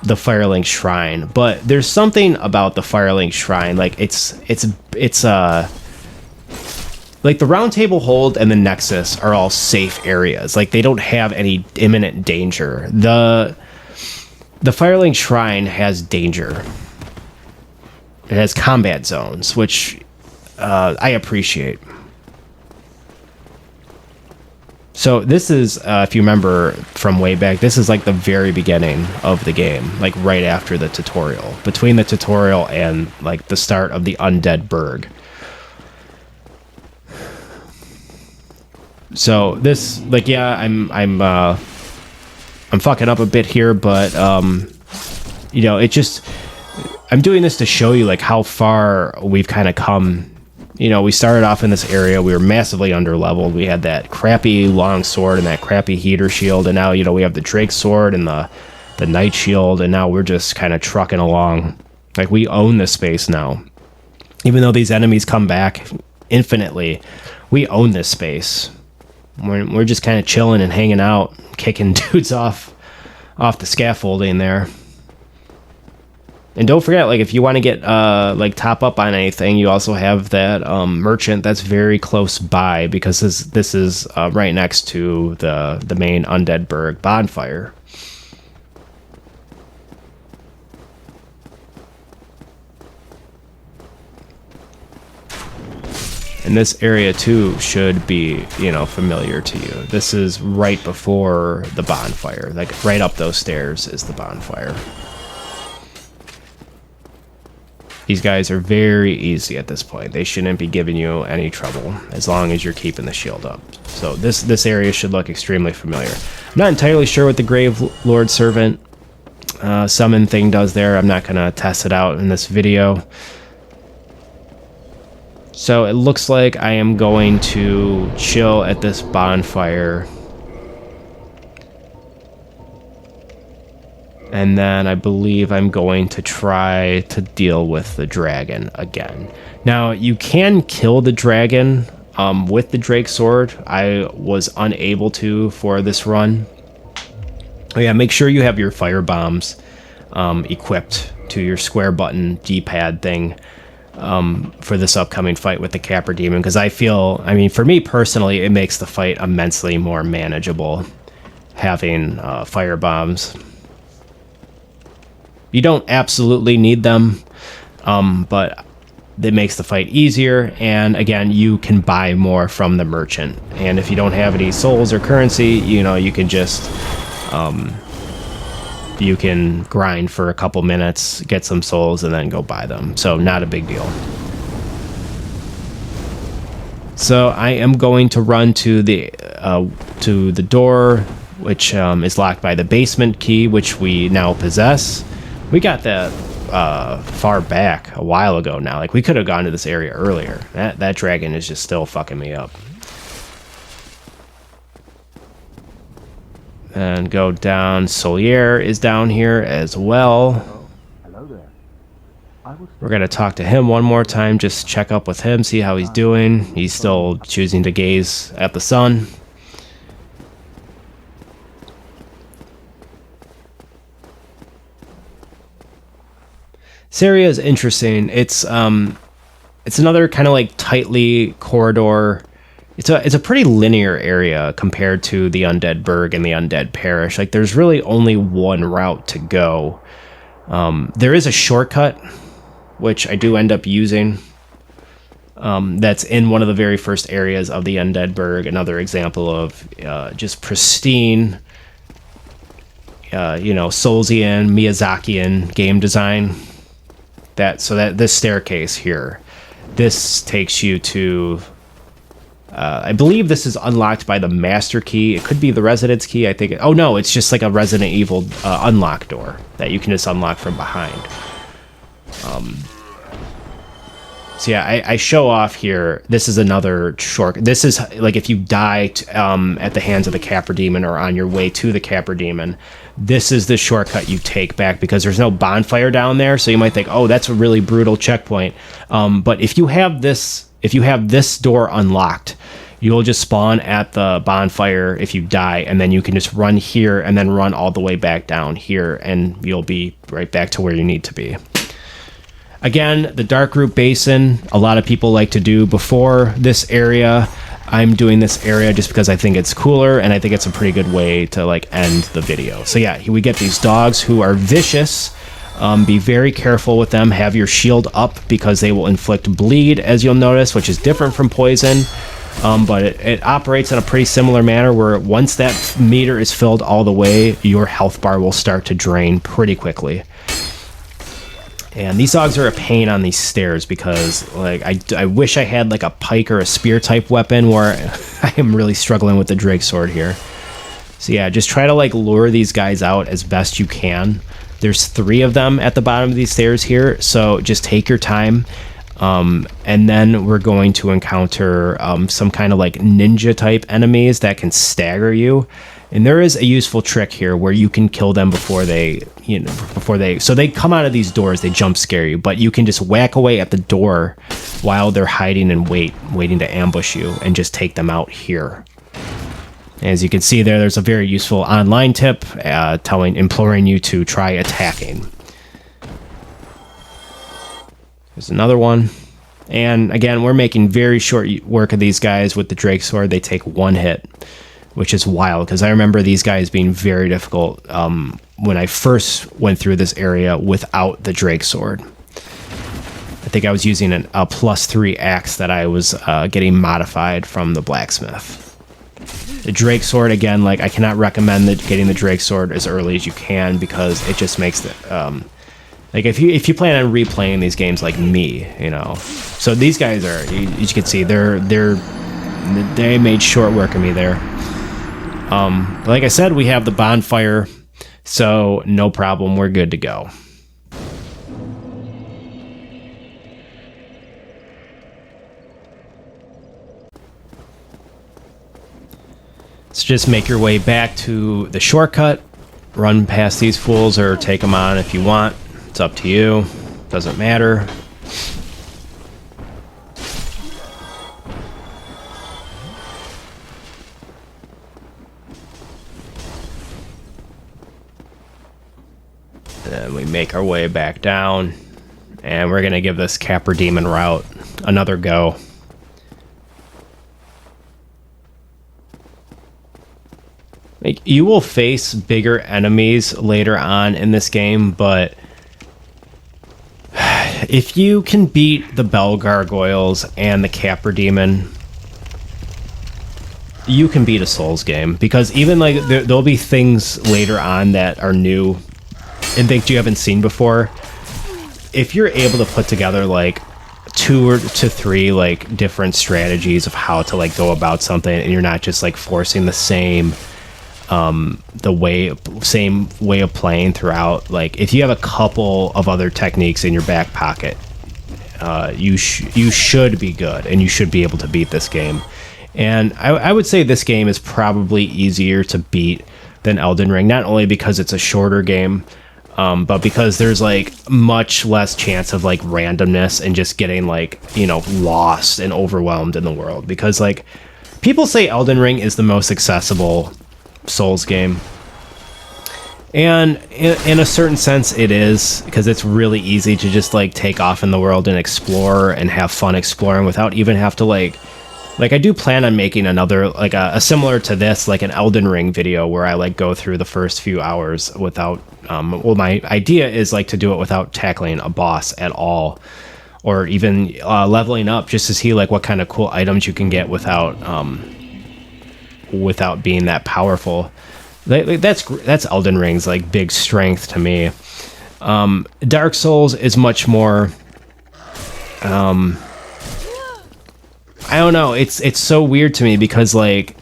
the Firelink Shrine. But there's something about the Firelink Shrine, like, it's like the Round Table Hold and the Nexus are all safe areas. Like, they don't have any imminent danger. The Firelink Shrine has danger. It has combat zones, which I appreciate. So this is, if you remember from way back, this is like the very beginning of the game, like right after the tutorial, between the tutorial and like the start of the Undead Burg. So this, like, yeah, I'm fucking up a bit here, but it just, I'm doing this to show you like how far we've kind of come. We started off in this area, we were massively underleveled. We had that crappy long sword and that crappy heater shield, and now we have the Drake sword and the knight shield, and now we're just kind of trucking along. Like, we own this space now. Even though these enemies come back infinitely, we own this space. We're just kind of chilling and hanging out, kicking dudes off the scaffolding there. And don't forget, like, if you want to get like top up on anything, you also have that merchant that's very close by, because this is right next to the main Undead Burg bonfire. And this area too should be, familiar to you. This is right before the bonfire. Like, right up those stairs is the bonfire. These guys are very easy at this point. They shouldn't be giving you any trouble as long as you're keeping the shield up. So this area should look extremely familiar. I'm not entirely sure what the Grave Lord Servant summon thing does there. I'm not going to test it out in this video. So it looks like I am going to chill at this bonfire. And then I believe I'm going to try to deal with the dragon again. Now, you can kill the dragon with the Drake Sword. I was unable to for this run. Oh yeah, make sure you have your fire bombs equipped to your square button D-pad thing for this upcoming fight with the Capra Demon. Because I mean, for me personally, it makes the fight immensely more manageable having fire bombs. You don't absolutely need them, but it makes the fight easier, and again, you can buy more from the merchant. And if you don't have any souls or currency, you know, you can just you can grind for a couple minutes, get some souls, and then go buy them. So not a big deal. So I am going to run to the door, which is locked by the basement key, which we now possess. We got that far back a while ago now. Like, we could have gone to this area earlier. That dragon is just still fucking me up. And go down. Solier is down here as well. Hello there. We're going to talk to him one more time, just check up with him, see how he's doing. He's still choosing to gaze at the sun. This area is interesting. It's another kind of like tightly corridor. It's a pretty linear area compared to the Undead Burg and the Undead Parish. Like, there's really only one route to go. There is a shortcut, which I do end up using. That's in one of the very first areas of the Undead Burg. Another example of just pristine, Soulsian, Miyazakian game design. So this staircase here, this takes you to, I believe this is unlocked by the master key. It could be the residence key. I think. Oh no, it's just like a Resident Evil unlock door that you can just unlock from behind. So yeah, I show off here. This is another short. This is like if you die at the hands of the Capra Demon or on your way to the Capra Demon, this is the shortcut you take back because there's no bonfire down there. So you might think, oh, that's a really brutal checkpoint. But if you have this door unlocked, you'll just spawn at the bonfire if you die, and then you can just run here and then run all the way back down here, and you'll be right back to where you need to be. Again, the Darkroot Basin, a lot of people like to do before this area. I'm doing this area just because I think it's cooler, and I think it's a pretty good way to like end the video. So yeah, we get these dogs who are vicious. Be very careful with them. Have your shield up because they will inflict bleed, as you'll notice, which is different from poison. But it operates in a pretty similar manner where once that meter is filled all the way, your health bar will start to drain pretty quickly. And these dogs are a pain on these stairs because, like, I wish I had like a pike or a spear type weapon where I am really struggling with the Drake Sword here. So yeah, just try to like lure these guys out as best you can. There's 3 of them at the bottom of these stairs here, so just take your time. And then we're going to encounter some kind of like ninja type enemies that can stagger you. And there is a useful trick here where you can kill them before they so they come out of these doors, they jump scare you, but you can just whack away at the door while they're hiding and waiting to ambush you, and just take them out here. As you can see there's a very useful online tip imploring you to try attacking. There's another one. And again, we're making very short work of these guys with the Drake Sword. They take 1 hit, which is wild because I remember these guys being very difficult when I first went through this area without the Drake Sword. I think I was using a +3 axe that I was getting modified from the blacksmith. The Drake Sword, again, like, I cannot recommend getting the Drake Sword as early as you can because it just makes Like if you plan on replaying these games like me, you know. So these guys are, you can see they made short work of me there. Like I said, we have the bonfire, so no problem, we're good to go. So just make your way back to the shortcut, run past these fools or take them on if you want. It's up to you, doesn't matter. Then we make our way back down, and we're gonna give this Capra Demon route another go. Like, you will face bigger enemies later on in this game, but if you can beat the Bell Gargoyles and the Capra Demon, you can beat a Souls game. Because even like there'll be things later on that are new and things you haven't seen before. If you're able to put together like 2 to 3 like different strategies of how to like go about something, and you're not just like forcing the same way of playing throughout. Like if you have a couple of other techniques in your back pocket, you should be good, and you should be able to beat this game. And I would say this game is probably easier to beat than Elden Ring, not only because it's a shorter game, but because there's like much less chance of like randomness and just getting like, you know, lost and overwhelmed in the world. Because like people say Elden Ring is the most accessible Souls game, and in a certain sense it is, because it's really easy to just like take off in the world and explore and have fun exploring without even have to like I do plan on making another like a similar to this, like an Elden Ring video where I like go through the first few hours without well, my idea is like to do it without tackling a boss at all, or even leveling up just to see like what kind of cool items you can get without being that powerful. That's Elden Ring's like big strength to me. Dark Souls is much more I don't know, it's so weird to me because like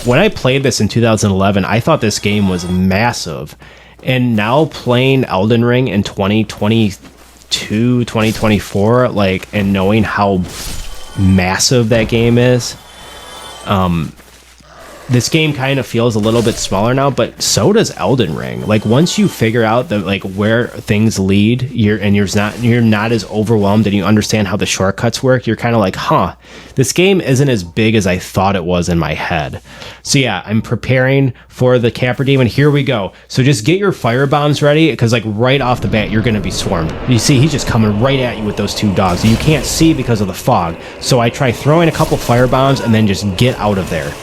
when I played this in 2011, I thought this game was massive, and now playing Elden Ring in 2022, 2024, like, and knowing how massive that game is, this game kind of feels a little bit smaller now, but so does Elden Ring. Like once you figure out that like where things lead, you're not as overwhelmed, and you understand how the shortcuts work, you're kind of like, huh, this game isn't as big as I thought it was in my head. So yeah, I'm preparing for the Capra Demon. Here we go. So just get your fire bombs ready, because like right off the bat you're gonna be swarmed. You see, he's just coming right at you with those 2 dogs. You can't see because of the fog. So I try throwing a couple fire bombs and then just get out of there.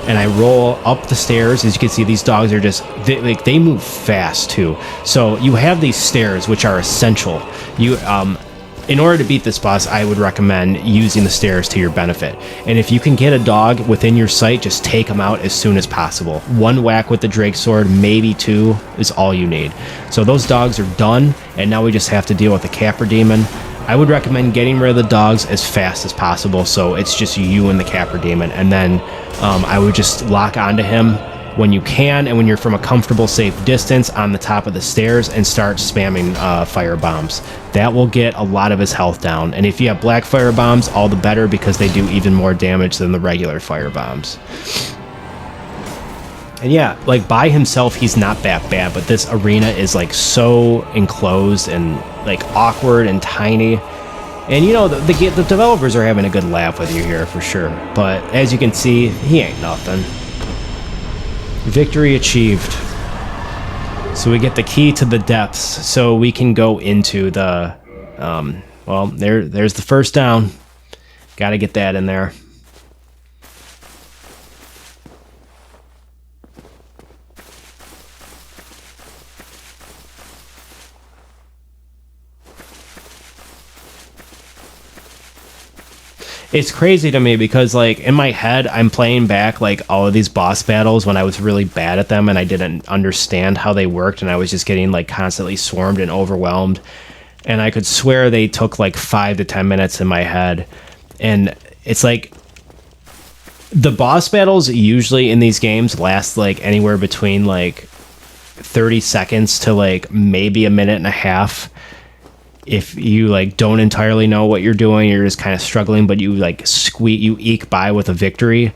And I roll up the stairs. As you can see, these dogs are just, they move fast too. So you have these stairs, which are essential. In order to beat this boss, I would recommend using the stairs to your benefit. And if you can get a dog within your sight, just take them out as soon as possible. 1 whack with the Drake Sword, maybe 2, is all you need. So those dogs are done, and now we just have to deal with the Capra Demon. I would recommend getting rid of the dogs as fast as possible, so it's just you and the Capra Demon, and then I would just lock onto him when you can, and when you're from a comfortable, safe distance on the top of the stairs, and start spamming fire bombs. That will get a lot of his health down, and if you have black fire bombs, all the better, because they do even more damage than the regular fire bombs. And yeah, like by himself, he's not that bad, but this arena is like so enclosed and like awkward and tiny. And you know, the developers are having a good laugh with you here for sure. But as you can see, he ain't nothing. Victory achieved. So we get the key to the depths, so we can go into the, well, there's the first down. Got to get that in there. it's crazy to me because like in my head I'm playing back like all of these boss battles when I was really bad at them and I didn't understand how they worked, and I was just getting like constantly swarmed and overwhelmed, and I could swear they took like 5 to 10 minutes in my head. And it's like the boss battles usually in these games last like anywhere between like 30 seconds to like maybe a minute and a half. If you like don't entirely know what you're doing, you're just kind of struggling, but you like you eke by with a victory.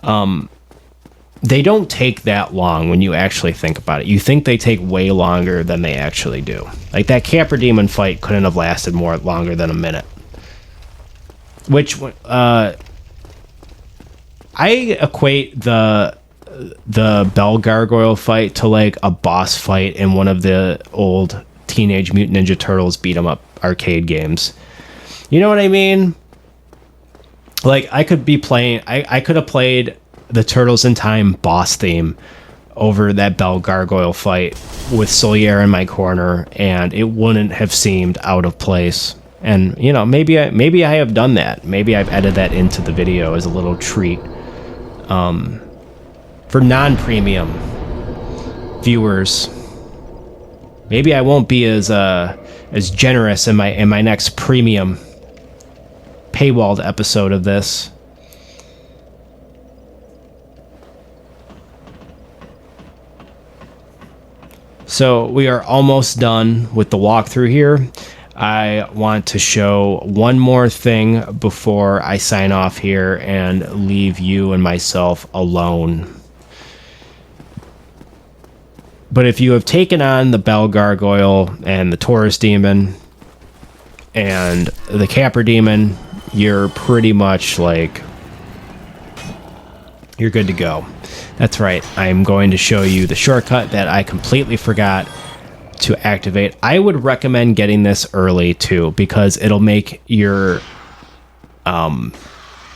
They don't take that long when you actually think about it. You think they take way longer than they actually do. Like that Capra Demon fight couldn't have lasted longer than a minute. Which I equate the Bell Gargoyle fight to like a boss fight in one of the old Teenage Mutant Ninja Turtles beat 'em up arcade games. You know what I mean? Like I could be playing, I could have played the Turtles in Time boss theme over that Bell Gargoyle fight with Solier in my corner, and it wouldn't have seemed out of place. And you know, maybe I have done that. Maybe I've edited that into the video as a little treat for non-premium viewers. Maybe I won't be as generous in my next premium paywalled episode of this. So we are almost done with the walkthrough here. I want to show one more thing before I sign off here and leave you and myself alone. But if you have taken on the Bell Gargoyle and the Taurus Demon and the Capra Demon, you're pretty much like, you're good to go. That's right. I'm going to show you the shortcut that I completely forgot to activate. I would recommend getting this early too, because it'll make your and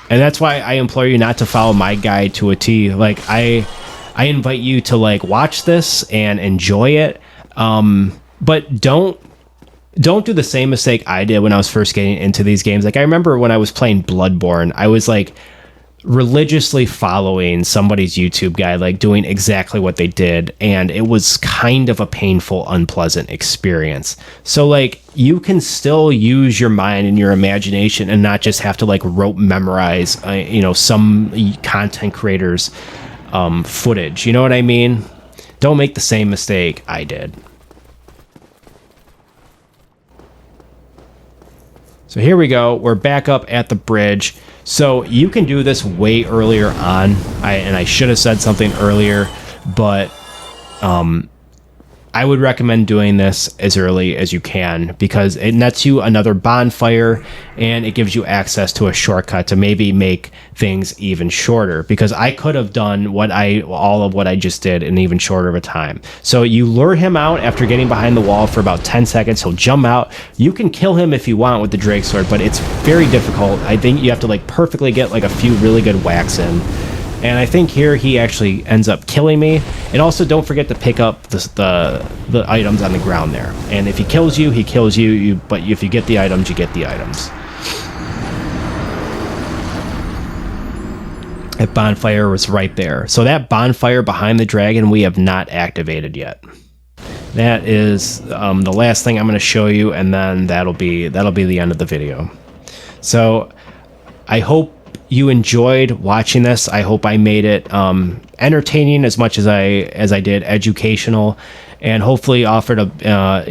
that's why I implore you not to follow my guide to a T. Like I invite you to like watch this and enjoy it, but don't do the same mistake I did when I was first getting into these games. Like I remember when I was playing Bloodborne, I was like religiously following somebody's YouTube guide, like doing exactly what they did, and it was kind of a painful, unpleasant experience. So like you can still use your mind and your imagination and not just have to like rote memorize some content creators footage. You know what I mean? Don't make the same mistake I did. So here we go. We're back up at the bridge. So you can do this way earlier on. I should have said something earlier, but I would recommend doing this as early as you can because it nets you another bonfire and it gives you access to a shortcut to maybe make things even shorter, because I could have done all of what I just did in even shorter of a time. So you lure him out after getting behind the wall for about 10 seconds. He'll jump out. You can kill him if you want with the Drake sword, but it's very difficult. I think you have to like perfectly get like a few really good whacks in. And I think here he actually ends up killing me. And also don't forget to pick up the items on the ground there. And if he kills you, he kills you. But if you get the items, you get the items. That bonfire was right there. So that bonfire behind the dragon we have not activated yet. That is the last thing I'm going to show you, and then that'll be the end of the video. So I hope you enjoyed watching this. I hope I made it entertaining as much as I did educational, and hopefully offered a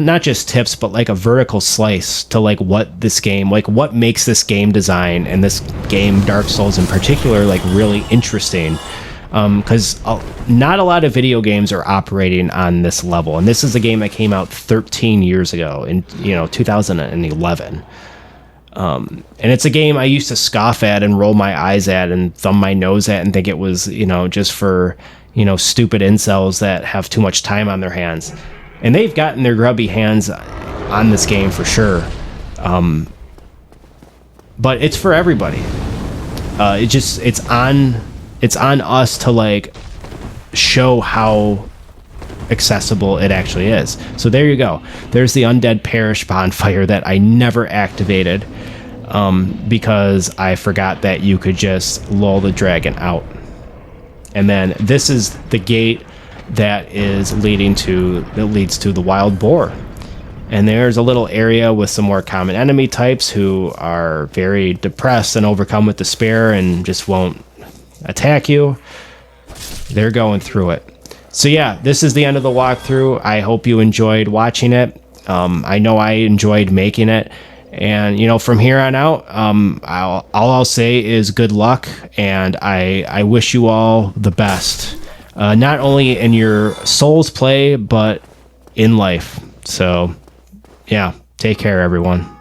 not just tips, but like a vertical slice to like what this game, like what makes this game design and this game Dark Souls in particular like really interesting. Because not a lot of video games are operating on this level, and this is a game that came out 13 years ago in 2011. And it's a game I used to scoff at and roll my eyes at and thumb my nose at and think it was, just for, stupid incels that have too much time on their hands. And they've gotten their grubby hands on this game for sure. But it's for everybody. It's on us to like show how accessible it actually is. So there you go. There's the Undead Parish bonfire that I never activated. because I forgot that you could just lull the dragon out. And then this is the gate that leads to the wild boar. And there's a little area with some more common enemy types who are very depressed and overcome with despair and just won't attack you. They're going through it. So yeah, this is the end of the walkthrough. I hope you enjoyed watching it. I know I enjoyed making it. And, from here on out, all I'll say is good luck. And I wish you all the best. Not only in your Souls play, but in life. So, yeah, take care, everyone.